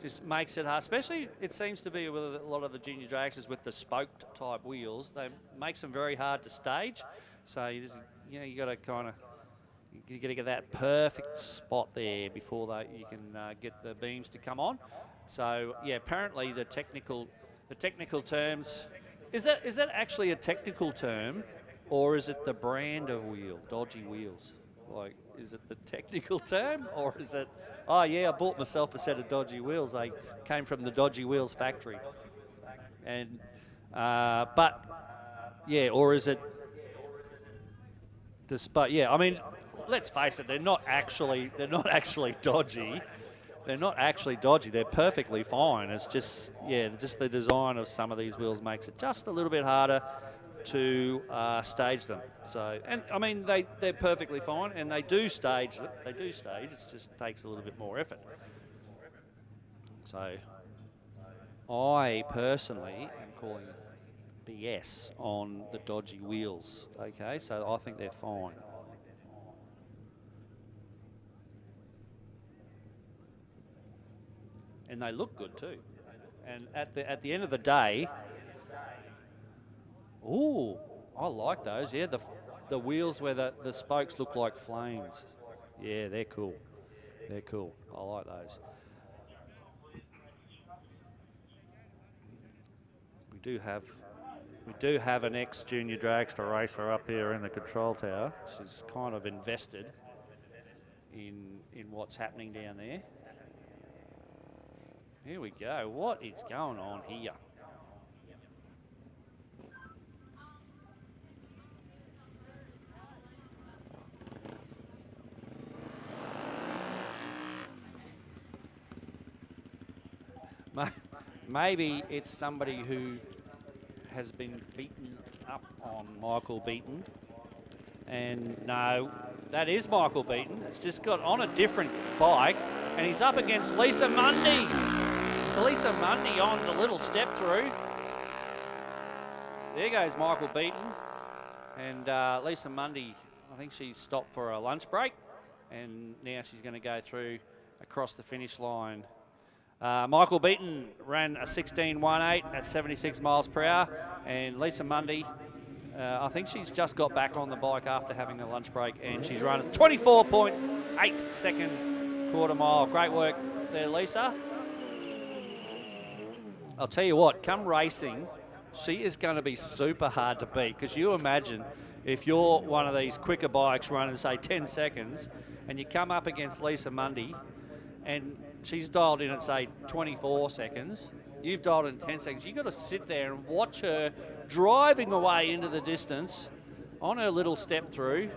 just makes it hard. Especially it seems to be with a lot of the junior dragsters with the spoked type wheels. They makes them very hard to stage. So you just, you know, you got to kind of, you got to get that perfect spot there before you can get the beams to come on. So yeah, apparently the technical terms. Is that actually a technical term, or is it the brand of wheel, dodgy wheels? Like, is it the technical term, or is it, oh yeah, I bought myself a set of dodgy wheels. They came from the Dodgy Wheels factory. And, but yeah, or is it this? But yeah, I mean, let's face it, they're not actually dodgy. They're not actually dodgy. They're perfectly fine. It's just, yeah, just the design of some of these wheels makes it just a little bit harder to stage them. So, and I mean, they're perfectly fine, and they do stage. They do stage. It just takes a little bit more effort. So, I personally am calling BS on the dodgy wheels. Okay, so I think they're fine. And they look good too. And at the end of the day, ooh, I like those. Yeah, the wheels where the spokes look like flames. Yeah, they're cool. They're cool. I like those. We do have an ex-junior dragster racer up here in the control tower. She's kind of invested in what's happening down there. Here we go. What is going on here? Maybe it's somebody who has been beaten up on Michael Beaton. And no, that is Michael Beaton. It's just got on a different bike, and he's up against Lisa Mundy. Lisa Mundy on the little step through. There goes Michael Beaton. And Lisa Mundy, I think she's stopped for a lunch break. And now she's going to go through across the finish line. Michael Beaton ran a 16.18 at 76 miles per hour. And Lisa Mundy, I think she's just got back on the bike after having a lunch break. And she's run a 24.8 second quarter mile. Great work there, Lisa. I'll tell you what, come racing, she is going to be super hard to beat, because you imagine if you're one of these quicker bikes running, say, 10 seconds, and you come up against Lisa Mundy, and she's dialed in at, say, 24 seconds, you've dialed in 10 seconds, you've got to sit there and watch her driving away into the distance on her little step through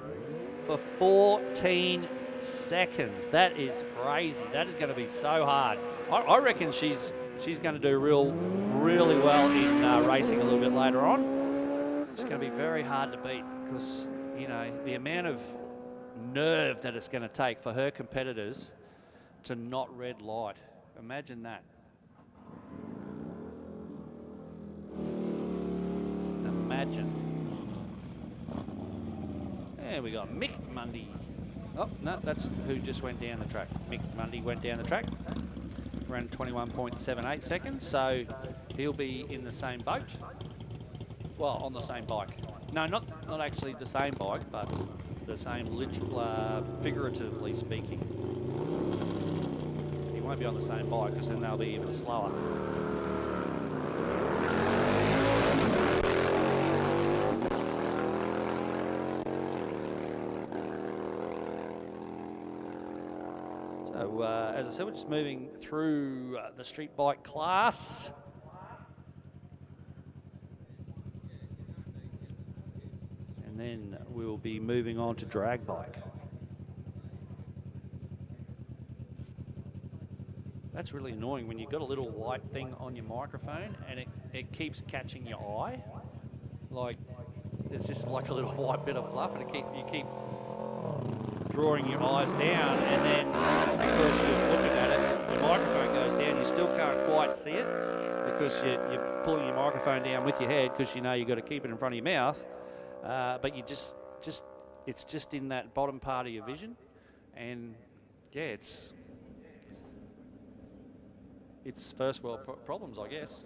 for 14 seconds. That is crazy. That is going to be so hard. I reckon she's going to do really well in racing a little bit later on. It's going to be very hard to beat, because, you know, the amount of nerve that it's going to take for her competitors to not red light. Imagine that. Imagine. There we got Mick Mundy. Oh, no, that's who just went down the track. Mick Mundy went down the track. Ran 21.78 seconds, so he'll be in the same boat. Well, on the same bike. No, not actually the same bike, but the same literal, figuratively speaking. He won't be on the same bike, because then they'll be even slower. So, as I said, we're just moving through the street bike class. And then we'll be moving on to drag bike. That's really annoying when you've got a little white thing on your microphone and it keeps catching your eye. Like, it's just like a little white bit of fluff, and you keep drawing your eyes down, and then because you're looking at it, the microphone goes down. You still can't quite see it because you're pulling your microphone down with your head because you know you've got to keep it in front of your mouth. But you just it's just in that bottom part of your vision, and yeah, it's first world problems, I guess.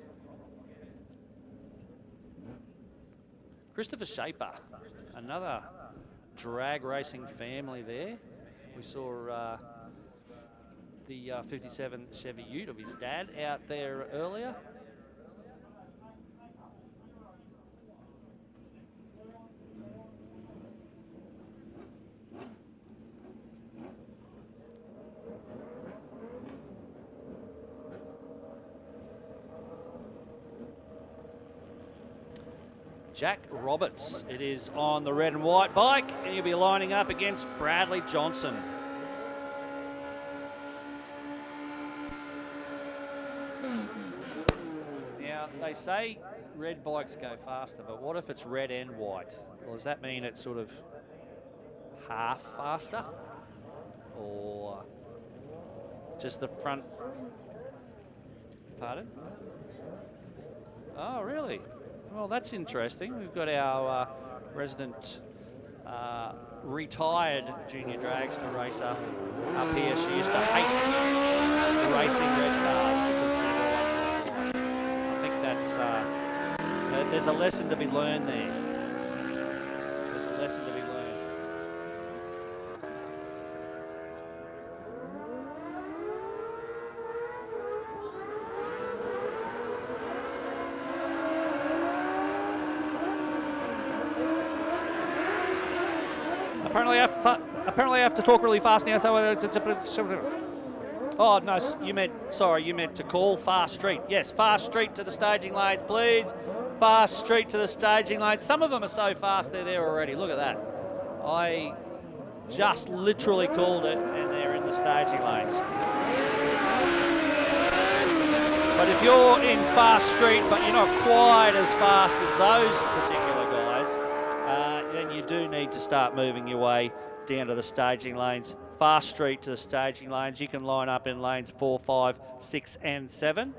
Christopher Shaper, another drag racing family there. We saw the 57 Chevy Ute of his dad out there earlier. Jack Roberts, it is on the red and white bike, and he'll be lining up against Bradley Johnson. Now, they say red bikes go faster, but what if it's red and white? Well, does that mean it's sort of half faster? Or just the front? Pardon? Oh, really? Well, that's interesting. We've got our resident retired junior dragster racer up here. She used to hate racing red cars because she was white. I think that's there's a lesson to be learned there. There's a lesson to be learned. Apparently I have to talk really fast now, so oh, no, you meant to call fast street. Yes, fast street to the staging lanes, please. Fast street to the staging lanes. Some of them are so fast they're there already. Look at that. I just literally called it, and they're in the staging lanes. But if you're in fast street, but you're not quite as fast as those particular guys, then you do need to start moving your way down to the staging lanes. Fast street to the staging lanes. You can line up in lanes 4, 5, 6 and 7.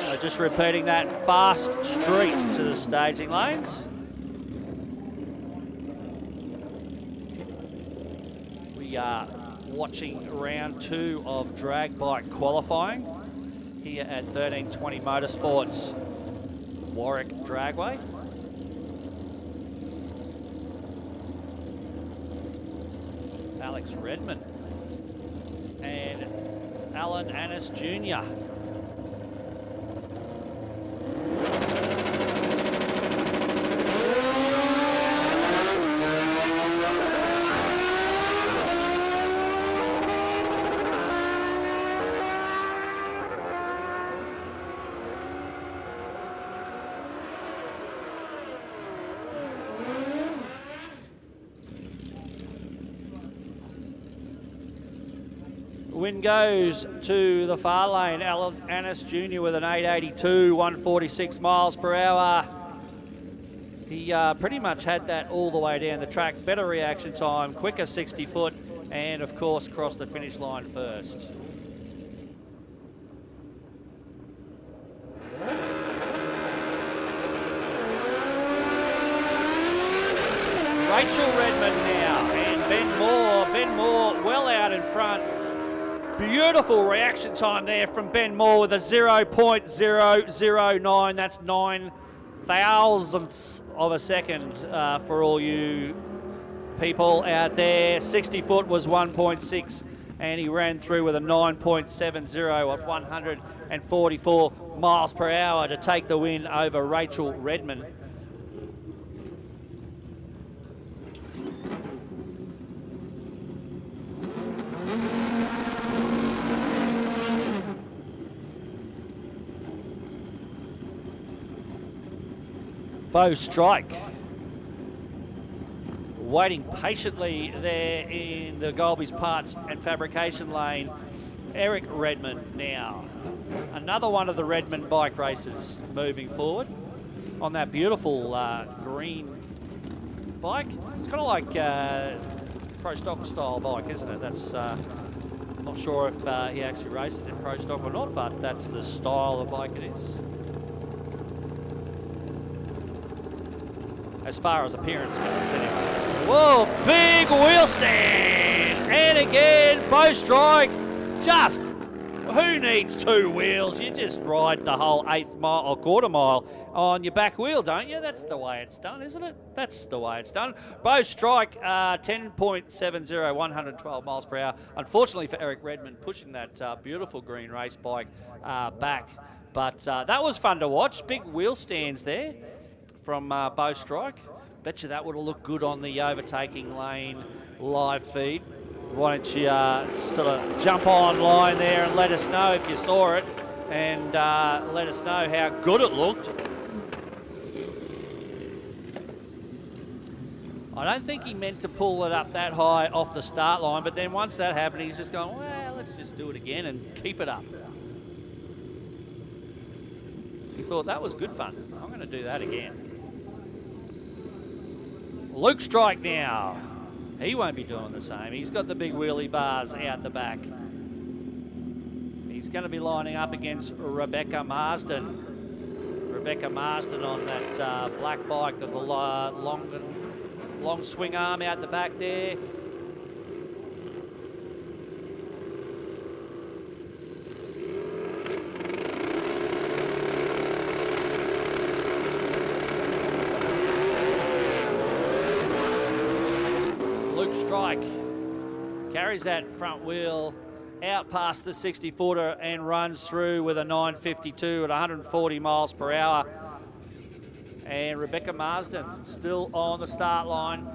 So just repeating that, fast street to the staging lanes. We are watching round 2 of drag bike qualifying here at 1320 Motorsports Warwick Dragway. Alex Redmond and Alan Annis Jr. Win goes to the far lane. Alan Annis Jr. with an 882, 146 miles per hour. He pretty much had that all the way down the track. Better reaction time, quicker 60 foot, and of course crossed the finish line first. Rachel Redmond now, and Ben Moore well out in front. Beautiful reaction time there from Ben Moore with a 0.009. That's 9 thousandths of a second for all you people out there. 60 foot was 1.6, and he ran through with a 9.70 at 144 miles per hour to take the win over Rachel Redmond. Bo Strike waiting patiently there in the Golby's parts and fabrication lane. Eric Redmond now. Another one of the Redmond bike races moving forward on that beautiful green bike. It's kind of like Pro Stock style bike, isn't it? That's I'm not sure if he actually races in Pro Stock or not, but that's the style of bike it is. As far as appearance goes, anyway. Whoa, big wheel stand! And again, bow strike. Just, who needs two wheels? You just ride the whole eighth mile or quarter mile on your back wheel, don't you? That's the way it's done, isn't it? That's the way it's done. Bow strike, 10.70, 112 miles per hour. Unfortunately for Eric Redmond, pushing that beautiful green race bike back. But that was fun to watch. Big wheel stands there from Bow Strike. Bet you that would have looked good on the overtaking lane live feed. Why don't you sort of jump online there and let us know if you saw it, and let us know how good it looked. I don't think he meant to pull it up that high off the start line, but then once that happened, he's just going, well, let's just do it again and keep it up. He thought that was good fun. I'm going to do that again. Luke Strike now. He won't be doing the same. He's got the big wheelie bars out the back. He's going to be lining up against Rebecca Marsden. Rebecca Marsden on that black bike with the long swing arm out the back there. Strike carries that front wheel out past the 60-footer and runs through with a 952 at 140 miles per hour. And Rebecca Marsden still on the start line.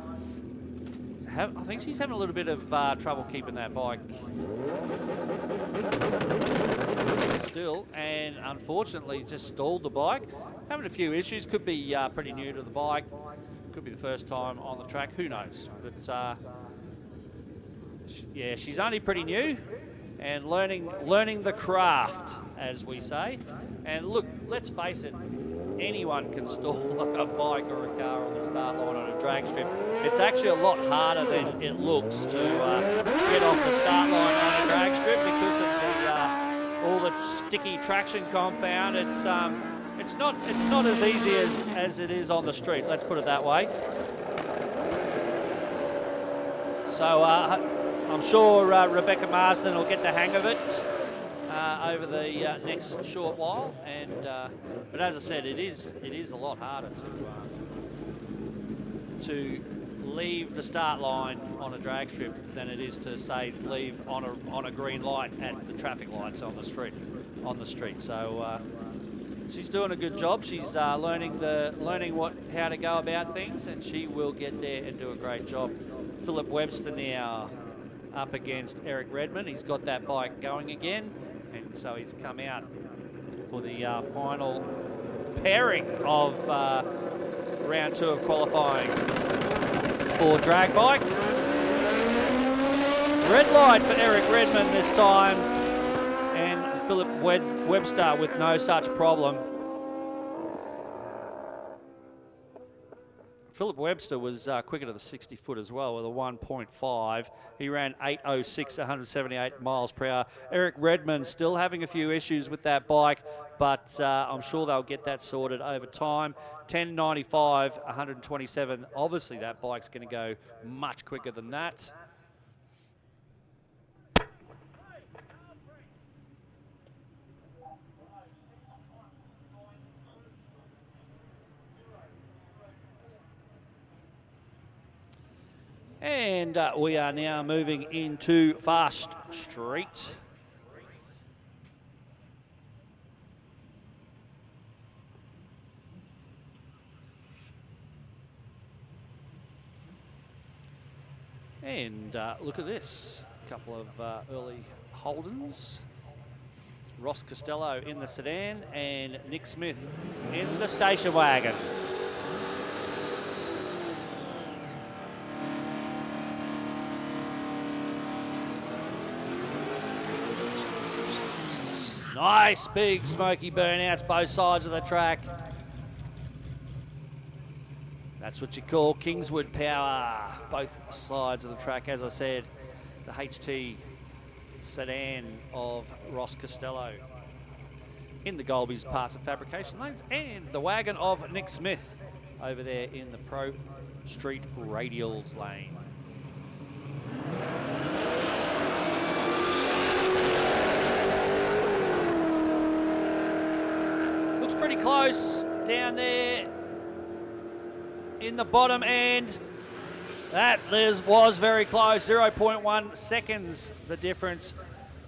I think she's having a little bit of trouble keeping that bike still, and unfortunately just stalled the bike. Having a few issues, could be pretty new to the bike. Could be the first time on the track, who knows? But yeah, she's only pretty new and learning the craft, as we say. And look, let's face it, anyone can stall a bike or a car on the start line on a drag strip. It's actually a lot harder than it looks to get off the start line on a drag strip because of all the sticky traction compound. It's not as easy as it is on the street. Let's put it that way. So I'm sure Rebecca Marsden will get the hang of it over the next short while. And but as I said, it is a lot harder to leave the start line on a drag strip than it is to say leave on a green light at the traffic lights on the street. So she's doing a good job. She's learning how to go about things, and she will get there and do a great job. Philip Webster now up against Eric Redmond. He's got that bike going again, and so he's come out for the final pairing of round 2 of qualifying for drag bike. Red light for Eric Redmond this time, and Philip Webster with no such problem. Philip Webster was quicker to the 60-foot as well with a 1.5. He ran 8.06, 178 miles per hour. Eric Redmond still having a few issues with that bike, but I'm sure they'll get that sorted over time. 10.95, 127. Obviously, that bike's going to go much quicker than that. And we are now moving into Fast Street. And look at this, a couple of early Holdens. Ross Costello in the sedan and Nick Smith in the station wagon. Nice big smoky burnouts both sides of the track. That's what you call Kingswood power, both sides of the track. As I said, the HT sedan of Ross Costello in the Golby's parts and fabrication lanes, and the wagon of Nick Smith over there in the Pro Street Radials lane. Looks pretty close down there in the bottom end. That was very close, 0.1 seconds the difference,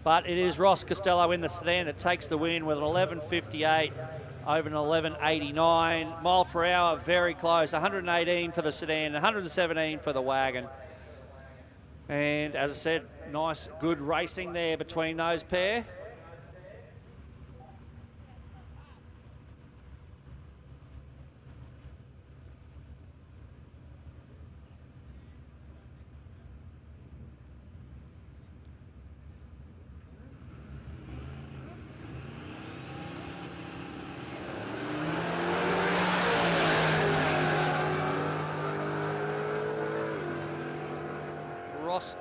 but it is Ross Costello in the sedan that takes the win with an 11.58 over an 11.89. Mile per hour, very close, 118 for the sedan, 117 for the wagon. And as I said, nice, good racing there between those pair.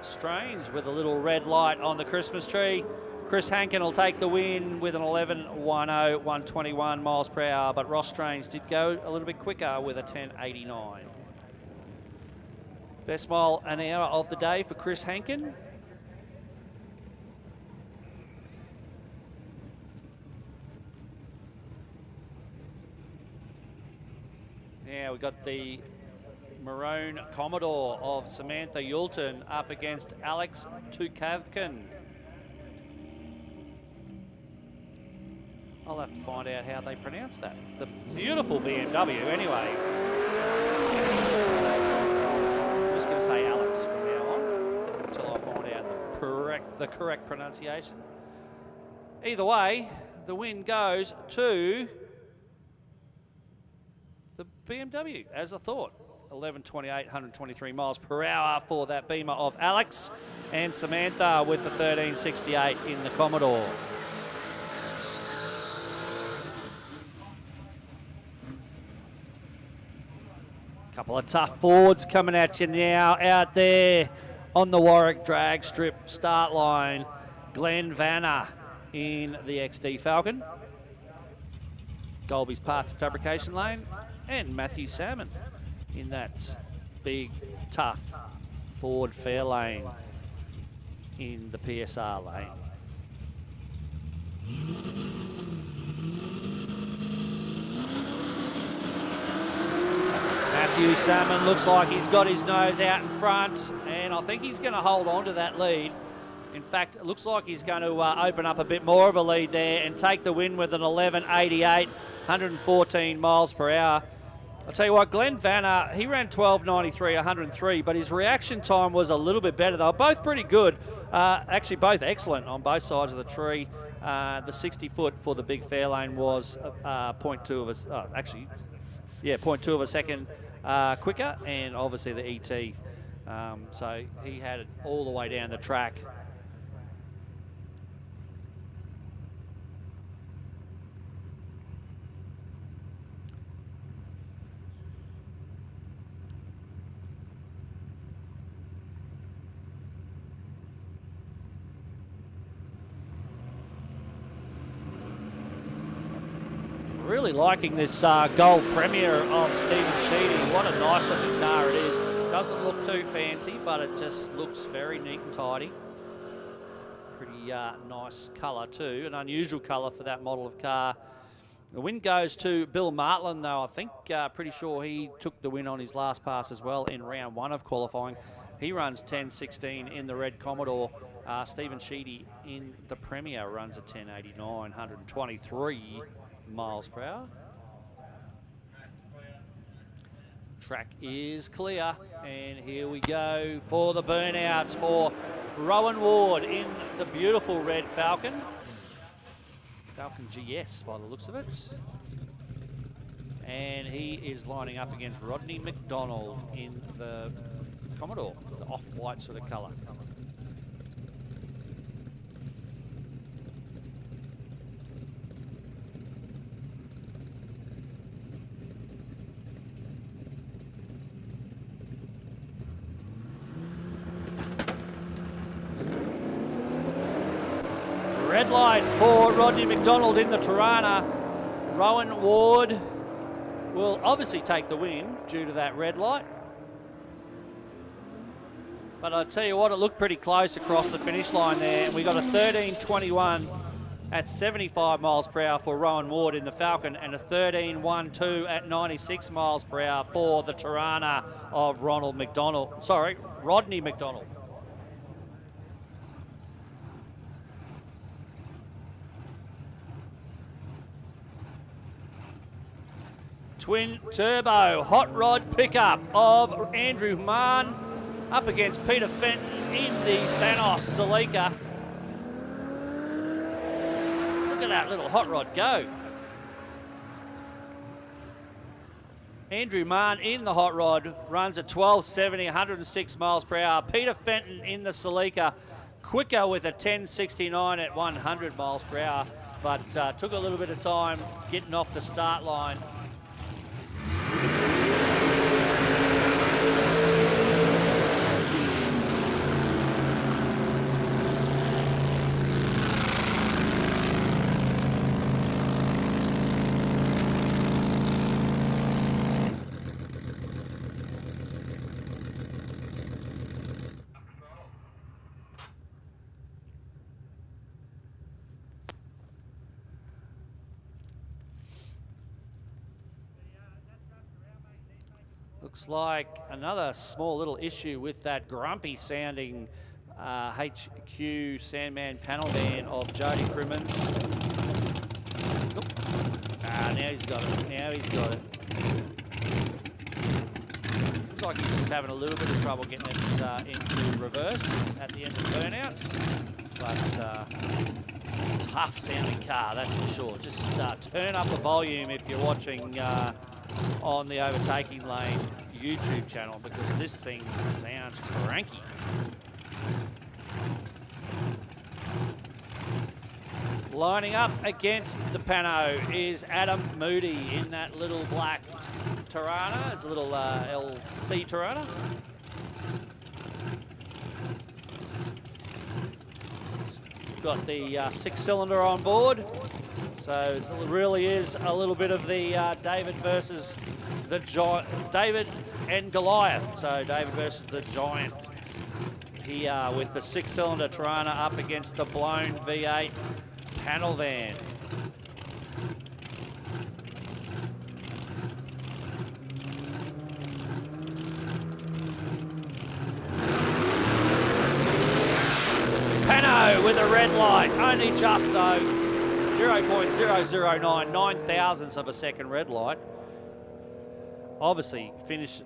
Strange with a little red light on the Christmas tree. Chris Hankin will take the win with an 11.10, 121 miles per hour, but Ross Strange did go a little bit quicker with a 10.89. Best mile an hour of the day for Chris Hankin. Now we've got the maroon Commodore of Samantha Yulton up against Alex Tukavkin. I'll have to find out how they pronounce that. The beautiful BMW, anyway. I'm just going to say Alex from now on until I find out the correct pronunciation. Either way, the win goes to the BMW, as I thought. 11.28, 123 miles per hour for that Beamer of Alex, and Samantha with the 13.68 in the Commodore. Couple of tough Fords coming at you now out there on the Warwick drag strip start line. Glenn Vanner in the XD Falcon, Golby's parts and fabrication lane, and Matthew Salmon in that big, tough Ford Fairlane in the PSR lane. Matthew Salmon looks like he's got his nose out in front, and I think he's going to hold on to that lead. In fact, it looks like he's going to open up a bit more of a lead there and take the win with an 11.88, 114 miles per hour. I'll tell you what, Glenn Vanner, he ran 12.93, 103, but his reaction time was a little bit better. They were both pretty good, actually both excellent on both sides of the tree. The 60-foot for the big Fairlane was 0.2 of a, 0.2 of a second quicker, and obviously the ET. So he had it all the way down the track. Really liking this gold Premier of Stephen Sheedy. What a nice looking car it is. Doesn't look too fancy, but it just looks very neat and tidy. Pretty nice colour too, an unusual colour for that model of car. The win goes to Bill Martland though. I think pretty sure he took the win on his last pass as well in round one of qualifying. He runs 10.16 in the red Commodore. Stephen Sheedy in the Premier runs a 10.89, 123 miles per hour. Track is clear, and here we go for the burnouts for Rowan Ward in the beautiful red Falcon. Falcon GS by the looks of it. And he is lining up against Rodney McDonald in the Commodore, the off-white sort of colour. red light for Rodney McDonald in the Tirana. Rowan Ward will obviously take the win due to that red light. But I tell you what, it looked pretty close across the finish line there. And we got a 13.21 at 75 miles per hour for Rowan Ward in the Falcon, and a 13.12 at 96 miles per hour for the Tirana of Rodney McDonald. Twin turbo hot rod pickup of Andrew Mann up against Peter Fenton in the Thanos Celica. Look at that little hot rod go. Andrew Mann in the hot rod runs at 1270, 106 miles per hour. Peter Fenton in the Celica, quicker with a 1069 at 100 miles per hour, but took a little bit of time getting off the start line. Looks like another small little issue with that grumpy sounding HQ Sandman panel van of Jody Crimmins. Now he's got it. Now he's got it. Seems like he's just having a little bit of trouble getting it into reverse at the end of burnouts. But tough sounding car, that's for sure. Just turn up the volume if you're watching on the Overtaking Lane YouTube channel, because this thing sounds cranky. Lining up against the Pano is Adam Moody in that little black Tirana. It's a little LC Tirana. It's got the 6-cylinder on board. So it really is a little bit of the David versus the Giant, David and Goliath. So David versus the Giant here with the 6-cylinder Tirana up against the blown V8 panel van. Pano with a red light, only just though. 0.009, 9 thousandths of a second red light. Obviously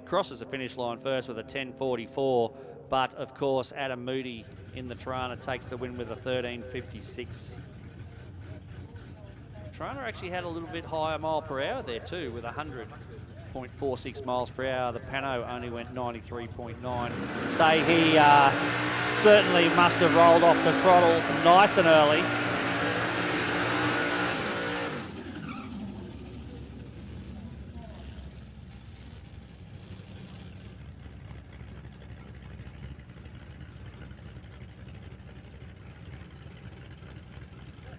crosses the finish line first with a 10.44, but of course Adam Moody in the Tirana takes the win with a 13.56. Tirana actually had a little bit higher mile per hour there too, with 100.46 miles per hour. The Pano only went 93.9. Say he certainly must have rolled off the throttle nice and early.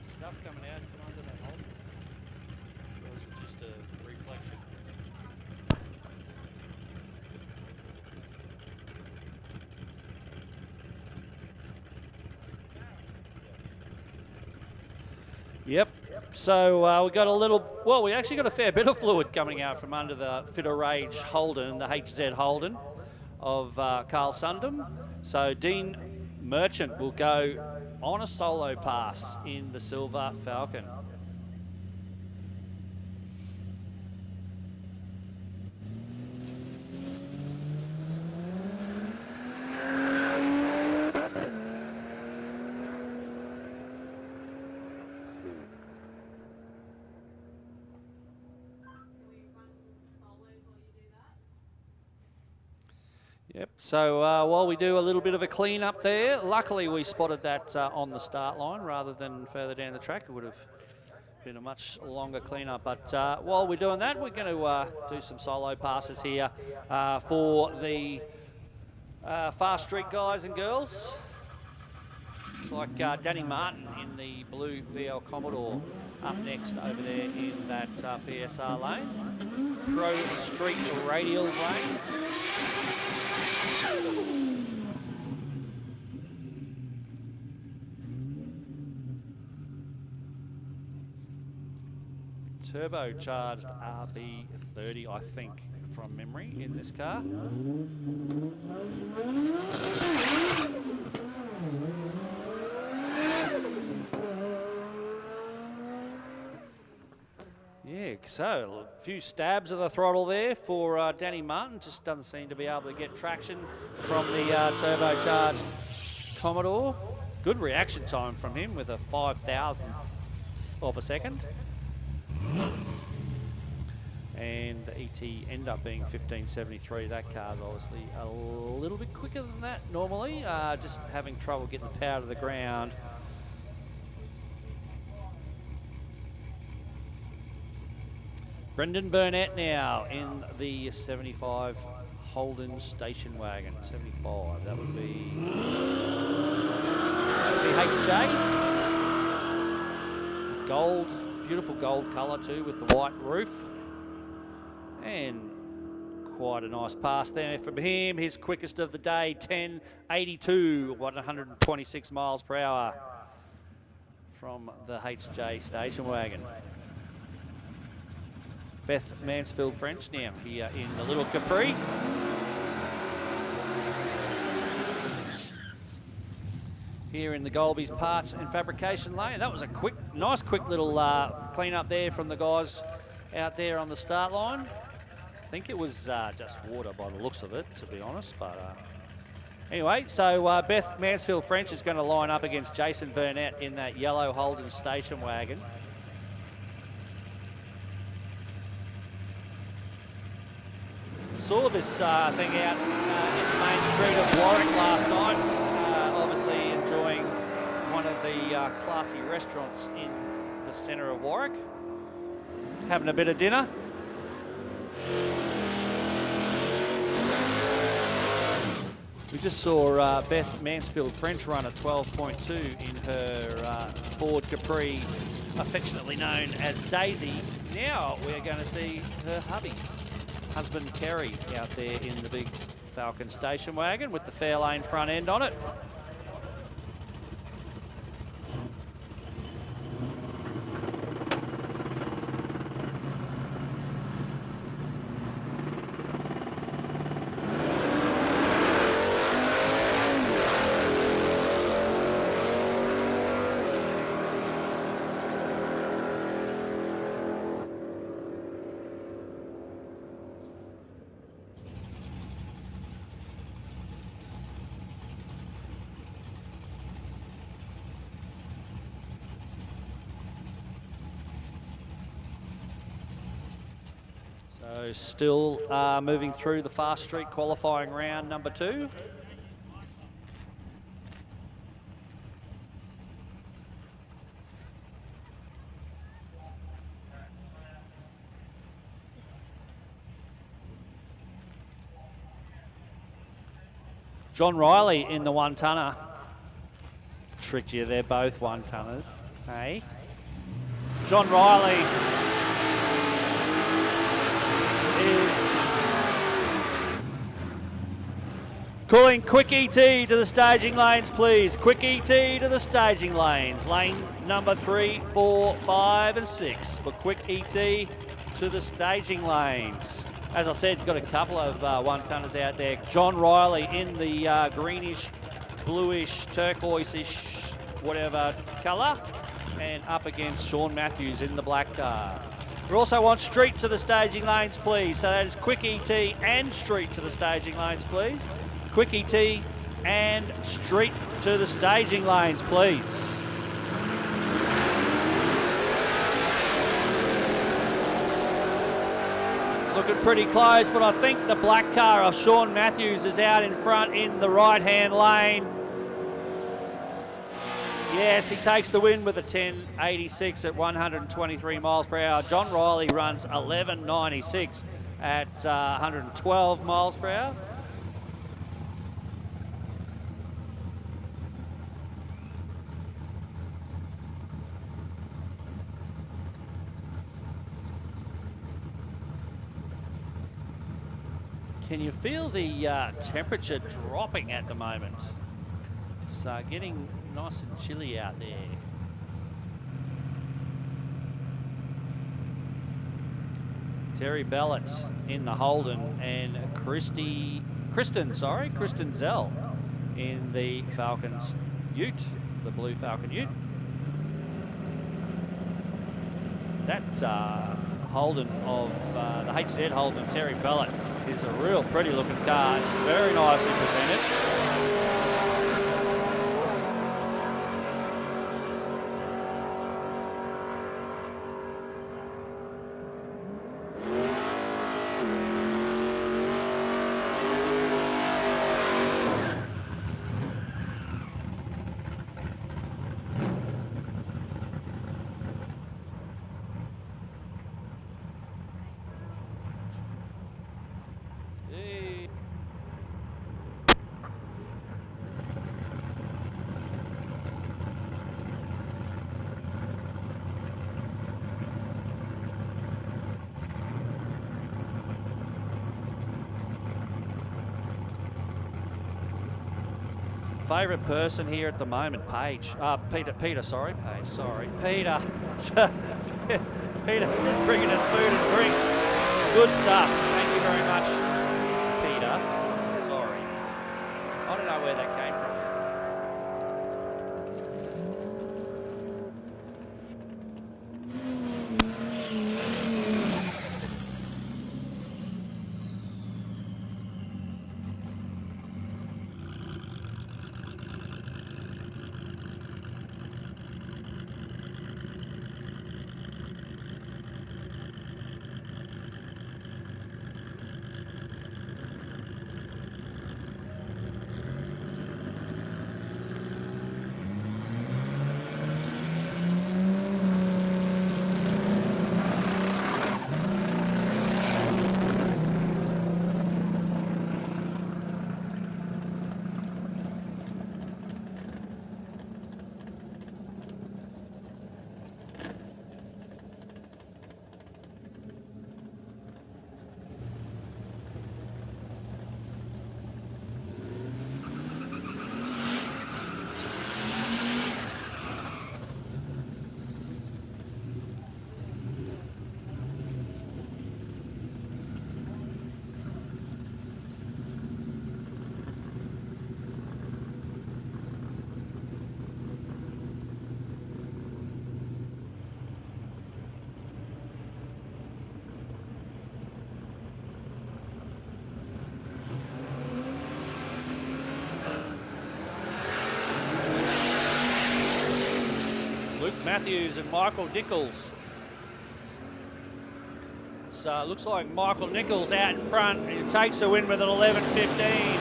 Stuff coming out from under that hole. Or is it just a reflection? Yep. So we got a little, well, we actually got a fair bit of fluid coming out from under the Fitter Rage Holden, the HZ Holden of Carl Sundom. So Dean Merchant will go on a solo pass in the Silver Falcon. Yep, so while we do a little bit of a clean up there, luckily we spotted that on the start line rather than further down the track. It would have been a much longer clean up. But while we're doing that, we're going to do some solo passes here for the Fast Street guys and girls. It's like Danny Martin in in the blue VL Commodore up next over there in that PSR lane. Pro Street Radials lane. Turbocharged RB30, I think, from memory in this car. Yeah, so a few stabs of the throttle there for Danny Martin. Just doesn't seem to be able to get traction from the turbocharged Commodore. Good reaction time from him with a 5,000th of a second. And the ET end up being 1573. That car's obviously a little bit quicker than that normally. Just having trouble getting the power to the ground. Brendan Burnett now in the 75 Holden station wagon. 75, that would be HJ. Gold, beautiful gold colour too with the white roof. And quite a nice pass there from him. His quickest of the day, 10.82, 126 miles per hour from the HJ station wagon. Beth Mansfield French now here in the Little Capri. Here in the Golby's parts and fabrication lane. That was a quick, nice quick little clean up there from the guys out there on the start line. I think it was just water by the looks of it, to be honest. But anyway, so Beth Mansfield French is going to line up against Jason Burnett in that yellow Holden station wagon. Saw this thing out in the main street of Warwick last night. Obviously enjoying one of the classy restaurants in the centre of Warwick. Having a bit of dinner. We just saw Beth Mansfield French run a 12.2 in her Ford Capri, affectionately known as Daisy. Now we're going to see her husband Terry out there in the big Falcon station wagon with the Fairlane front end on it. So still moving through the Fast Street qualifying round number 2. John Riley in the one-tonner. Tricked you, they're both one-tonners, hey? John Riley is calling quick ET to the staging lanes, please. Quick ET to the staging lanes. Lane number 3, 4, 5 and 6 for quick ET to the staging lanes. As I said, got a couple of one-tonners out there. John Riley in the greenish, bluish, turquoise-ish, whatever colour. And up against Sean Matthews in the black car. We also want street to the staging lanes, please. So that is quick ET and street to the staging lanes, please. Quick ET and street to the staging lanes, please. Looking pretty close, but I think the black car of Sean Matthews is out in front in the right-hand lane. Yes, he takes the win with a 10.86 at 123 miles per hour. John Riley runs 11.96 at 112 miles per hour. Can you feel the temperature dropping at the moment? It's getting nice and chilly out there. Terry Ballett in the Holden and Kristen Zell in the Falcons Ute, the Blue Falcon Ute. That Holden of the HZ Holden of Terry Ballett is a real pretty looking car. It's very nicely presented. Favourite person here at the moment, Paige. Peter, sorry. Paige, sorry. Peter. Peter's just bringing us food and drinks. Good stuff. Thank you very much, Peter. Sorry. I don't know where that came from. Matthews and Michael Nichols. It looks like Michael Nichols out in front, and he takes the win with an 11.15,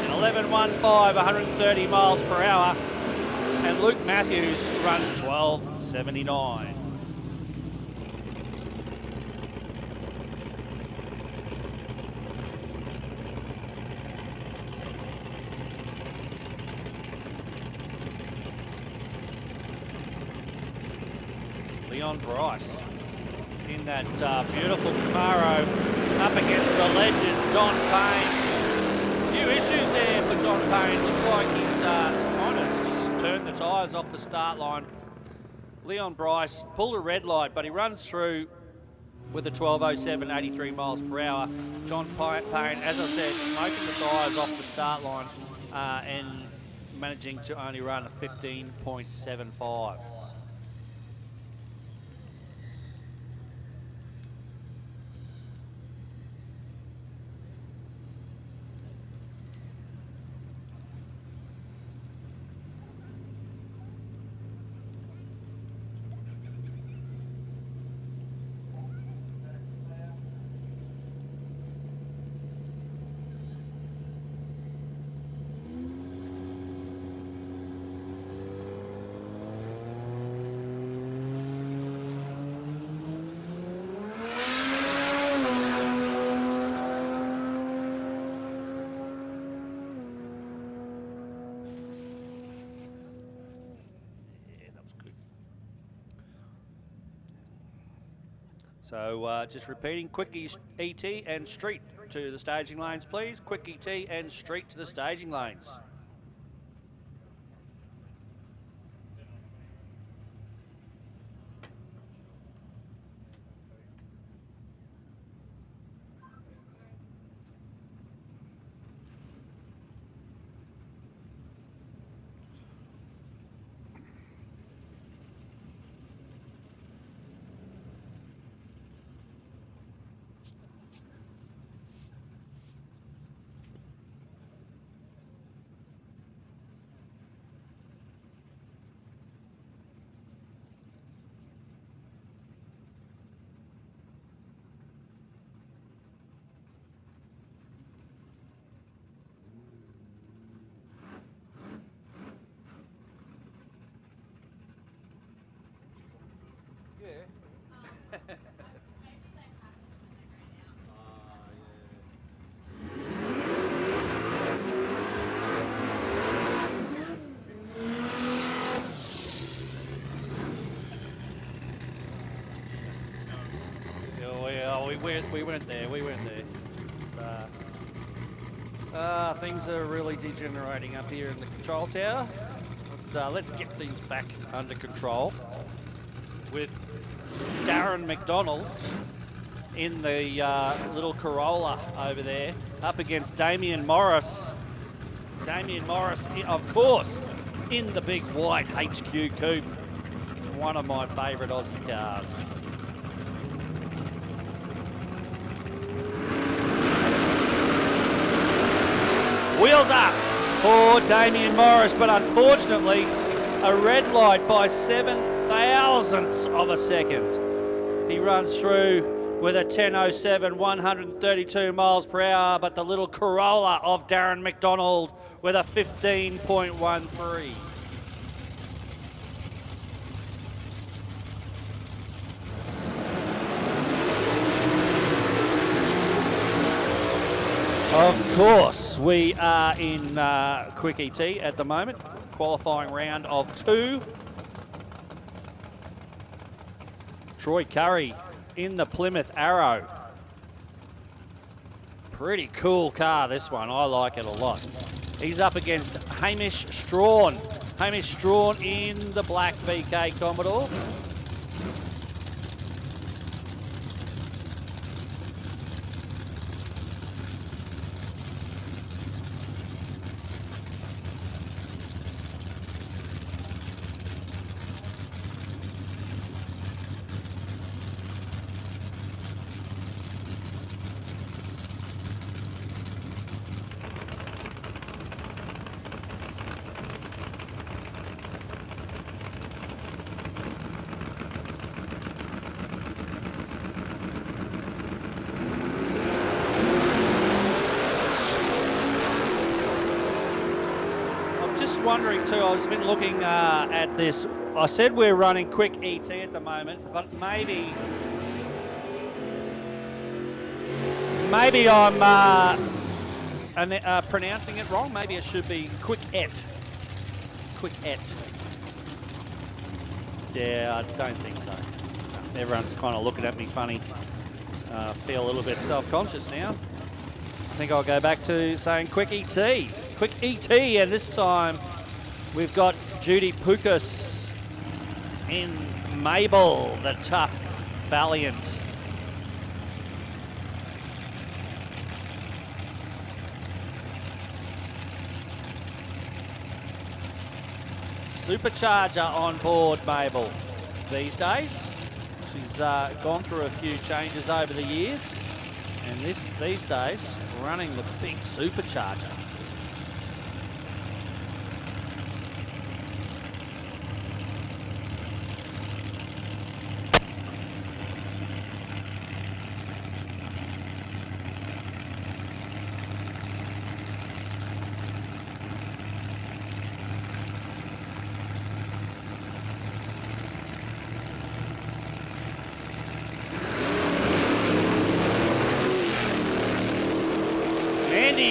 11.15, 130 miles per hour. And Luke Matthews runs 12.79. Leon Bryce in that beautiful Camaro up against the legend John Payne. A few issues there for John Payne. Looks like he's kind of just turned the tyres off the start line. Leon Bryce pulled a red light, but he runs through with a 12.07, 83 miles per hour. John Payne, as I said, smoking the tyres off the start line and managing to only run a 15.75. So just repeating, Quickies ET and Street to the staging lanes, please. Quick ET and street to the staging lanes. We went there. Things are really degenerating up here in the control tower. But, let's get things back under control with Darren McDonald in the little Corolla over there up against Damien Morris. Damien Morris, of course, in the big white HQ coupe. One of my favourite Aussie cars. Wheels up for Damien Morris, but unfortunately a red light by 7 thousandths of a second. He runs through with a 10.07, 132 miles per hour, but the little Corolla of Darren McDonald with a 15.13. Of course, we are in Quick ET at the moment, qualifying round of 2. Troy Curry in the Plymouth Arrow. Pretty cool car, this one. I like it a lot. He's up against Hamish Strawn. Hamish Strawn in the black VK Commodore. Wondering too, I've just been looking at this. I said we're running Quick ET at the moment, but maybe I'm pronouncing it wrong. Maybe it should be Quick Et. Quick Et. Yeah, I don't think so. Everyone's kind of looking at me funny. Feel a little bit self-conscious now. I think I'll go back to saying Quick ET. Quick ET, and this time we've got Judy Pukas in Mabel, the tough Valiant. Supercharger on board Mabel these days. She's gone through a few changes over the years, and these days running the big Supercharger.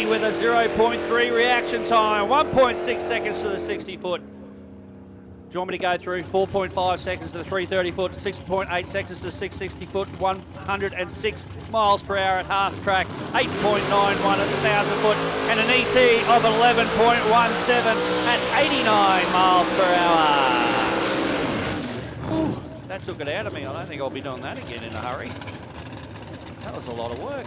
With a 0.3 reaction time, 1.6 seconds to the 60 foot. you want me to go through? 4.5 seconds to the 330 foot, 6.8 seconds to 660 foot, 106 miles per hour at half track, 8.91 at 1,000 foot, and an ET of 11.17 at 89 miles per hour. Ooh, that took it out of me. I don't think I'll be doing that again in a hurry. That was a lot of work.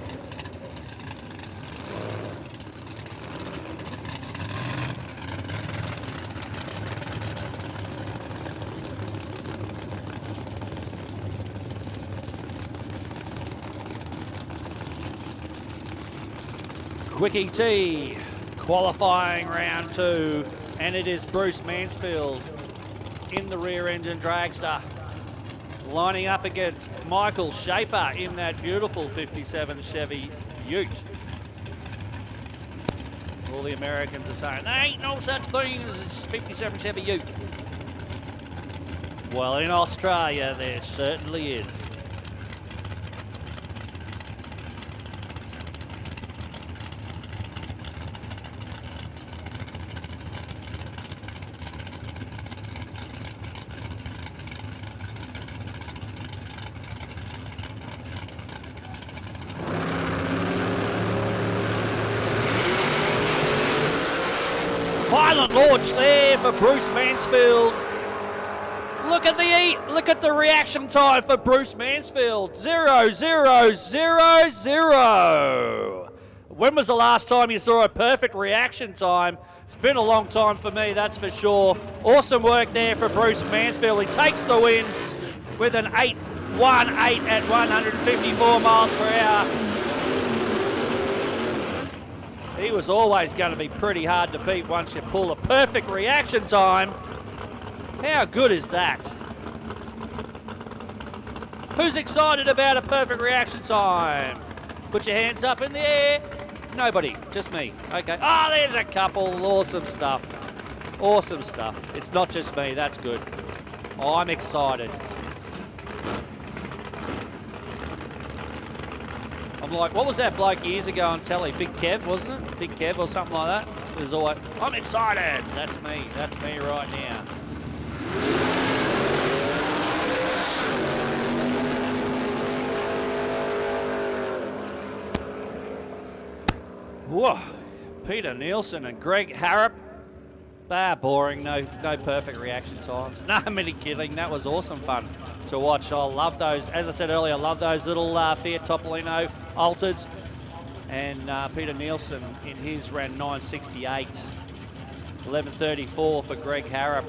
Quick ET, qualifying round 2, and it is Bruce Mansfield in the rear engine dragster, lining up against Michael Shaper in that beautiful 57 Chevy Ute. All the Americans are saying, there ain't no such thing as a 57 Chevy Ute. Well, in Australia, there certainly is. Violent launch there for Bruce Mansfield. Look at the reaction time for Bruce Mansfield. 0.0000. When was the last time you saw a perfect reaction time? It's been a long time for me, that's for sure. Awesome work there for Bruce Mansfield. He takes the win with an 8.18 at 154 miles per hour. He was always going to be pretty hard to beat once you pull a perfect reaction time. How good is that? Who's excited about a perfect reaction time? Put your hands up in the air. Nobody, just me. Okay. Oh, there's a couple. Awesome stuff. Awesome stuff. It's not just me, that's good. Oh, I'm excited. I'm like, what was that bloke years ago on telly? Big Kev, wasn't it? Big Kev or something like that? It was always, I'm excited. That's me. That's me right now. Whoa. Peter Nielsen and Greg Harrop. Boring. No perfect reaction times. No, I'm only kidding. That was awesome fun to watch. I love those. As I said earlier, I love those little Fiat Topolino Altereds. And Peter Nielsen in his ran 968. 11.34 for Greg Harrop.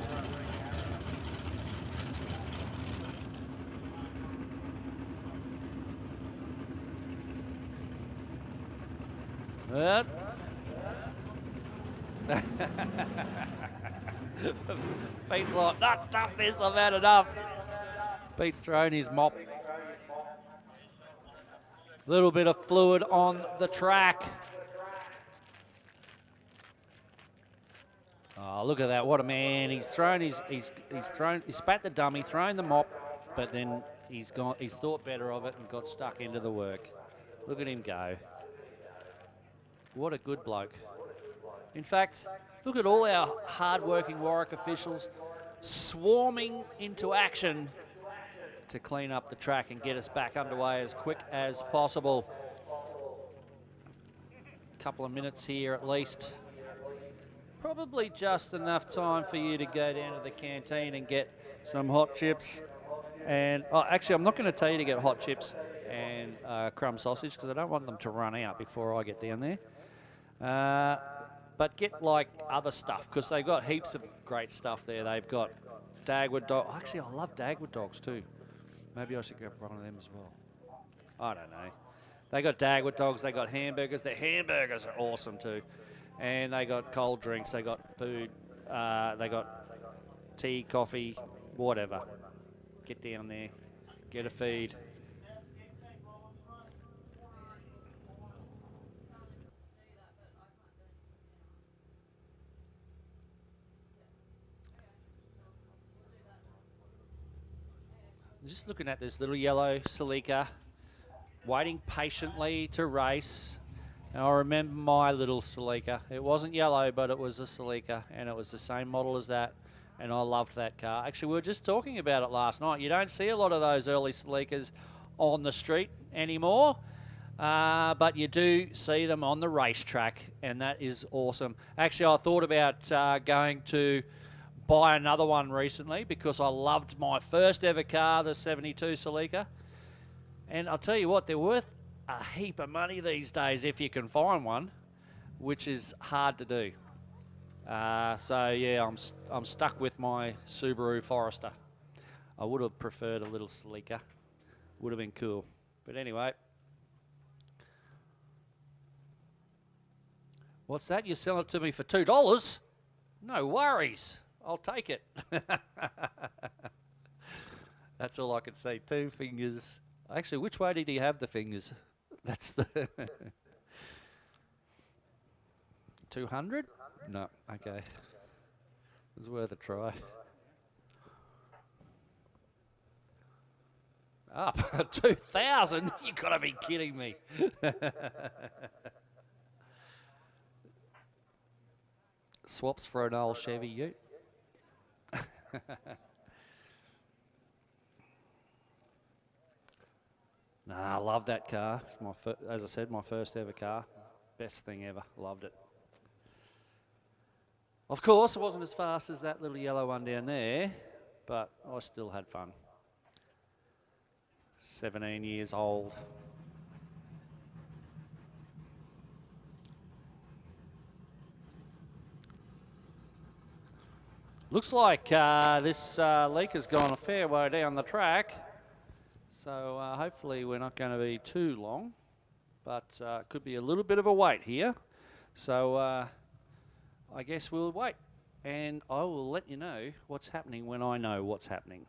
Pete's like, not stuff this, I've had enough. Pete's thrown his mop. Little bit of fluid on the track. Oh, look at that, what a man. He's thrown he spat the dummy, thrown the mop, but then he's thought better of it and got stuck into the work. Look at him go. What a good bloke. In fact, look at all our hard-working Warwick officials swarming into action to clean up the track and get us back underway as quick as possible. Couple of minutes here at least. Probably just enough time for you to go down to the canteen and get some hot chips. And actually, I'm not going to tell you to get hot chips and crumb sausage because I don't want them to run out before I get down there. But get like other stuff because they've got heaps of great stuff there. They've got Dagwood dogs. Actually, I love Dagwood dogs too. Maybe I should grab one of them as well. I don't know. They got Dagwood dogs. They got hamburgers. Their hamburgers are awesome too. And they got cold drinks. They got food. They got tea, coffee, whatever. Get down there. Get a feed. Just looking at this little yellow Celica, waiting patiently to race. And I remember my little Celica. It wasn't yellow, but it was a Celica, and it was the same model as that. and I loved that car. Actually, we were just talking about it last night. You don't see a lot of those early Celikas on the street anymore, but you do see them on the racetrack, and that is awesome. Actually, I thought about going to buy another one recently because I loved my first ever car, the 72 Celica. And I'll tell you what, they're worth a heap of money these days if you can find one, which is hard to do. So yeah, I'm stuck with my Subaru Forester. I would have preferred a little Celica. Would have been cool. But anyway. What's that? You sell it to me for $2? No worries. I'll take it. That's all I can say. 2 fingers. Actually, which way did he have the fingers? That's the 200? No, okay. It was worth a try. Up 2,000? You gotta be kidding me. Swaps for an old Chevy Ute. Nah, I love that car. It's my as I said, my first ever car. Best thing ever. Loved it. Of course, it wasn't as fast as that little yellow one down there, but I still had fun. 17 years old. Looks like this leak has gone a fair way down the track, so hopefully we're not going to be too long, but could be a little bit of a wait here. So I guess we'll wait, and I will let you know what's happening when I know what's happening.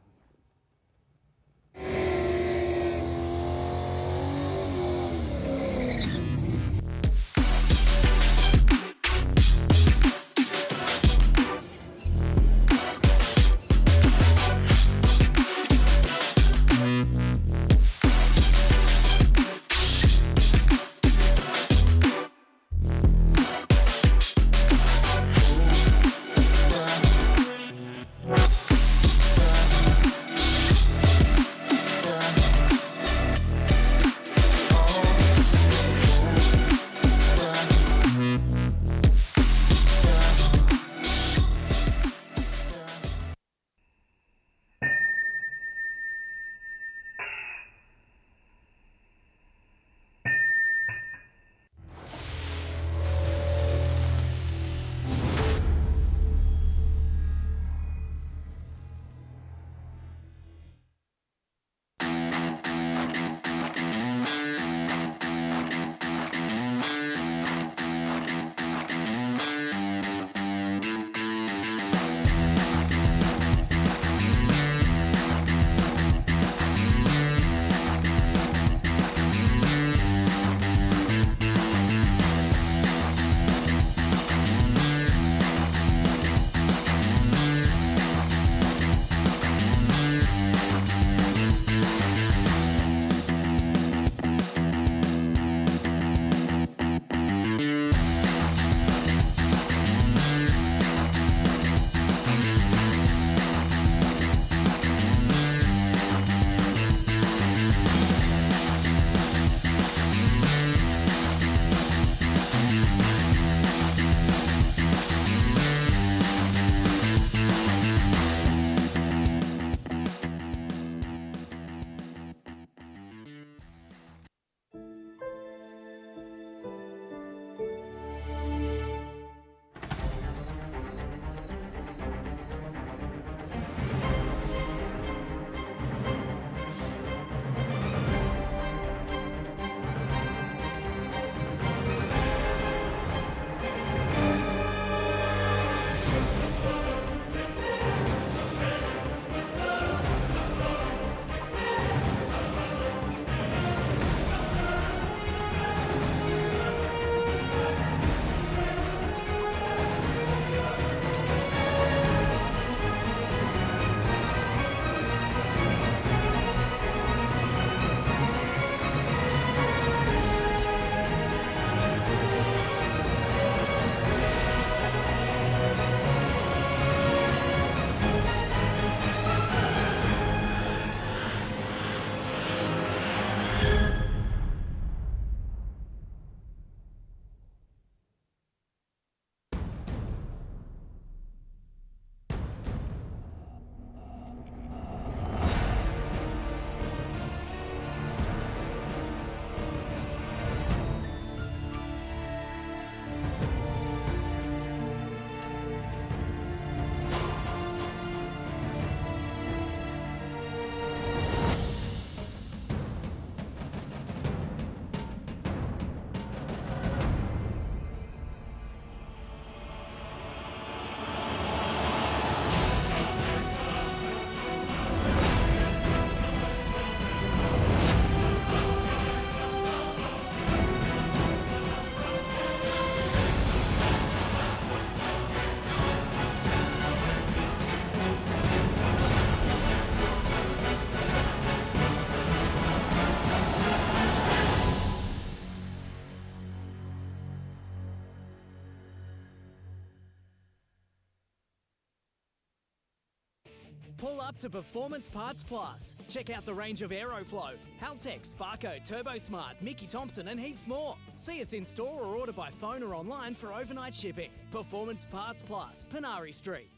Pull up to Performance Parts Plus. Check out the range of Aeroflow, Haltech, Sparko, Turbosmart, Mickey Thompson and heaps more. See us in store or order by phone or online for overnight shipping. Performance Parts Plus, Panari Street.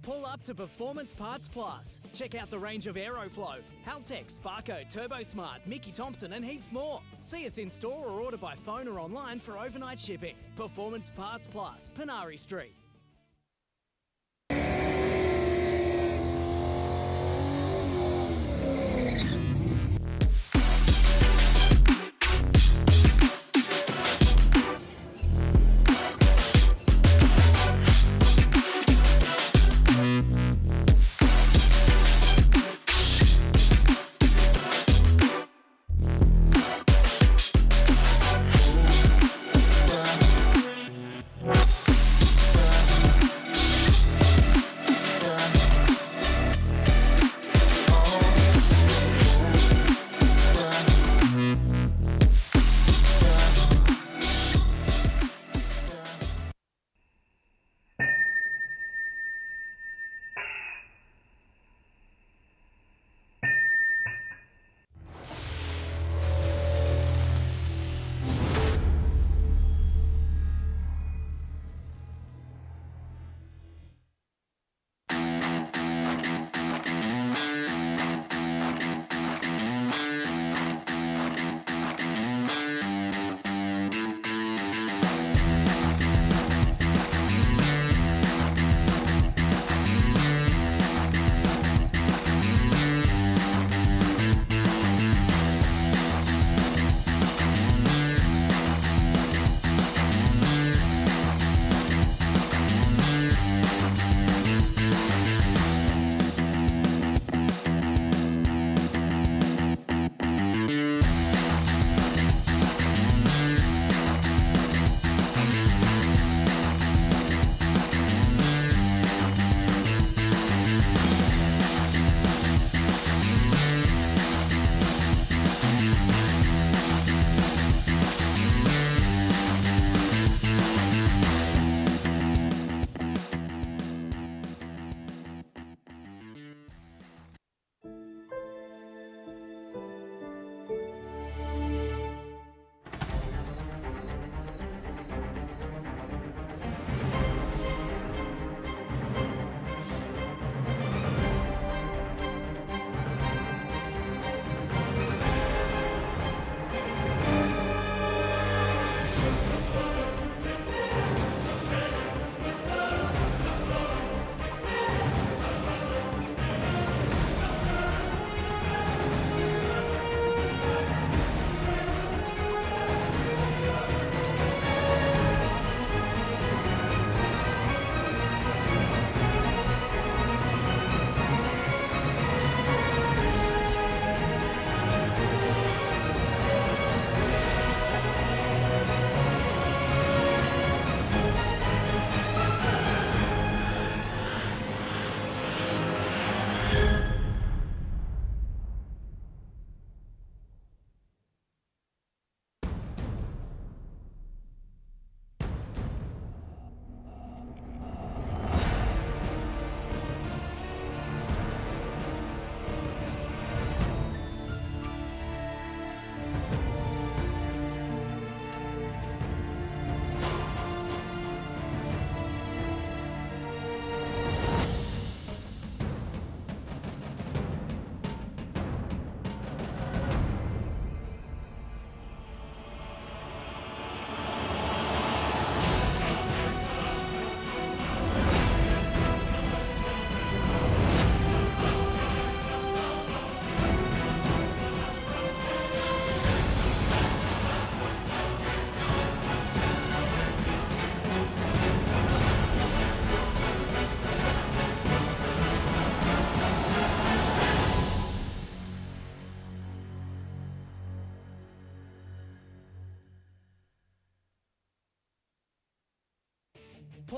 Pull up to Performance Parts Plus. Check out the range of Aeroflow, Haltech, Sparko, Turbosmart, Mickey Thompson and heaps more. See us in store or order by phone or online for overnight shipping. Performance Parts Plus, Panari Street.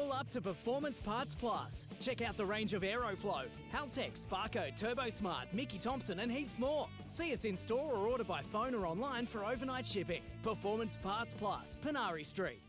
Level up to Performance Parts Plus. Check out the range of Aeroflow, Haltech, Sparko, Turbosmart, Mickey Thompson and heaps more. See us in store or order by phone or online for overnight shipping. Performance Parts Plus, Panari Street.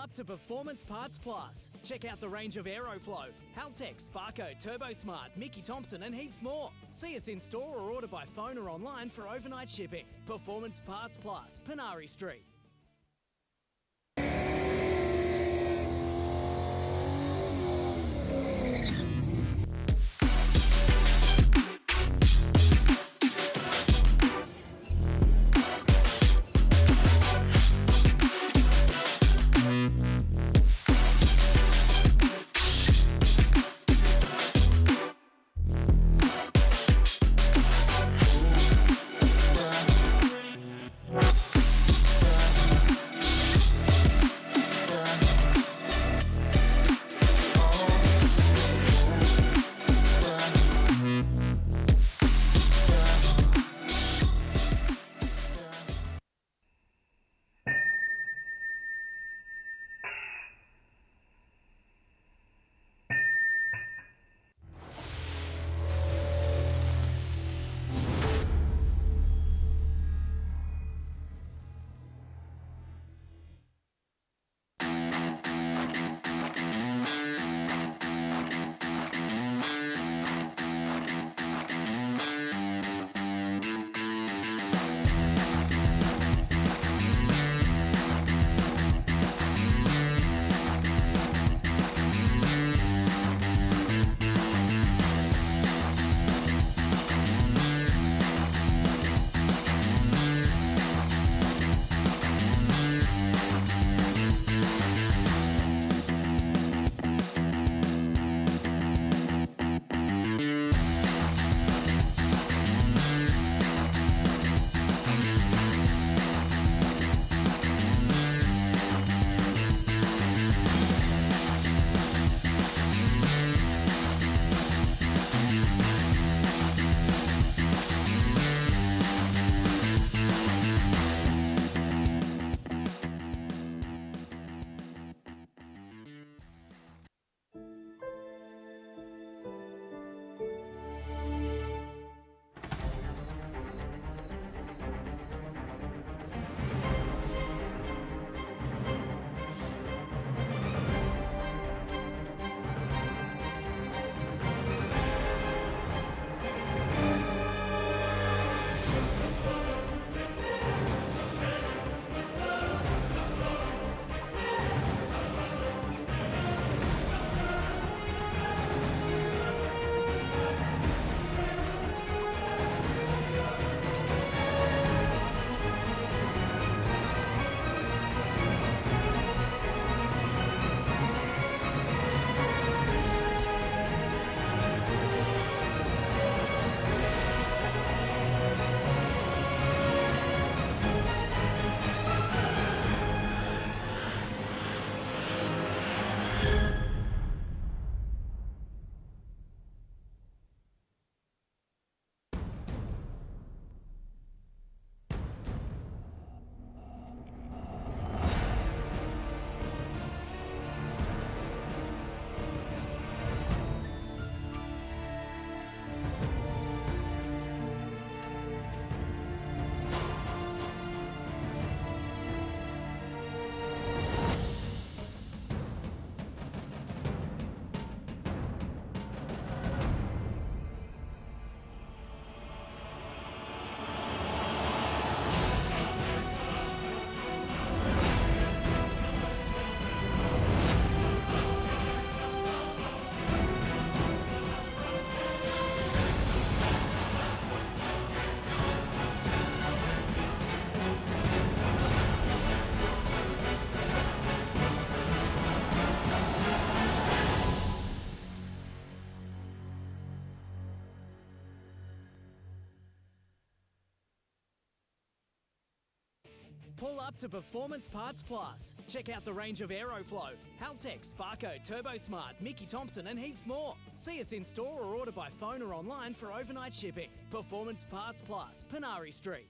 up to Performance Parts Plus. Check out the range of Aeroflow, Haltech, Sparko, TurboSmart, Mickey Thompson and heaps more. See us in store or order by phone or online for overnight shipping. Performance Parts Plus, Penari Street. Pull up to Performance Parts Plus. Check out the range of Aeroflow, Haltech, Sparko, TurboSmart, Mickey Thompson and heaps more. See us in store or order by phone or online for overnight shipping. Performance Parts Plus, Penari Street.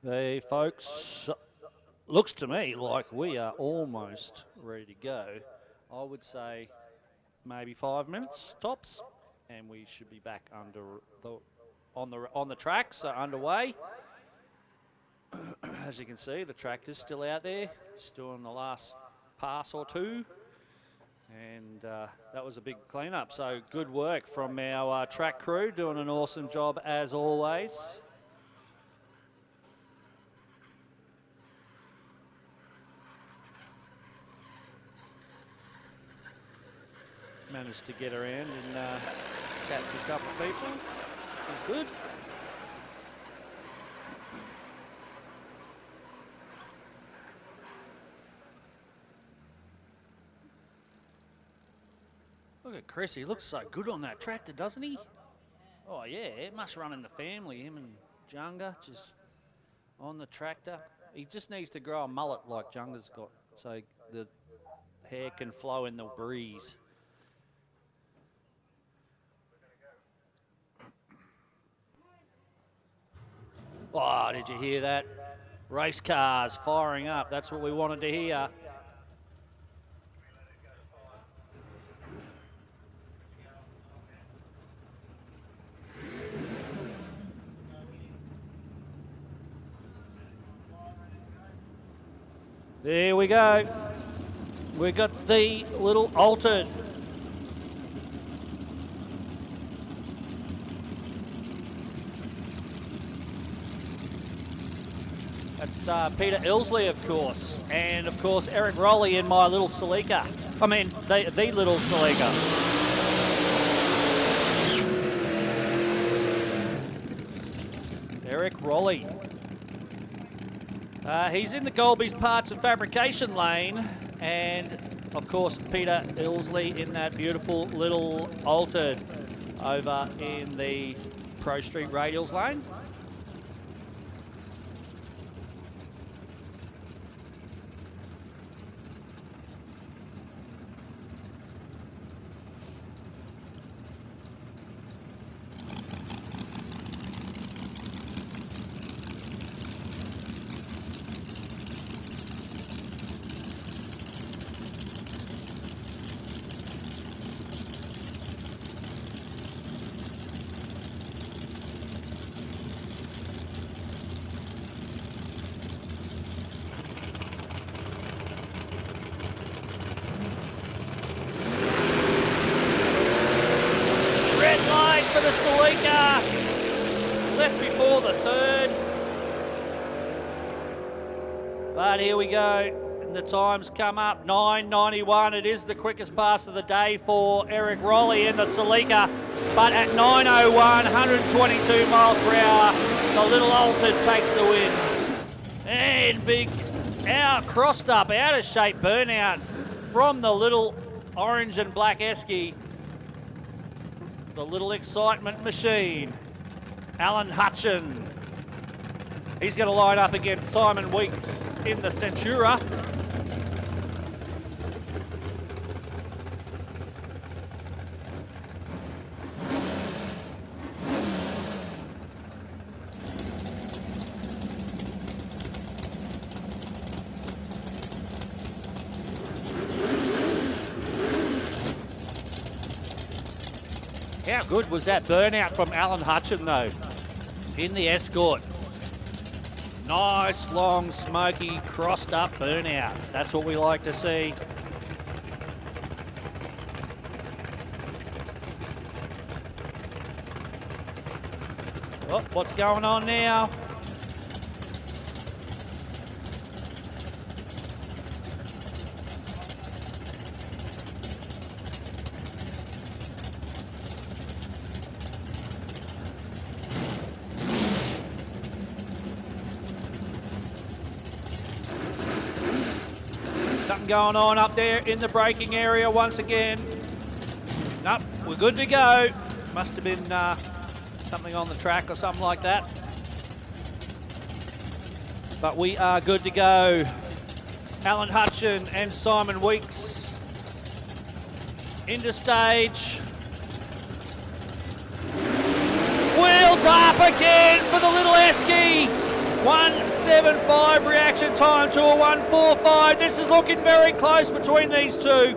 Hey, folks, looks to me like we are almost ready to go. I would say maybe 5 minutes tops, and we should be back on the track, so underway. As you can see, the tractor's still out there, just doing the last pass or two, and that was a big cleanup. So good work from our track crew, doing an awesome job as always. Managed to get around and catch a couple of people, which is good. Look at Chris, he looks so good on that tractor, doesn't he? Oh yeah, it must run in the family, him and Junga, just on the tractor. He just needs to grow a mullet like Junga's got, so the hair can flow in the breeze. Oh, did you hear that? Race cars firing up. That's what we wanted to hear. There we go. We got the little altered. That's Peter Ilsley, of course, and of course Eric Rowley in my little Celica. I mean, the little Celica. Eric Rowley. He's in the Golby's parts and fabrication lane, and of course Peter Ilsley in that beautiful little altered over in the Pro Street Radials lane. For the Celica, left before the third, but here we go, and the times come up, 9:91. It is the quickest pass of the day for Eric Rowley in the Celica, but at 9:01, 122 miles per hour, the little altered takes the win. And big, crossed up, out of shape burnout from the little orange and black Esky. The little excitement machine, Alan Hutchin. He's going to line up against Simon Weeks in the Centura. How good was that burnout from Alan Hutchin, though, in the Escort? Nice, long, smoky, crossed-up burnouts. That's what we like to see. Oh, what's going on now? Something going on up there in the braking area once again. Nope, we're good to go. Must have been something on the track or something like that. But we are good to go. Alan Hutchin and Simon Weeks into stage. Wheels up again for the little Esky. 1 1.75 reaction time to a 1.45. This is looking very close between these two.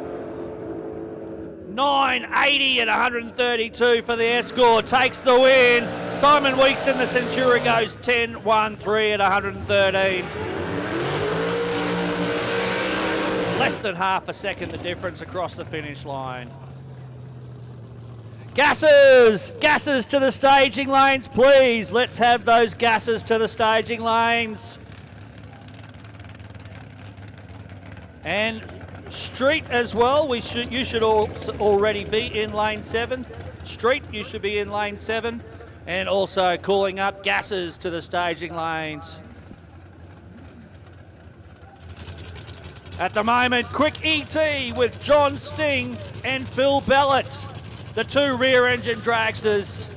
9.80 at 132 for the Escort, takes the win. Simon Weeks in the Centura goes 10.13 at 113. Less than half a second the difference across the finish line. Gassers to the staging lanes, please. Let's have those gassers to the staging lanes. And Street as well. You should already be in lane 7. Street, you should be in lane 7. And also calling up gassers to the staging lanes. At the moment, quick ET with John Sting and Phil Bellett, the two rear-engine dragsters.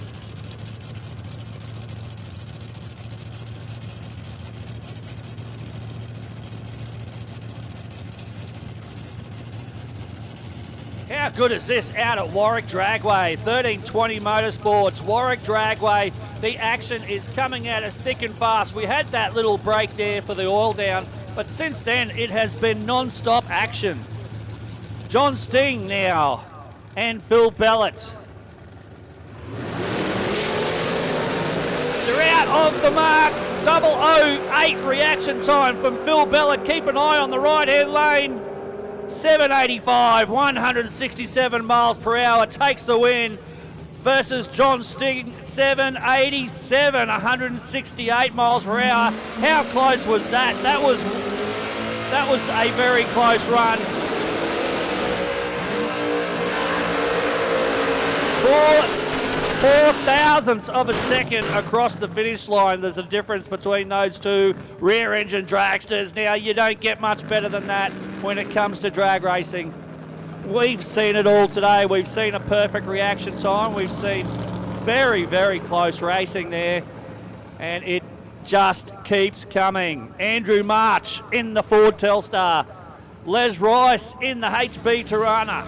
How good is this out at Warwick Dragway? 1320 Motorsports, Warwick Dragway. The action is coming at us thick and fast. We had that little break there for the oil down, but since then it has been non-stop action. John Sting now and Phil Bellett. They're out of the mark. 008 reaction time from Phil Bellett. Keep an eye on the right-hand lane. 7.85, 167 miles per hour, takes the win versus John Sting, 7.87, 168 miles per hour. How close was that? That was a very close run. Four thousandths of a second across the finish line. There's a difference between those two rear-engine dragsters. Now, you don't get much better than that when it comes to drag racing. We've seen it all today. We've seen a perfect reaction time. We've seen very, very close racing there. And it just keeps coming. Andrew March in the Ford Telstar. Les Rice in the HB Tirana.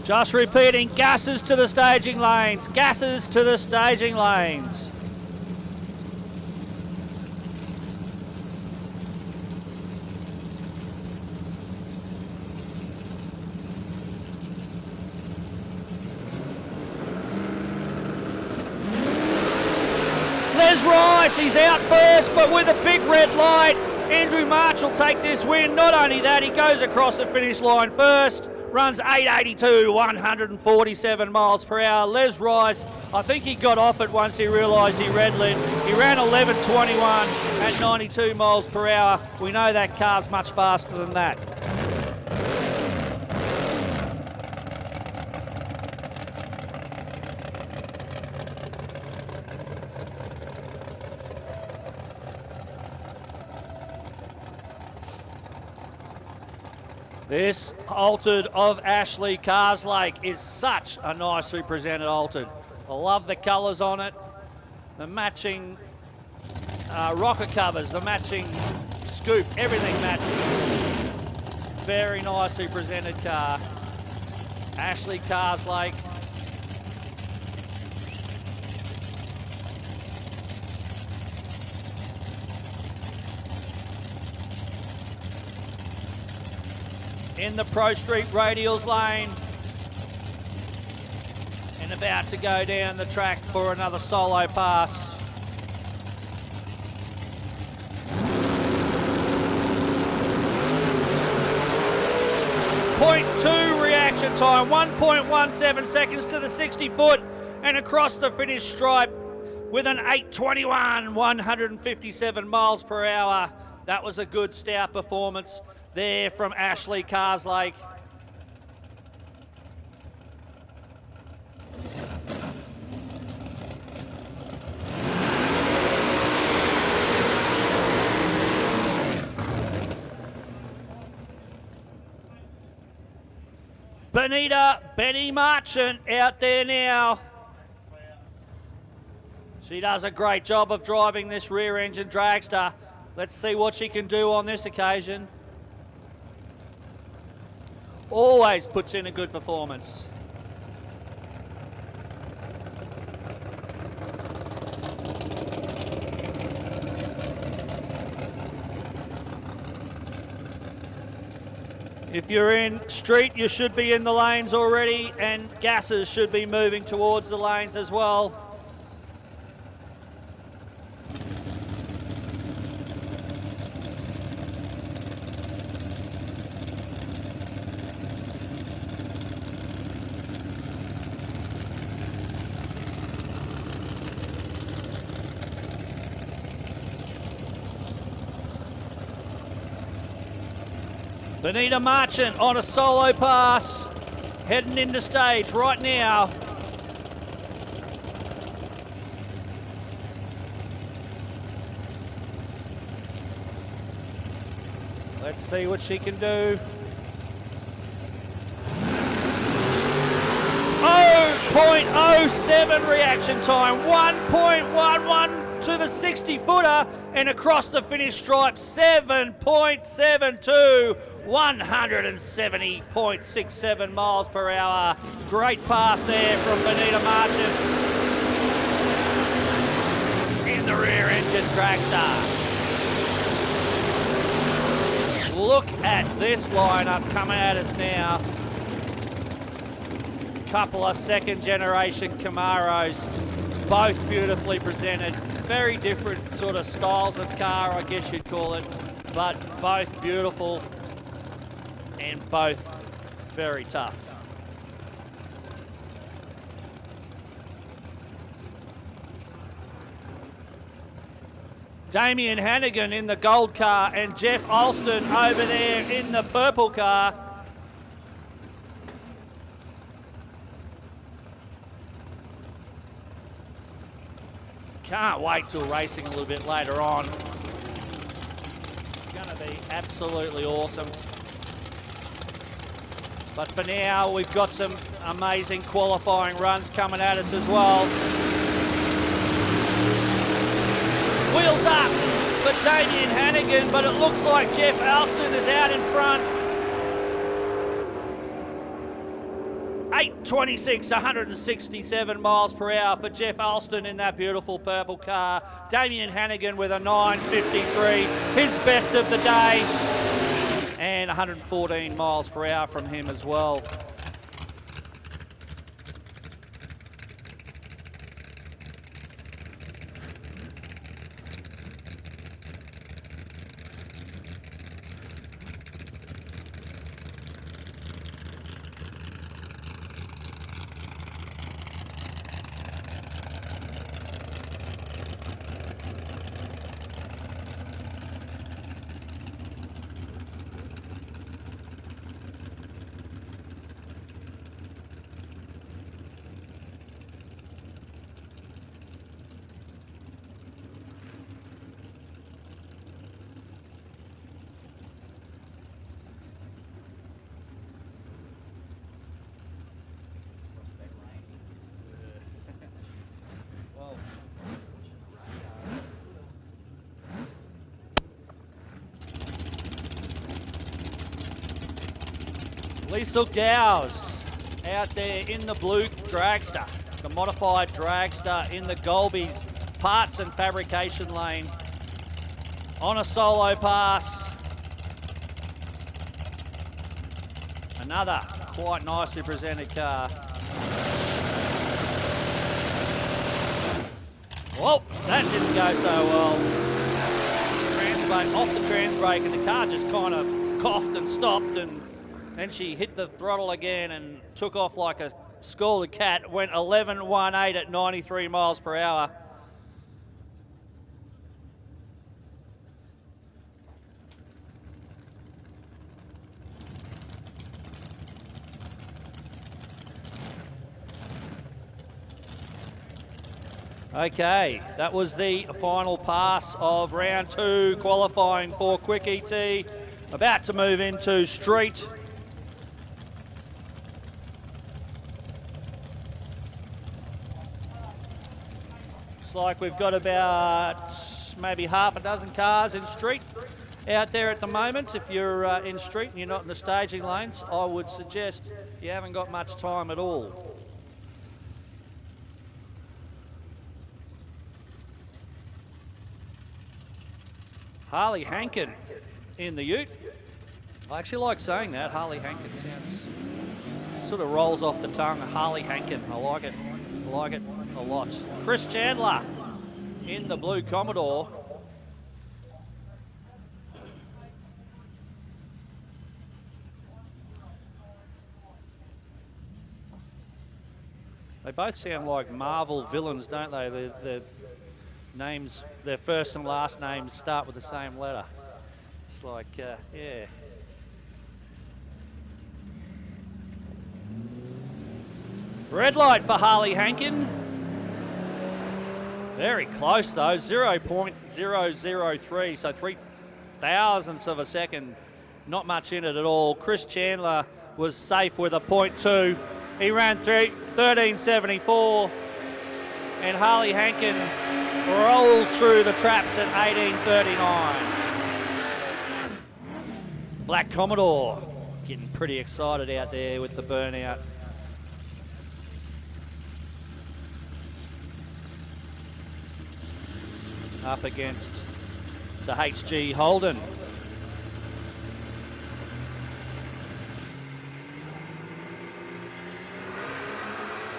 Just repeating, gases to the staging lanes, gases to the staging lanes. Les Rice, he's out first, but with a big red light. Andrew March will take this win. Not only that, he goes across the finish line first. Runs 8.82, 147 miles per hour. Les Rice, I think he got off it once he realised he red lit. He ran 11.21 at 92 miles per hour. We know that car's much faster than that. This Altered of Ashley Carslake is such a nicely presented Altered. I love the colours on it. The matching rocker covers, the matching scoop, everything matches. Very nicely presented car. Ashley Carslake. In the Pro Street Radials lane. And about to go down the track for another solo pass. .2 reaction time, 1.17 seconds to the 60 foot and across the finish stripe with an 8.21, 157 miles per hour. That was a good stout performance there from Ashley Carslake. Benny Marchant out there now. She does a great job of driving this rear engine dragster. Let's see what she can do on this occasion. Always puts in a good performance. If you're in street, you should be in the lanes already, and gases should be moving towards the lanes as well. Benita Marchant on a solo pass, heading into stage right now. Let's see what she can do. 0.07 reaction time, 1.11 to the 60-footer, and across the finish stripe, 7.72. 170.67 miles per hour. Great pass there from Benita Marchant in the rear engine dragster. Look at this lineup coming at us now. Couple of second generation Camaros, both beautifully presented. Very different sort of styles of car, I guess you'd call it, but both beautiful and both very tough. Damien Hannigan in the gold car and Jeff Alston over there in the purple car. Can't wait till racing a little bit later on. It's going to be absolutely awesome. But for now, we've got some amazing qualifying runs coming at us as well. Wheels up for Damien Hannigan, but it looks like Jeff Alston is out in front. 8.26, 167 miles per hour for Jeff Alston in that beautiful purple car. Damien Hannigan with a 9.53, his best of the day. And 114 miles per hour from him as well. Lisa Gowes out there in the blue dragster, the modified dragster in the Golby's parts and fabrication lane on a solo pass. Another quite nicely presented car. Well, that didn't go so well. Off the trans brake, and the car just kind of coughed and stopped, and then she hit the throttle again and took off like a scalded cat. Went 11.18 at 93 miles per hour. Okay, that was the final pass of round 2, qualifying for Quick ET. About to move into street. Looks like we've got about maybe half a dozen cars in street out there at the moment. If you're in street and you're not in the staging lanes, I would suggest you haven't got much time at all. Harley Hankin in the Ute. I actually like saying that. Harley Hankin sounds, sort of rolls off the tongue. Harley Hankin, I like it. I like it a lot. Chris Chandler in the blue Commodore. They both sound like Marvel villains, don't they? The names, their first and last names start with the same letter. It's like, yeah. Red light for Harley Hankin. Very close though, 0.003, so 0.003 of a second. Not much in it at all. Chris Chandler was safe with a 0.2. He ran 13.74, and Harley Hankin rolls through the traps at 18.39. Black Commodore getting pretty excited out there with the burnout. Up against the HG Holden.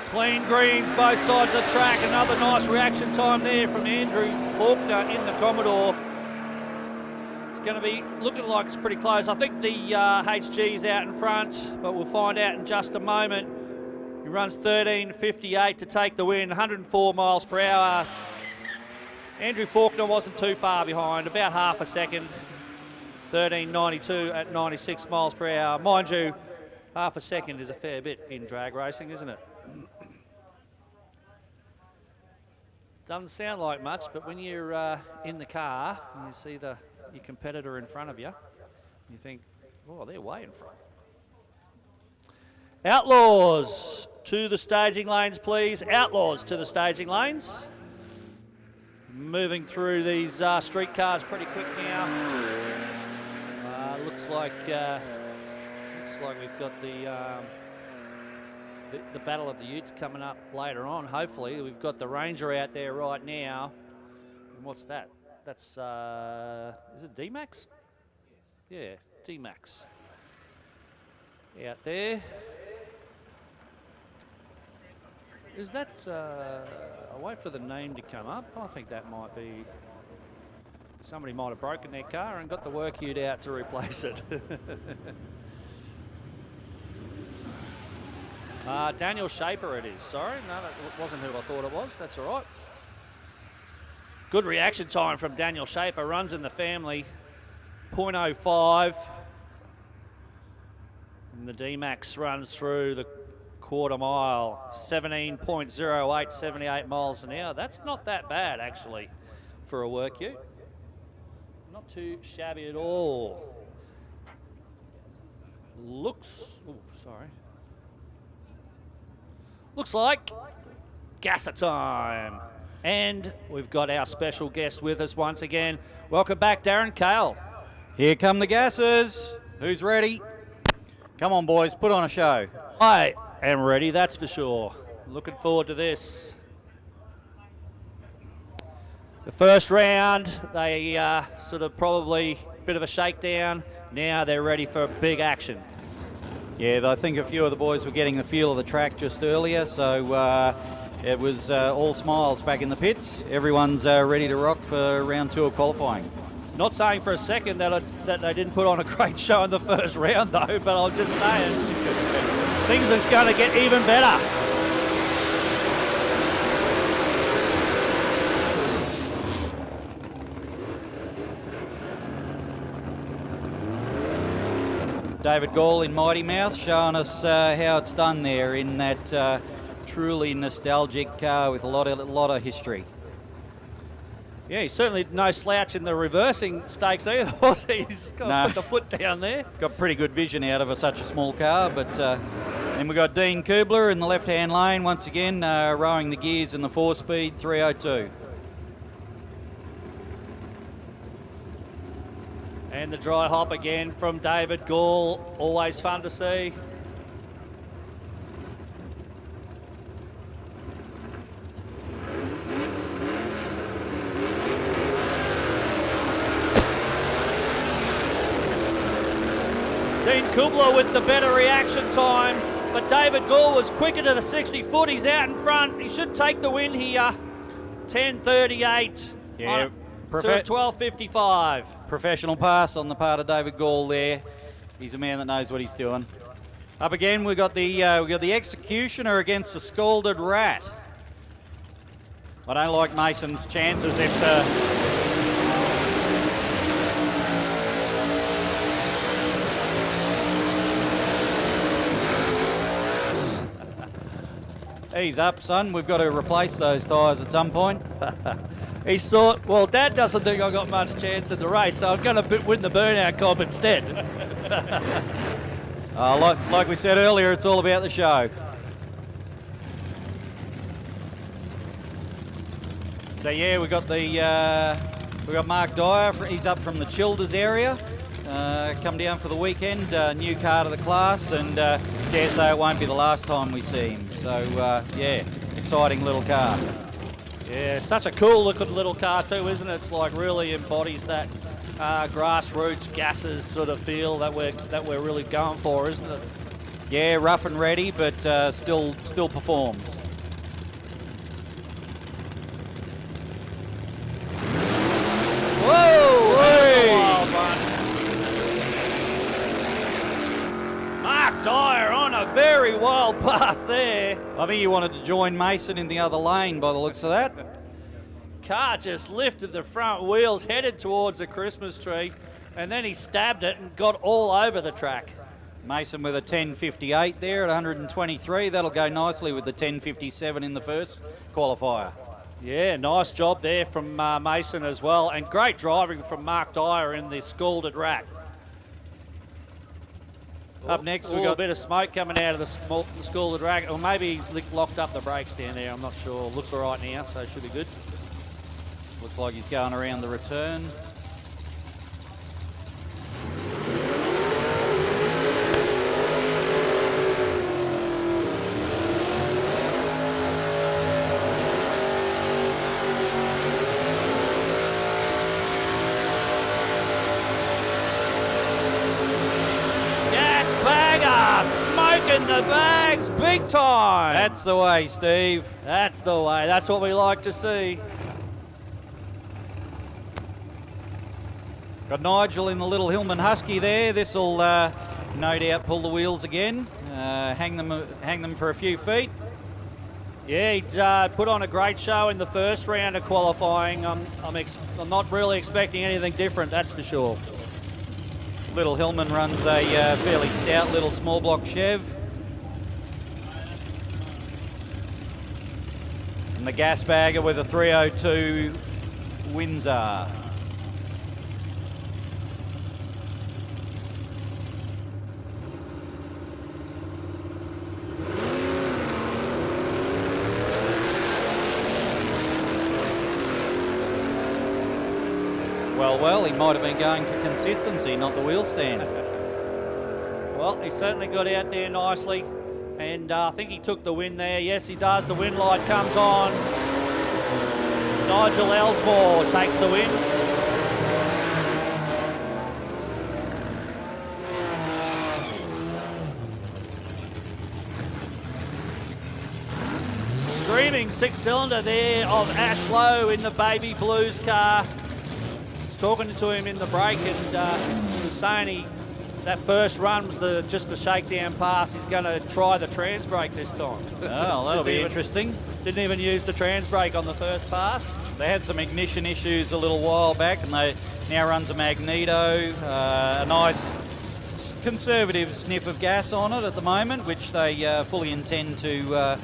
Clean greens, both sides of the track. Another nice reaction time there from Andrew Faulkner in the Commodore. It's going to be looking like it's pretty close. I think the HG's out in front, but we'll find out in just a moment. He runs 13.58 to take the win, 104 miles per hour. Andrew Faulkner wasn't too far behind, about half a second. 13.92 at 96 miles per hour. Mind you, half a second is a fair bit in drag racing, isn't it? Doesn't sound like much, but when you're in the car and you see your competitor in front of you, you think, oh, they're way in front. Outlaws to the staging lanes, please. Outlaws to the staging lanes. Moving through these street cars pretty quick now. Looks like we've got the Battle of the Utes coming up later on, hopefully. We've got the Ranger out there right now. And what's that? That's, is it D-Max? Yeah, D-Max. Out there. Is that, I'll wait for the name to come up. I think that might be, somebody might have broken their car and got the work ute out to replace it. Daniel Shaper it is, sorry. No, that wasn't who I thought it was. That's all right. Good reaction time from Daniel Shaper. Runs in the family, 0.05. And the D-Max runs through the quarter mile, 17.08, 78 miles an hour. That's not that bad, actually, for a work ute. Not too shabby at all. Looks like gasser time. And we've got our special guest with us once again. Welcome back, Darren Cale. Here come the gassers. Who's ready? Come on, boys, put on a show. I am ready, that's for sure. Looking forward to this. The first round, they sort of probably a bit of a shakedown. Now they're ready for big action. Yeah, I think a few of the boys were getting the feel of the track just earlier, so it was all smiles back in the pits. Everyone's ready to rock for round 2 of qualifying. Not saying for a second that they didn't put on a great show in the first round, though, but I'm just saying things are going to get even better. David Gall in Mighty Mouse showing us how it's done there in that truly nostalgic car with a lot of history. Yeah, he's certainly no slouch in the reversing stakes either, was he? He's got to put the foot down there. Got pretty good vision out of such a small car, but then we've got Dean Kubler in the left-hand lane once again, rowing the gears in the 4-speed 302. And the dry hop again from David Gall. Always fun to see. Dean Kubler with the better reaction time, but David Gall was quicker to the 60 foot. He's out in front. He should take the win here. 10:38. Yeah, to 12:55. Professional pass on the part of David Gall there. He's a man that knows what he's doing. Up again, we got the executioner against the scalded rat. I don't like Mason's chances if Ease up, son. We've got to replace those tyres at some point. He's thought, well, Dad doesn't think I've got much chance in the race, so I'm going to win the burnout comp instead. Like we said earlier, it's all about the show. So yeah, we got Mark Dyer. He's up from the Childers area. Come down for the weekend. New car to the class, and dare say it won't be the last time we see him. So yeah, exciting little car. Yeah, such a cool looking little car too, isn't it? It's like really embodies that grassroots gases sort of feel that we're really going for, isn't it? Yeah, rough and ready, but still performs. Whoa! That's a wild one. Mark Dyer on a very wild pass there. I think he wanted to join Mason in the other lane by the looks of that. Car just lifted the front wheels, headed towards the Christmas tree, and then he stabbed it and got all over the track. Mason with a 10.58 there at 123. That'll go nicely with the 10.57 in the first qualifier. Yeah, nice job there from Mason as well, and great driving from Mark Dyer in the scalded rat. Up next, we got got a bit of smoke coming out of the scalded rat, or maybe he locked up the brakes down there. I'm not sure. Looks all right now, so it should be good. Looks like he's going around the return. Gas bagger, smoking the bags big time. That's the way, Steve. That's the way. That's what we like to see. Got Nigel in the little Hillman Husky there. This will no doubt pull the wheels again, hang them for a few feet. Yeah, he put on a great show in the first round of qualifying. I'm not really expecting anything different, that's for sure. Little Hillman runs a fairly stout little small block Chev. And the gas bagger with a 302 Windsor. Well, he might have been going for consistency, not the wheel stand. Well, he certainly got out there nicely, and I think he took the win there. Yes, he does. The win light comes on. Nigel Ellsmore takes the win. Screaming six-cylinder there of Ash Lowe in the Baby Blues car. Talking to him in the break, and he was saying that first run was just the shakedown pass. He's going to try the trans brake this time. Oh, that'll be interesting. Didn't even use the trans brake on the first pass. They had some ignition issues a little while back, and they now runs a Magneto, a nice conservative sniff of gas on it at the moment, which they fully intend to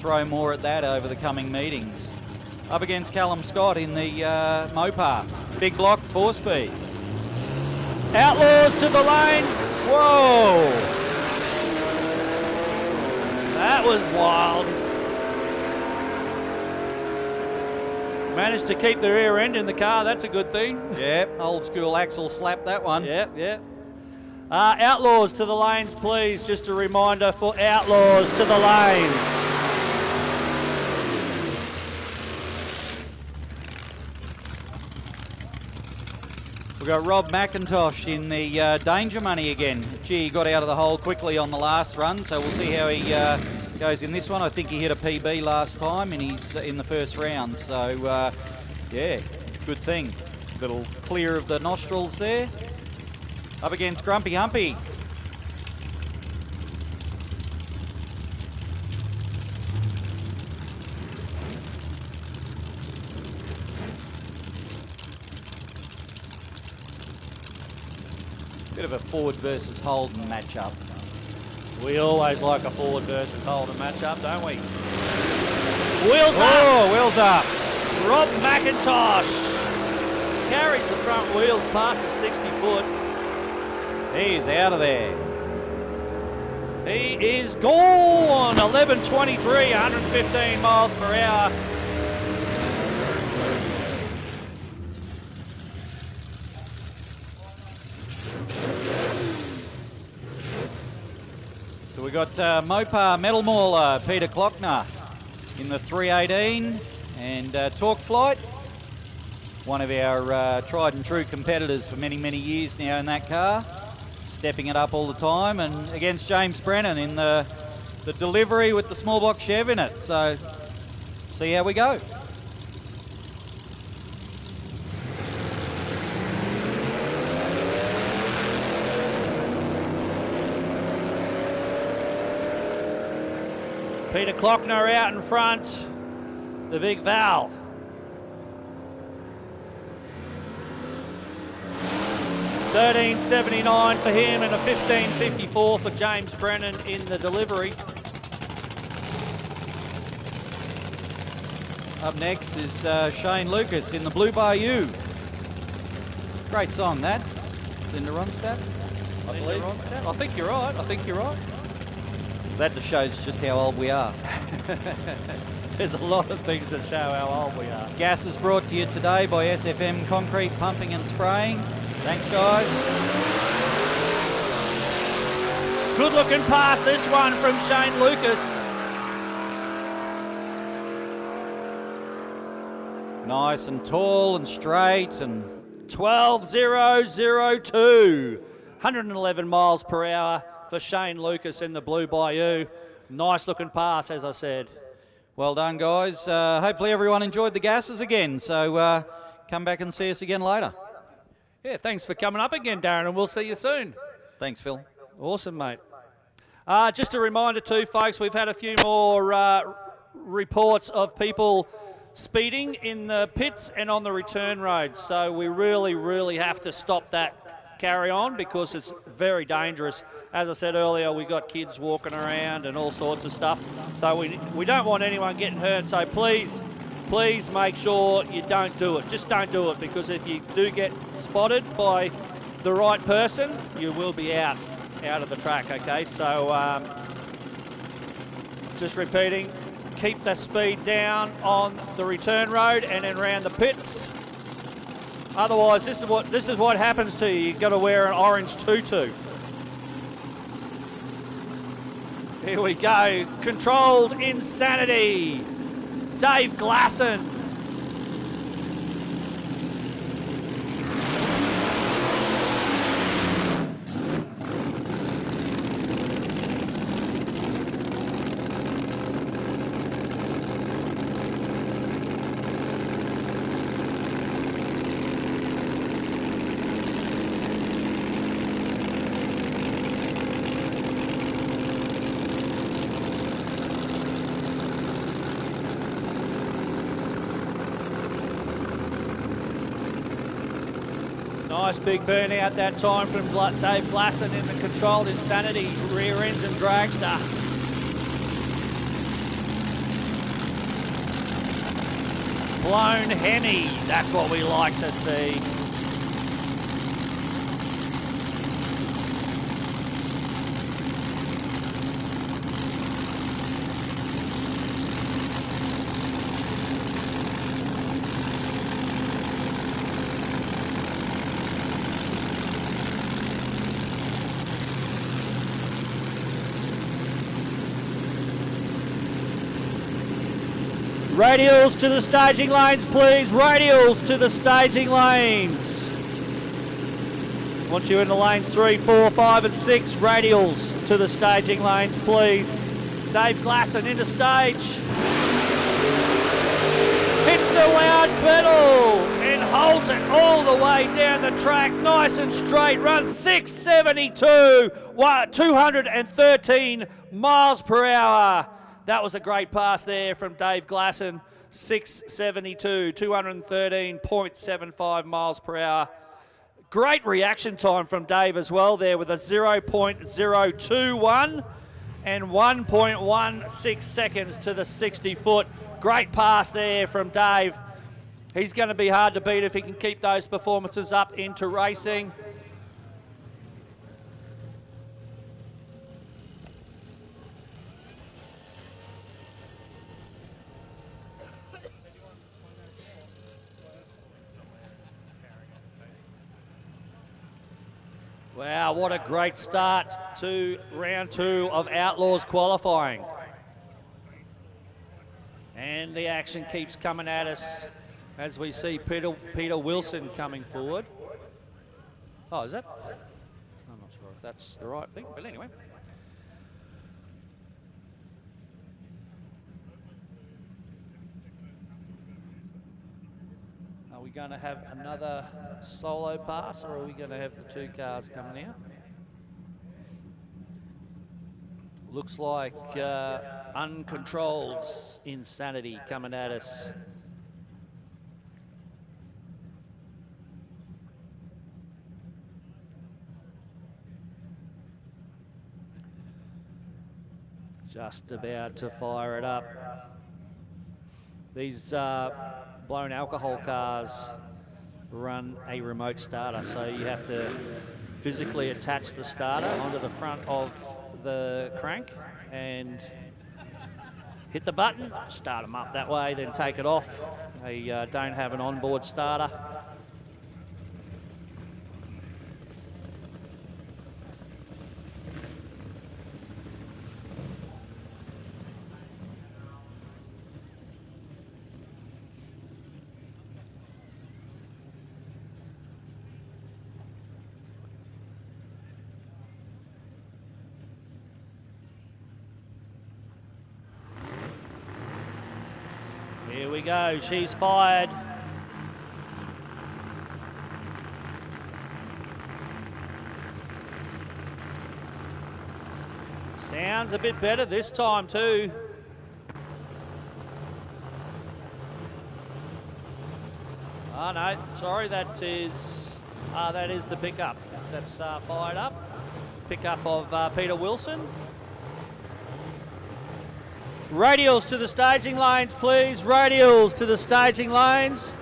throw more at that over the coming meetings. Up against Callum Scott in the Mopar. Big block, 4-speed. Outlaws to the lanes. Whoa! That was wild. Managed to keep the rear end in the car. That's a good thing. Yeah, old school axle slap that one. Yeah. Outlaws to the lanes, please. Just a reminder for Outlaws to the lanes. We've got Rob McIntosh in the danger money again. Gee, he got out of the hole quickly on the last run, so we'll see how he goes in this one. I think he hit a PB last time and he's in the first round, so yeah, good thing. Little clear of the nostrils there. Up against Grumpy Humpy. Bit of a Ford versus Holden matchup. We always like a Ford versus Holden matchup, don't we? Wheels up! Oh, wheels up. Rob McIntosh carries the front wheels past the 60 foot. He's out of there. He is gone. 11.23, 115 miles per hour. So we got Mopar Metal Mauler, Peter Klockner in the 318 and Torque Flight. One of our tried and true competitors for many, many years now in that car. Stepping it up all the time, and against James Brennan in the delivery with the small block Chev in it. So see how we go. Peter Klockner out in front, the big Val. $13.79 for him and a $15.54 for James Brennan in the delivery. Up next is Shane Lucas in the Blue Bayou. Great song that. Linda Ronstadt, I believe. I think you're right. That just shows just how old we are. There's a lot of things that show how old we are. Gas is brought to you today by SFM Concrete Pumping and Spraying. Thanks, guys. Good looking pass, this one from Shane Lucas. Nice and tall and straight and 12.002. 111 miles per hour for Shane Lucas in the Blue Bayou. Nice looking pass, as I said. well done, guys. Hopefully everyone enjoyed the gases again. So come back and see us again later. Yeah, thanks for coming up again, Darren, and we'll see you soon. Thanks, Phil. Awesome, mate. Just a reminder too, folks, we've had a few more reports of people speeding in the pits and on the return road. So we really have to stop that carry on because it's very dangerous. As I said earlier, we got kids walking around and all sorts of stuff. So we don't want anyone getting hurt. So please make sure you don't do it. Just don't do it, because if you do get spotted by the right person, you will be out of the track, okay? So just repeating, keep the speed down on the return road and then around the pits. Otherwise, this is what happens to you. You've got to wear an orange tutu. Here we go. Controlled Insanity. Dave Glasson. Nice big burnout that time from Dave Glasson in the Controlled Insanity rear engine dragster. Blown Henny, that's what we like to see. Radials to the staging lanes, please. Radials to the staging lanes. Want you in the lane 3, 4, 5 and 6. Radials to the staging lanes, please. Dave Glasson into stage. Hits the loud pedal and holds it all the way down the track. Nice and straight. Runs 672, 213 miles per hour. That was a great pass there from Dave Glasson. 672, 213.75 miles per hour. Great reaction time from Dave as well there with a 0.021 and 1.16 seconds to the 60 foot. Great pass there from Dave. He's going to be hard to beat if he can keep those performances up into racing. Wow, what a great start to round 2 of Outlaws qualifying. And the action keeps coming at us as we see Peter Wilson coming forward. Oh, is that? I'm not sure if that's the right thing, but anyway. Are we going to have another solo pass, or are we going to have the 2 cars coming out? Looks like Uncontrolled Insanity coming at us. Just about to fire it up. These blown alcohol cars run a remote starter, so you have to physically attach the starter onto the front of the crank and hit the button, start them up that way, then take it off. They don't have an onboard starter. Here we go, she's fired. Sounds a bit better this time too. Oh no, sorry, that is the pickup. That's fired up. Pickup of Peter Wilson. Radials to the staging lanes, please. Radials to the staging lanes.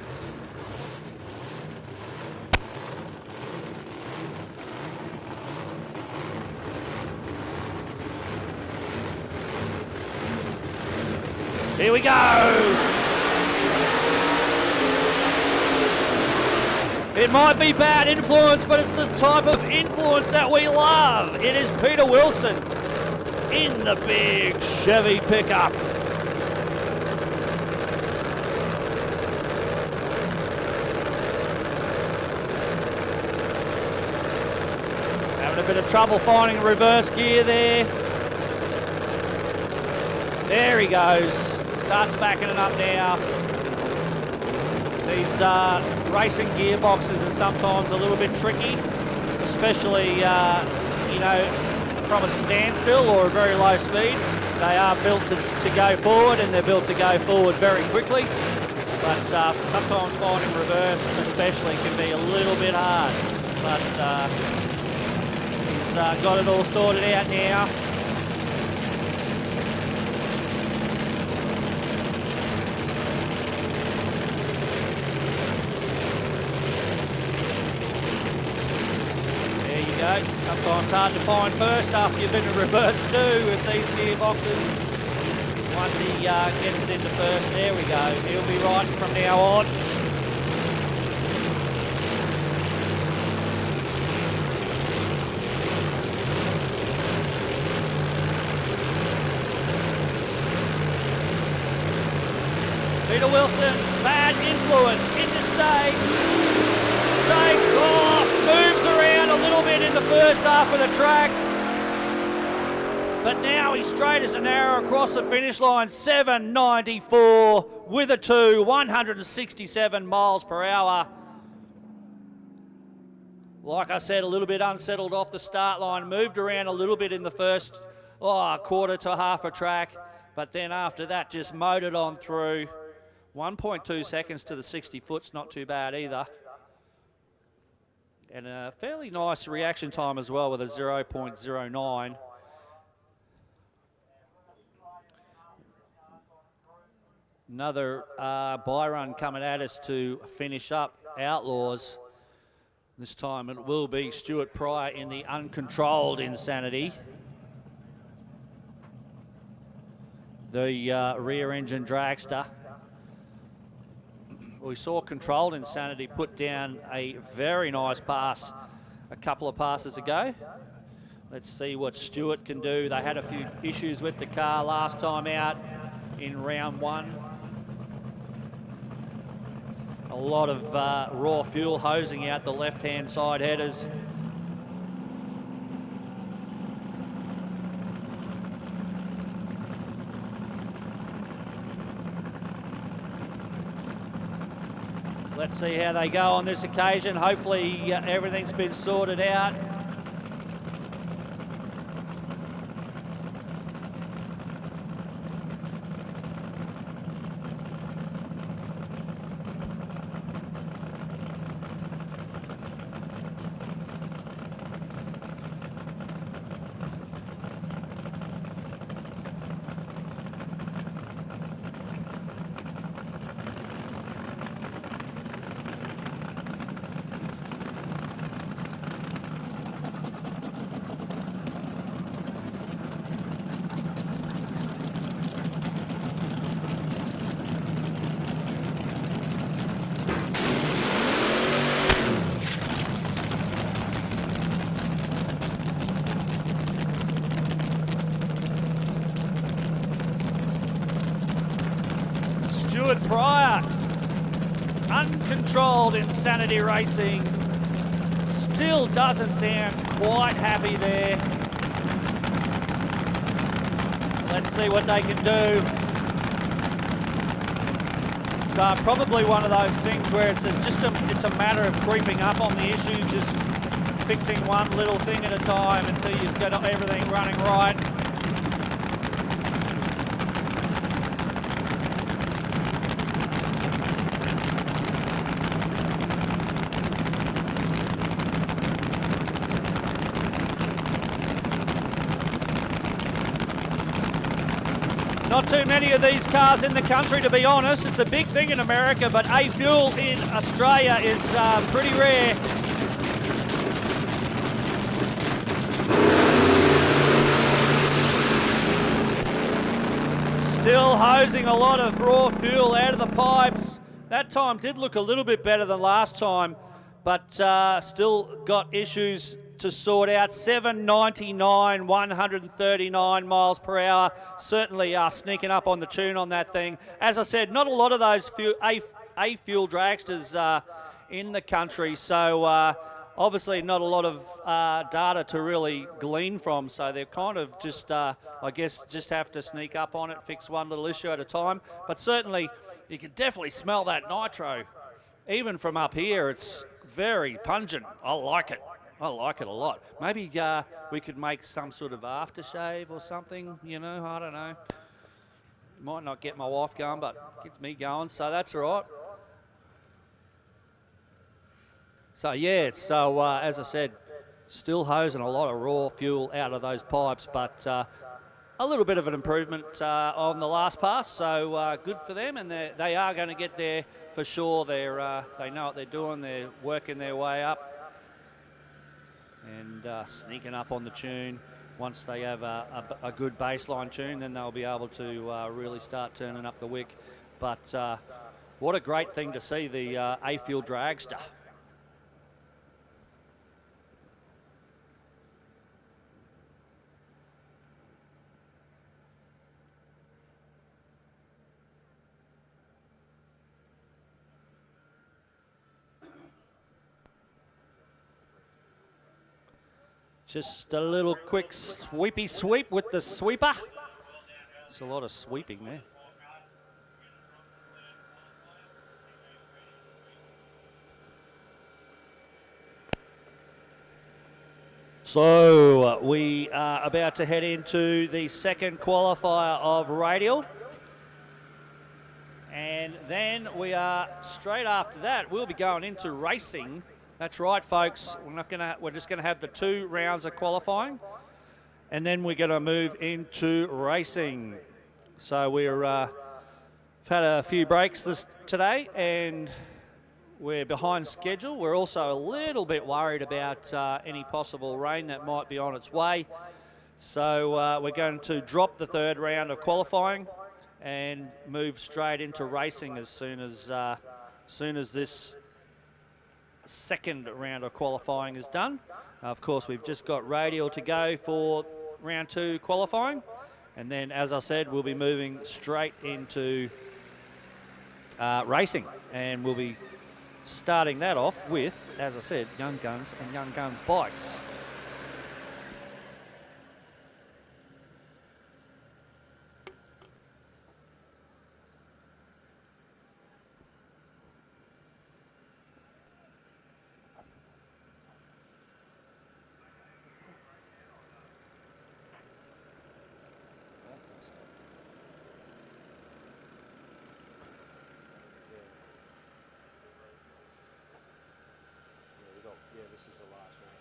Here we go. It might be bad influence, but it's the type of influence that we love. It is Peter Wilson in the big Chevy pickup. Having a bit of trouble finding reverse gear there. There he goes. Starts backing it up now. These racing gearboxes are sometimes a little bit tricky, especially, you know, from a standstill or a very low speed. They are built to go forward, and they're built to go forward very quickly. But sometimes finding reverse especially can be a little bit hard. But he's got it all sorted out now. Sometimes hard to find first after you've been in reverse too with these gearboxes. Once he gets it into first, there we go. He'll be right from now on. Peter Wilson, bad influence, into stage, takes off, moves around a little bit in the first half of the track. But now he's straight as an arrow across the finish line, 794 with a 2, 167 miles per hour. Like I said, a little bit unsettled off the start line, moved around a little bit in the first quarter to half a track, but then after that just motored on through. 1.2 seconds to the 60 foot's not too bad either. And a fairly nice reaction time as well with a 0.09. Another buy run coming at us to finish up Outlaws. This time it will be Stuart Pryor in the Uncontrolled Insanity. The rear engine dragster. We saw Controlled Insanity put down a very nice pass a couple of passes ago. Let's see what Stuart can do. They had a few issues with the car last time out in round 1. A lot of raw fuel hosing out the left-hand side headers. Let's see how they go on this occasion. Hopefully everything's been sorted out. Stuart Pryor, Uncontrolled Insanity Racing, still doesn't sound quite happy there. Let's see what they can do. So probably one of those things where it's a matter of creeping up on the issue, just fixing one little thing at a time until you've got everything running right. Not too many of these cars in the country, to be honest. It's a big thing in America, but A-Fuel in Australia is pretty rare. Still hosing a lot of raw fuel out of the pipes. That time did look a little bit better than last time, but still got issues to sort out. 799, 139 miles per hour. Certainly sneaking up on the tune on that thing. As I said, not a lot of those A-Fuel dragsters in the country, so obviously not a lot of data to really glean from, so they're kind of just, I guess, just have to sneak up on it, fix one little issue at a time. But certainly, you can definitely smell that nitro. Even from up here, it's very pungent. I like it. I like it a lot. Maybe we could make some sort of aftershave or something, you know, I don't know. Might not get my wife going, but gets me going, so that's all right. So, yeah, so as I said, still hosing a lot of raw fuel out of those pipes, but a little bit of an improvement on the last pass, so good for them, and they are going to get there for sure. They know what they're doing. They're working their way up and sneaking up on the tune. Once they have a good baseline tune, then they'll be able to really start turning up the wick. But what a great thing to see, the A-Fuel Dragster. Just a little quick sweepy sweep with the sweeper. It's a lot of sweeping there. So we are about to head into the second qualifier of Radial. And then we are, straight after that, we'll be going into racing. That's right, folks. We're just gonna have the 2 rounds of qualifying, and then we're gonna move into racing. So we've had a few breaks today, and we're behind schedule. We're also a little bit worried about any possible rain that might be on its way. So we're going to drop the 3rd round of qualifying and move straight into racing as soon as this second round of qualifying is done. Of course, we've just got Radial to go for round 2 qualifying, and then, as I said, we'll be moving straight into racing, and we'll be starting that off with, as I said, Young Guns and Young Guns bikes. This is the last round.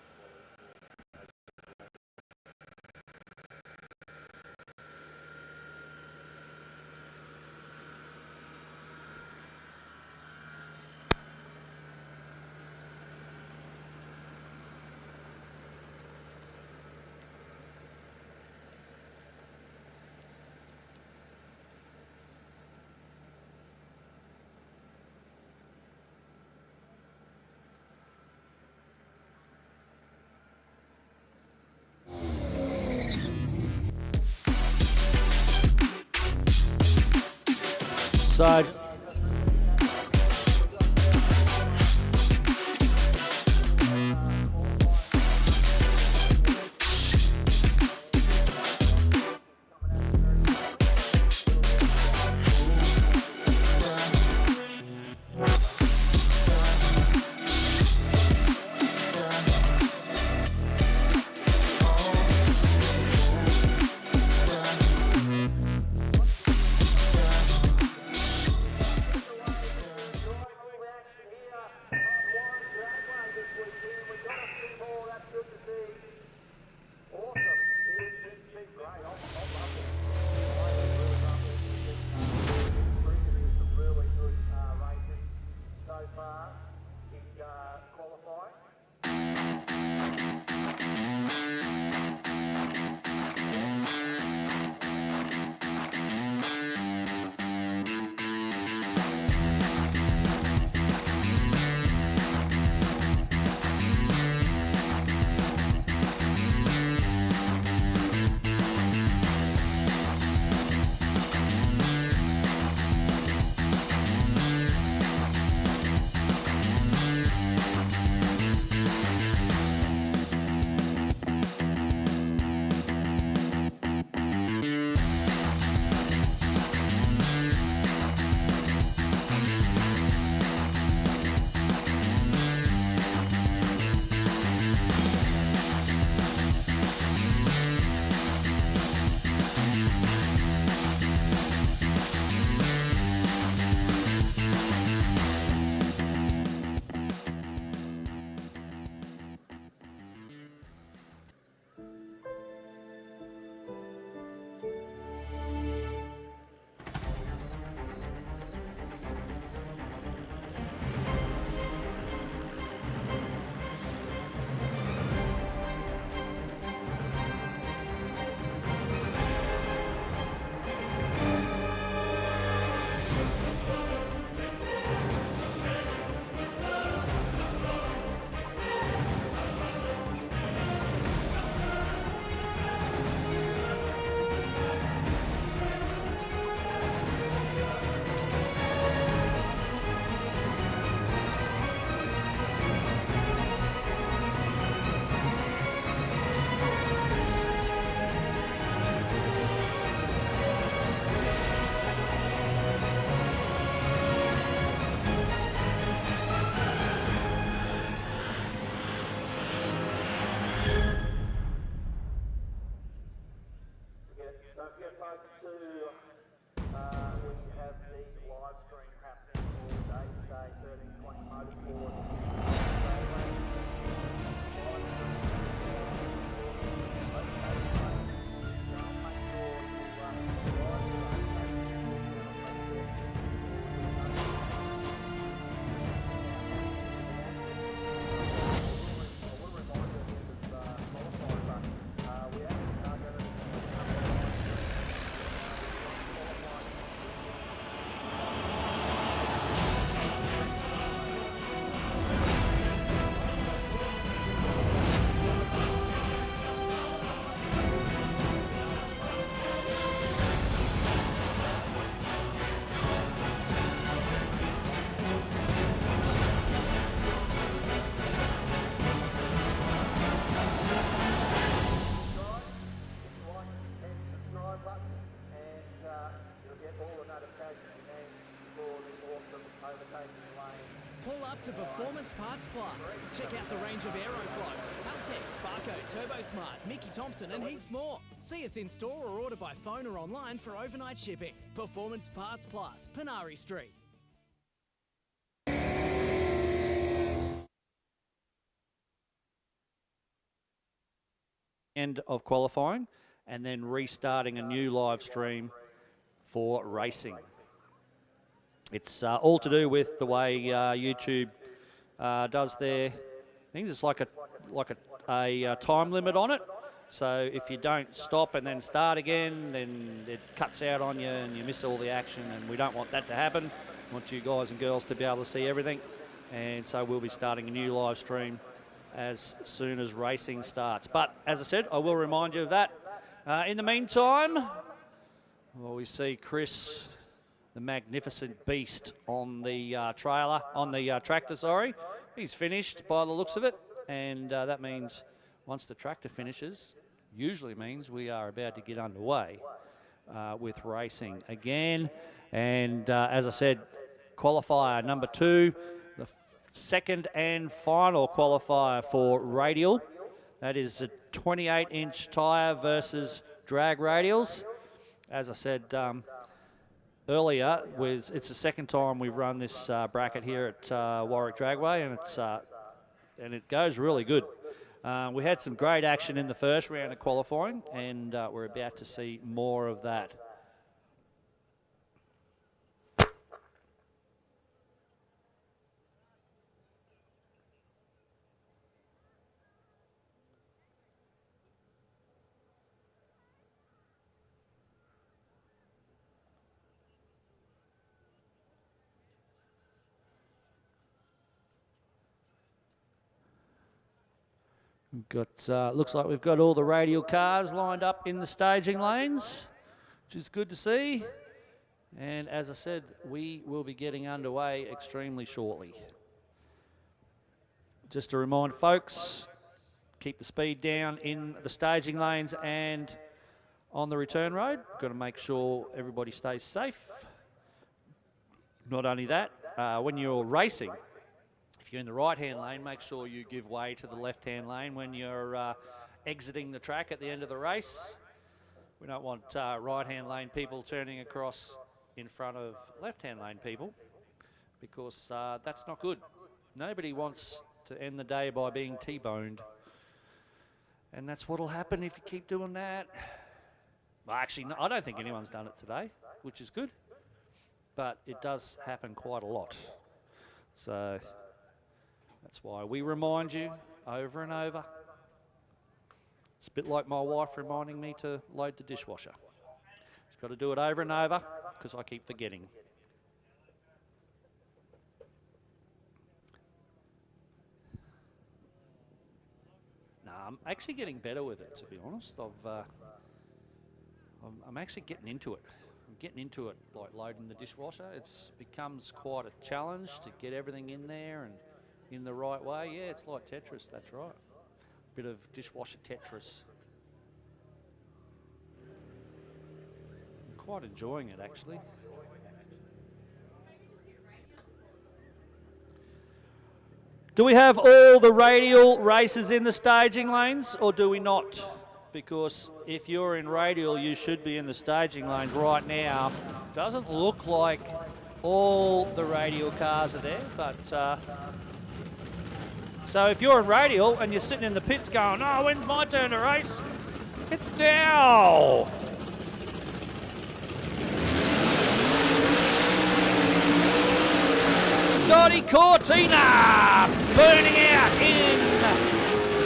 So Parts Plus. Check out the range of Aeroflow, Haltech, Sparko, Turbosmart, Mickey Thompson and heaps more. See us in store or order by phone or online for overnight shipping. Performance Parts Plus, Panari Street. End of qualifying and then restarting a new live stream for racing. It's all to do with the way YouTube does their things. It's like a time limit on it. So if you don't stop and then start again, then it cuts out on you and you miss all the action, and we don't want that to happen. We want you guys and girls to be able to see everything. And so we'll be starting a new live stream as soon as racing starts. But as I said, I will remind you of that. In the meantime, well, we see Chris, the magnificent beast, on the tractor, sorry. He's finished by the looks of it, and that means once the tractor finishes, usually means we are about to get underway with racing again. And as I said, qualifier number 2, the second and final qualifier for Radial. That is a 28-inch tyre versus drag radials. As I said earlier, it's the second time we've run this bracket here at Warwick Dragway, and it goes really good. We had some great action in the first round of qualifying, and we're about to see more of that. Looks like we've got all the Radial cars lined up in the staging lanes, which is good to see. And as I said, we will be getting underway extremely shortly. Just to remind folks, keep the speed down in the staging lanes and on the return road. Got to make sure everybody stays safe. Not only that, when you're racing, if you're in the right-hand lane, make sure you give way to the left-hand lane when you're exiting the track at the end of the race. We don't want right-hand lane people turning across in front of left-hand lane people, because that's not good. Nobody wants to end the day by being T-boned. And that's what'll happen if you keep doing that. Well, actually, no, I don't think anyone's done it today, which is good. But it does happen quite a lot. So that's why we remind you over and over. It's a bit like my wife reminding me to load the dishwasher. Just got to do it over and over because I keep forgetting. No, I'm actually getting better with it, to be honest. I'm actually getting into it. I'm getting into it, like loading the dishwasher. It becomes quite a challenge to get everything in there and in the right way. Yeah, it's like Tetris, that's right. Bit of dishwasher Tetris. I'm quite enjoying it, actually. Do we have all the Radial races in the staging lanes, or do we not? Because if you're in Radial, you should be in the staging lanes right now. Doesn't look like all the Radial cars are there, but so if you're in Radial and you're sitting in the pits going, oh, when's my turn to race? It's now. Scotty Cortina burning out in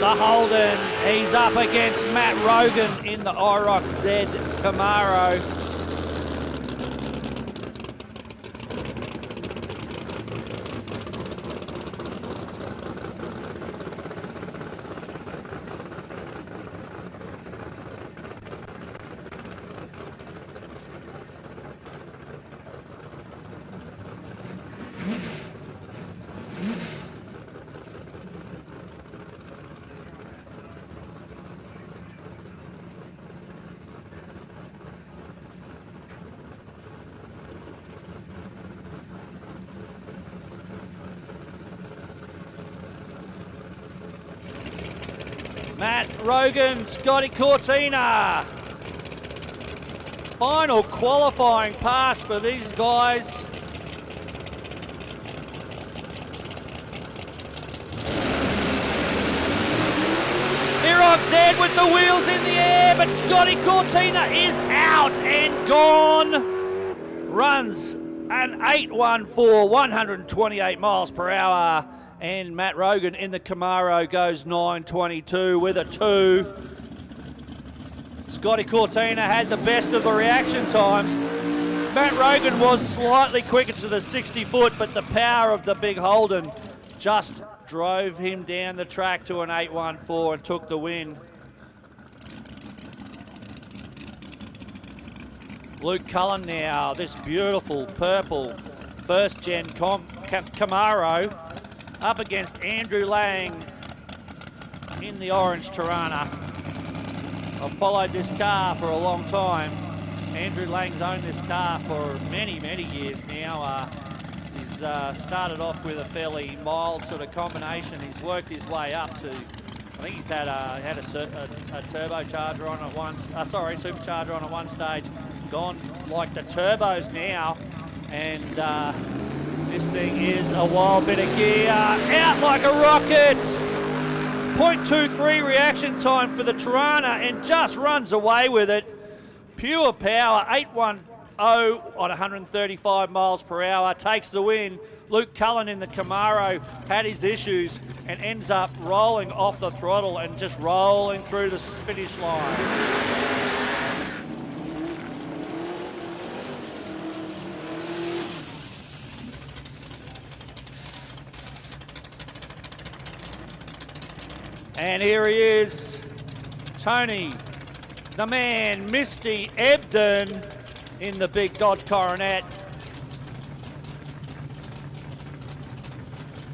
the Holden. He's up against Matt Rogan in the IROC Z Camaro. Matt Rogan, Scotty Cortina. Final qualifying pass for these guys. Zed with the wheels in the air, but Scotty Cortina is out and gone. Runs an 8.14, 128 miles per hour. And Matt Rogan in the Camaro goes 9.22 with a 2. Scotty Cortina had the best of the reaction times. Matt Rogan was slightly quicker to the 60 foot, but the power of the big Holden just drove him down the track to an 8.14 and took the win. Luke Cullen now, this beautiful purple first-gen Camaro up against Andrew Lang in the orange Tirana. I've followed this car for a long time. Andrew Lang's owned this car for many, many years now. He's started off with a fairly mild sort of combination. He's worked his way up to, I think he's had a turbocharger on it once. Supercharger on it one stage. Gone like the turbos now, and this thing is a wild bit of gear. Out like a rocket. 0.23 reaction time for the Tirana, and just runs away with it. Pure power, 8.10 on 135 miles per hour, takes the win. Luke Cullen in the Camaro had his issues and ends up rolling off the throttle and just rolling through the finish line. And here he is, Tony, the man, Misty Ebden, in the big Dodge Coronet.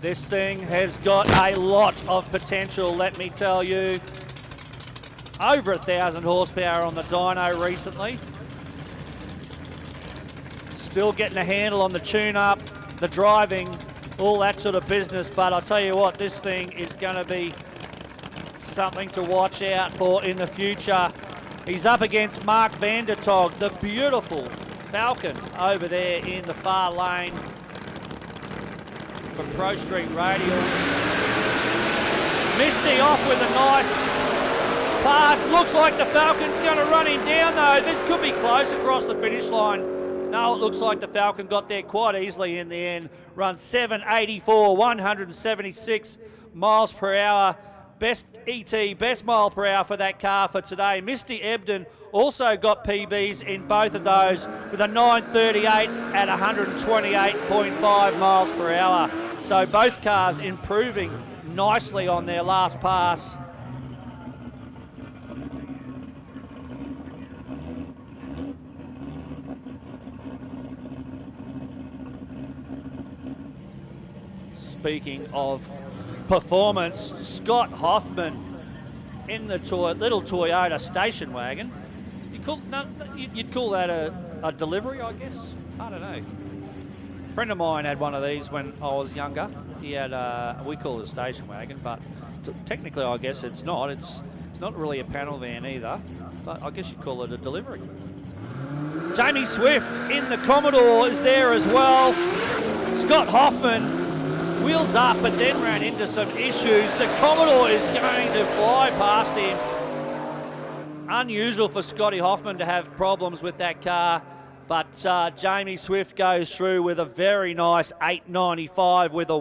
This thing has got a lot of potential, let me tell you. Over 1,000 horsepower on the dyno recently. Still getting a handle on the tune-up, the driving, all that sort of business. But I'll tell you what, this thing is going to be something to watch out for in the future. He's up against Mark Vandertog, the beautiful Falcon over there in the far lane from Pro Street Radial. Misty off with a nice pass. Looks like the Falcon's going to run him down though. This could be close across the finish line. No, it looks like the Falcon got there quite easily in the end. Runs 7.84, 176 miles per hour. Best ET, best mile per hour for that car for today. Misty Ebden also got PBs in both of those with a 9.38 at 128.5 miles per hour. So both cars improving nicely on their last pass. Speaking of performance, Scott Hoffman in the little Toyota station wagon. You'd call that a delivery, I guess? I don't know. A friend of mine had one of these when I was younger. He had we call it a station wagon, but technically I guess it's not. It's not really a panel van either, but I guess you'd call it a delivery. Jamie Swift in the Commodore is there as well. Scott Hoffman wheels up, but then ran into some issues. The Commodore is going to fly past him. Unusual for Scotty Hoffman to have problems with that car, but Jamie Swift goes through with a very nice 8.95 with a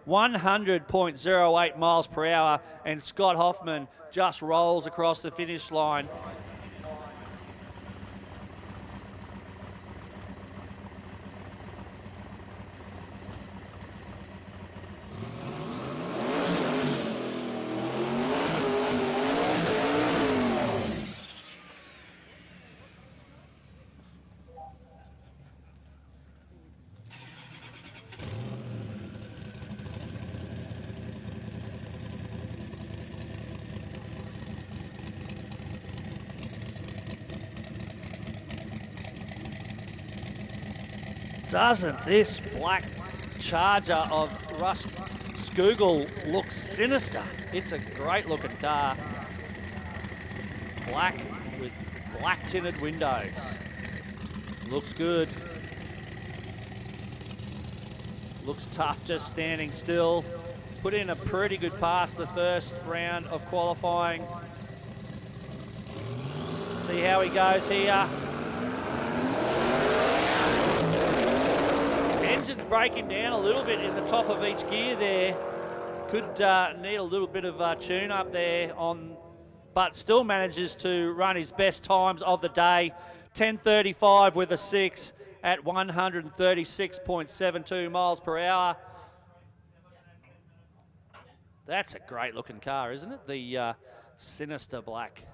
100.08 miles per hour, and Scott Hoffman just rolls across the finish line. Doesn't this black Charger of Russ Scoogle looks sinister. It's a great looking car. Black with black tinted windows. Looks good. Looks tough just standing still. Put in a pretty good pass the first round of qualifying. See how he goes here. Engine's breaking down a little bit in the top of each gear there. Could need a little bit of tune up there on, but still manages to run his best times of the day. 10:35 with a 6 at 136.72 miles per hour. That's a great looking car, isn't it? The sinister black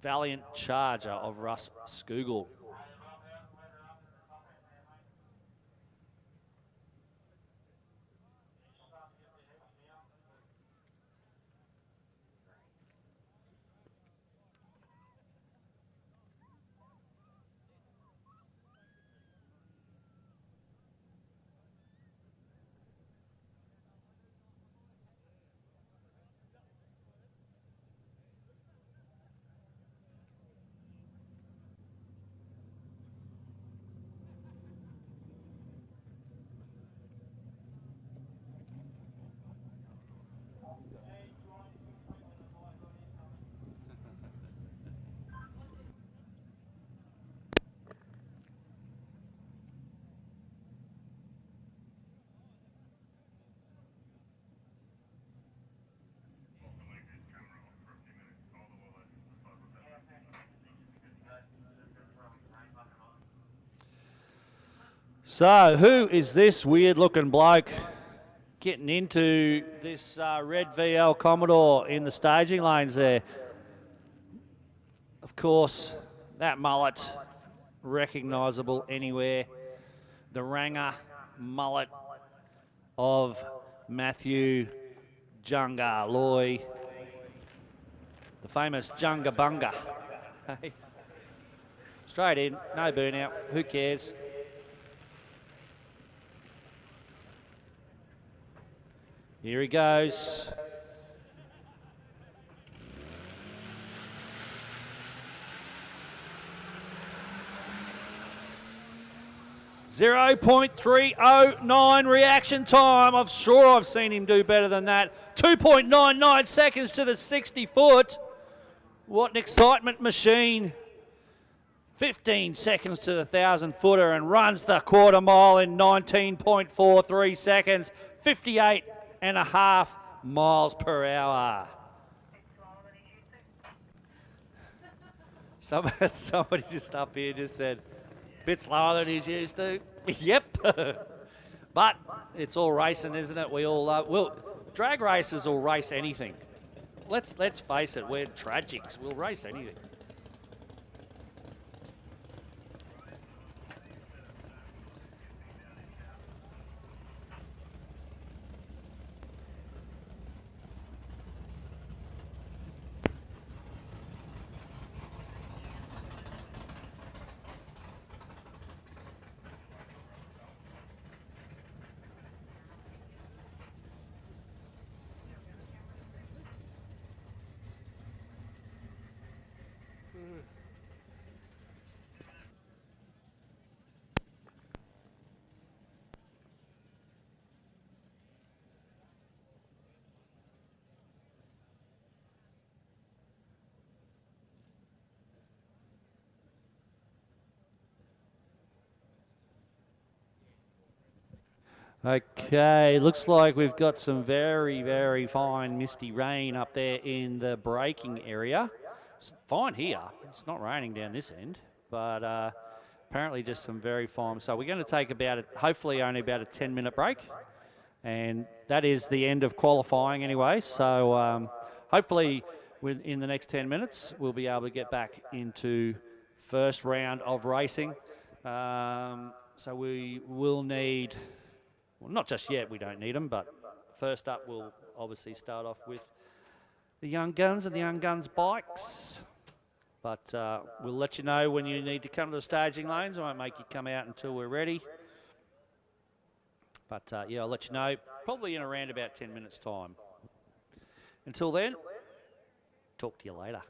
Valiant Charger of Russ Scoogle. So, who is this weird-looking bloke getting into this red VL Commodore in the staging lanes there? Of course, that mullet, recognisable anywhere. The Ranger mullet of Matthew Junga Loy, the famous Junga Bunga. Hey. Straight in, no burnout, who cares? Here he goes. .309 reaction time. I'm sure I've seen him do better than that. 2.99 seconds to the 60 foot. What an excitement machine. 15 seconds to the 1,000 footer and runs the quarter mile in 19.43 seconds. 58.5 miles per hour. Somebody just up here just said, bit slower than he's used to. Yep. But it's all racing, isn't it? We all drag racers will race anything. Let's face it, we're tragics. We'll race anything. Okay, looks like we've got some very, very fine misty rain up there in the braking area. It's fine here. It's not raining down this end, but apparently just some very fine. So we're going to take hopefully only about a 10-minute break, and that is the end of qualifying anyway. So hopefully in the next 10 minutes we'll be able to get back into first round of racing. So we will need... Well, not just yet, we don't need them, but first up we'll obviously start off with the Young Guns and the Young Guns bikes. But we'll let you know when you need to come to the staging lanes. I won't make you come out until we're ready. But yeah, I'll let you know. probably in around about 10 minutes' time. Until then, talk to you later.